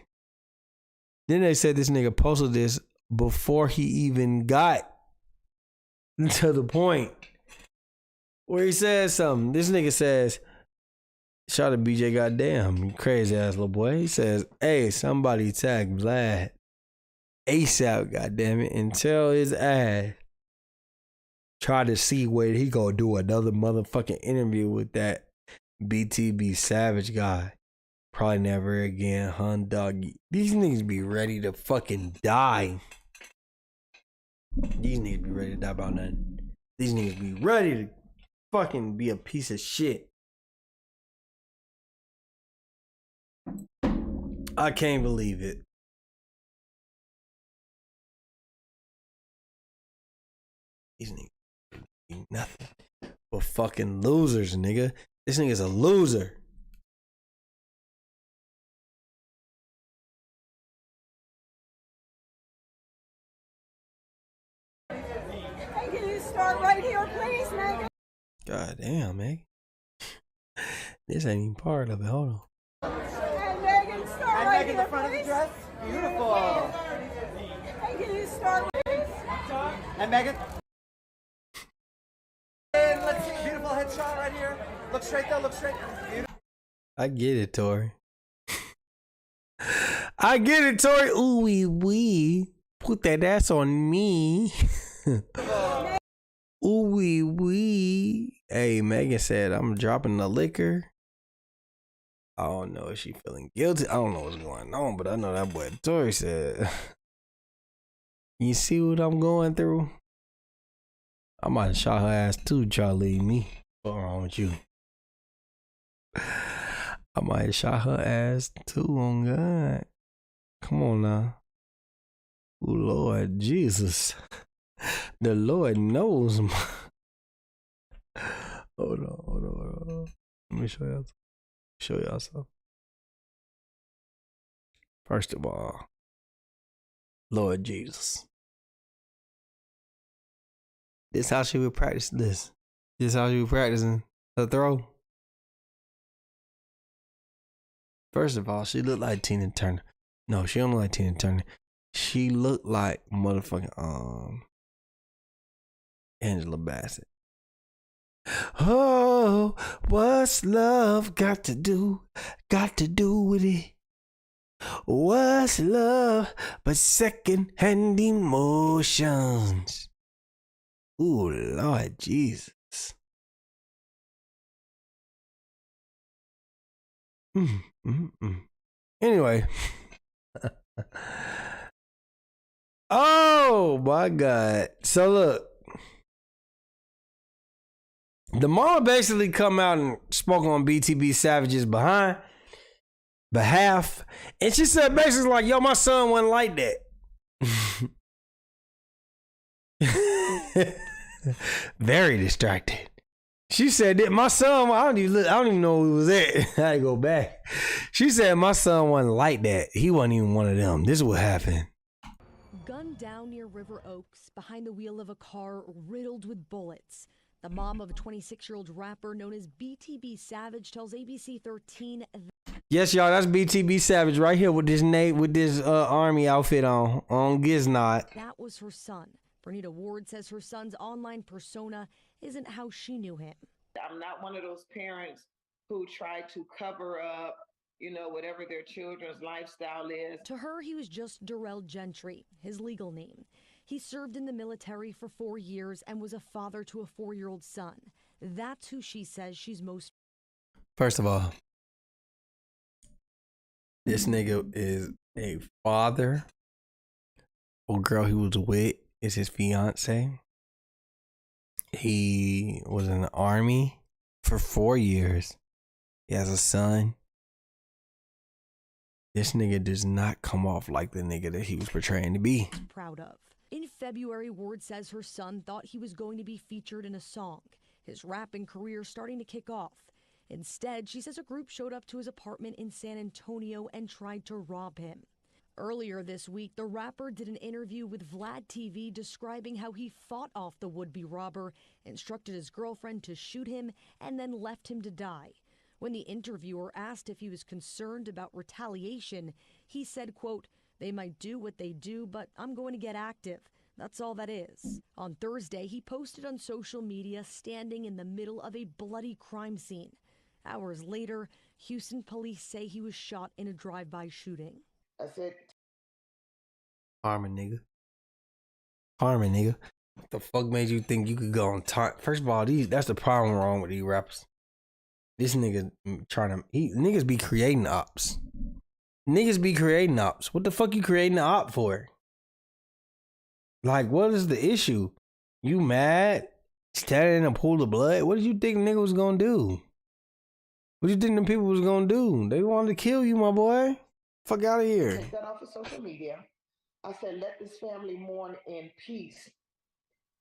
Then they said this nigga posted this before he even got to the point where he says something. This nigga says, shout out to BJ, goddamn, you crazy ass little boy. He says, hey, somebody tag Vlad ASAP, goddamn it, and tell his ass try to see where he gonna do another motherfucking interview with that BTB Savage guy. Probably never again, hun dog. These niggas be ready to fucking die. These niggas be ready to die about nothing. These niggas be ready to fucking be a piece of shit. I can't believe it. These niggas be nothing but fucking losers, nigga. This nigga's a loser. Hey, can you start right here, please, Megan? God damn, man. This ain't even part of it. Hold on. Hey, Megan, start right here, the front of the dress. Beautiful. Hey, can you start, please? Hey, Megan. And let's see, beautiful headshot right here. Look straight though, look straight. Beautiful. I get it, Tori. I get it, Tori. Ooh wee. Put that ass on me. Ooh wee. Hey, Megan said, I'm dropping the liquor. I don't know if she feeling guilty. I don't know what's going on, but I know that boy Tori said, you see what I'm going through? I might have shot her ass too, try to leave me. What's wrong with you? I might have shot her ass too, on God. Come on now. Oh, Lord Jesus. The Lord knows. Hold on. Let me show y'all something. First of all, Lord Jesus. This how she would practice this. This how she was practicing her throw. First of all, she looked like Tina Turner. No, she don't look like Tina Turner. She looked like motherfucking Angela Bassett. Oh, what's love got to do with it? What's love but second-hand emotions? Ooh, Lord Jesus. Anyway. Oh, my God. So, look. The mama basically come out and spoke on BTB Savage's behalf. And she said basically like, yo, my son wasn't like that. Very distracted. She said that my son, I don't even know who was at. I had to go back. She said my son wasn't like that. He wasn't even one of them. This is what happened. Gunned down near River Oaks behind the wheel of a car riddled with bullets. The mom of a 26-year-old rapper known as BTB Savage tells ABC 13. Yes, y'all, that's BTB Savage right here with this army outfit on Giznod. That was her son. Bernita Ward says her son's online persona isn't how she knew him. I'm not one of those parents who try to cover up, whatever their children's lifestyle is. To her, he was just Darrell Gentry, his legal name. He served in the military for 4 years and was a father to a 4-year-old son. That's who she says she's most. First of all, this nigga is a father. Old girl he was with is his fiance. He was in the army for 4 years. He has a son. This nigga does not come off like the nigga that he was portraying to be. Proud of. In February, Ward says her son thought he was going to be featured in a song, his rapping career starting to kick off. Instead, she says a group showed up to his apartment in San Antonio and tried to rob him. Earlier this week, the rapper did an interview with Vlad TV describing how he fought off the would-be robber, instructed his girlfriend to shoot him, and then left him to die. When the interviewer asked if he was concerned about retaliation, he said, quote, "They might do what they do, but I'm going to get active. That's all that is." On Thursday, he posted on social media standing in the middle of a bloody crime scene. Hours later, Houston police say he was shot in a drive-by shooting. I said, Harmon, nigga. Harmon, nigga. What the fuck made you think you could go on time? First of all, that's the problem wrong with these rappers. This nigga niggas be creating ops. Niggas be creating ops. What the fuck you creating an op for? Like, what is the issue? You mad? Standing in a pool of blood? What did you think nigga was gonna do? What did you think them people was gonna do? They wanted to kill you, my boy. Fuck out of here. Take that off of social media. I said, let this family mourn in peace.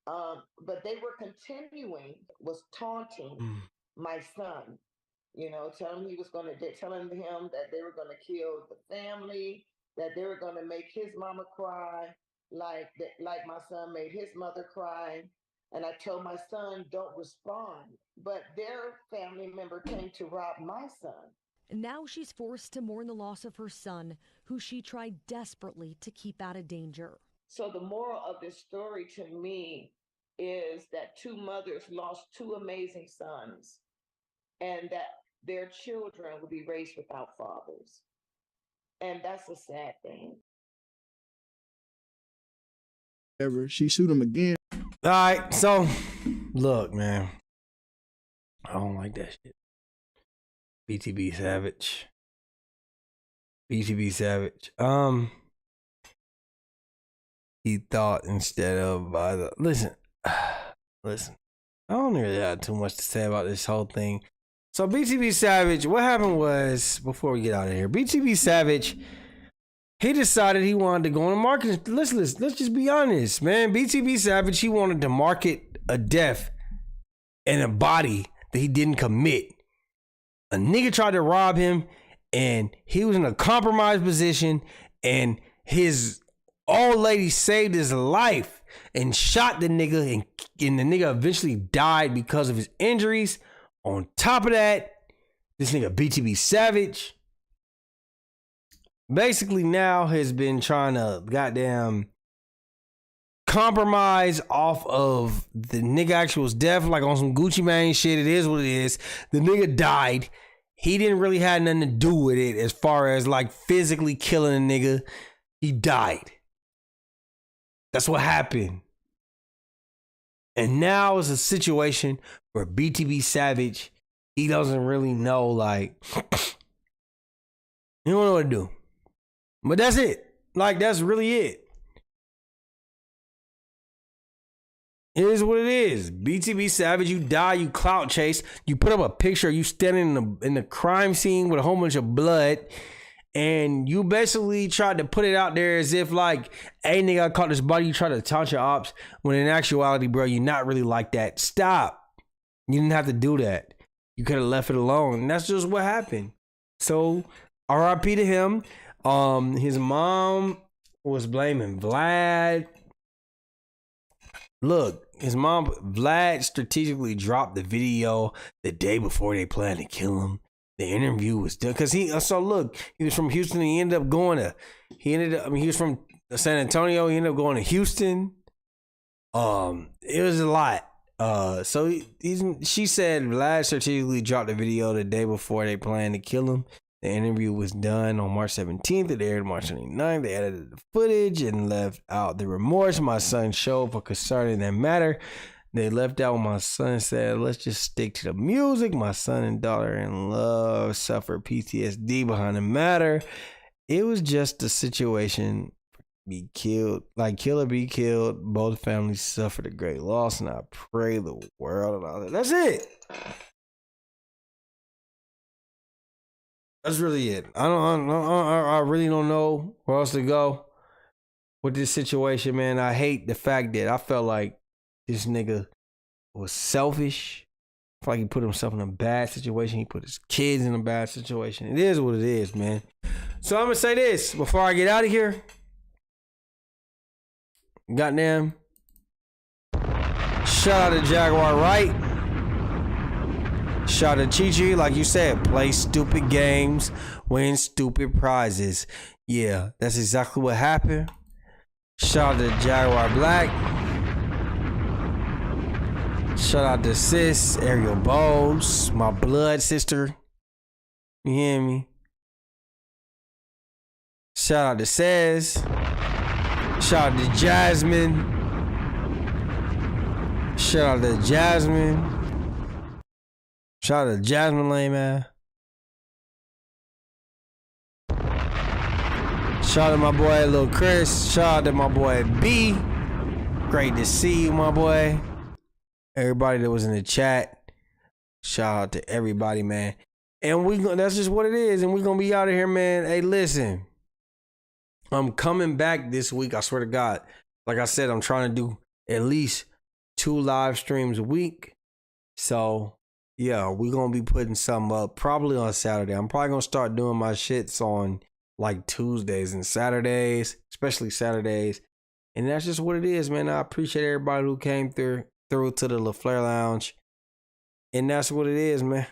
But they were was taunting my son. You know, telling him that they were gonna kill the family, that they were gonna make his mama cry, like my son made his mother cry. And I told my son, don't respond. But their family member came to rob my son. Now she's forced to mourn the loss of her son, who she tried desperately to keep out of danger. So the moral of this story to me is that two mothers lost two amazing sons, and that their children will be raised without fathers. And that's a sad thing. Ever, she shoot him again. All right, so look, man, I don't like that shit. BTB Savage. He thought instead of listen. I don't really have too much to say about this whole thing. So BTB Savage, what happened was, before we get out of here, BTB Savage, he decided he wanted to go on the market. Let's just be honest, man. BTB Savage, he wanted to market a death in a body that he didn't commit. A nigga tried to rob him, and he was in a compromised position, and his old lady saved his life and shot the nigga, and the nigga eventually died because of his injuries. On top of that, this nigga BTB Savage basically now has been trying to goddamn compromise off of the nigga actual's death, like on some Gucci Mane shit. It is what it is. The nigga died. He didn't really have nothing to do with it as far as like physically killing a nigga. He died. That's what happened. And now it's a situation where BTB Savage, he doesn't really know, like, he don't know what to do. But that's it. Like, that's really it. It is what it is. BTB Savage, you die, you clout chase. You put up a picture of you standing in the crime scene with a whole bunch of blood. And you basically tried to put it out there as if like, hey nigga, I caught this body. You try to taunt your ops. When in actuality, bro, you're not really like that. Stop. You didn't have to do that. You could have left it alone. And that's just what happened. So RIP to him. His mom was blaming Vlad. Look, Vlad strategically dropped the video the day before they planned to kill him. The interview was done because he was from Houston. He was from San Antonio. He ended up going to Houston. It was a lot. She said Vlad strategically dropped the video the day before they planned to kill him. The interview was done on March 17th. It aired March 29th. They edited the footage and left out the remorse my son showed for concerning that matter. They left out what my son said, let's just stick to the music. My son and daughter in love suffered PTSD behind the matter. It was just a situation. Be killed, like kill or be killed. Both families suffered a great loss, and I pray the world and all that. That's it. That's really it. I really don't know where else to go with this situation, man. I hate the fact that I felt like this nigga was selfish. I feel like he put himself in a bad situation. He put his kids in a bad situation. It is what it is, man. So I'm gonna say this before I get out of here. Goddamn. Shout out to Jaguar Wright. Shout out to Chi-Chi, like you said, play stupid games, win stupid prizes. Yeah, that's exactly what happened. Shout out to Jaguar Black. Shout out to Sis, Ariel Bowles, my blood sister. You hear me? Shout out to Sez. Shout out to Jasmine. Shout out to Jasmine. Shout out to Jasmine Lane, man. Shout out to my boy Lil Chris. Shout out to my boy B. Great to see you, my boy. Everybody that was in the chat. Shout out to everybody, man. And that's just what it is. And we're gonna be out of here, man. Hey, listen. I'm coming back this week. I swear to God. Like I said, I'm trying to do at least 2 live streams a week. So yeah, we're going to be putting something up probably on Saturday. I'm probably going to start doing my shits on like Tuesdays and Saturdays, especially Saturdays. And that's just what it is, man. I appreciate everybody who came through to the LaFleur Lounge. And that's what it is, man.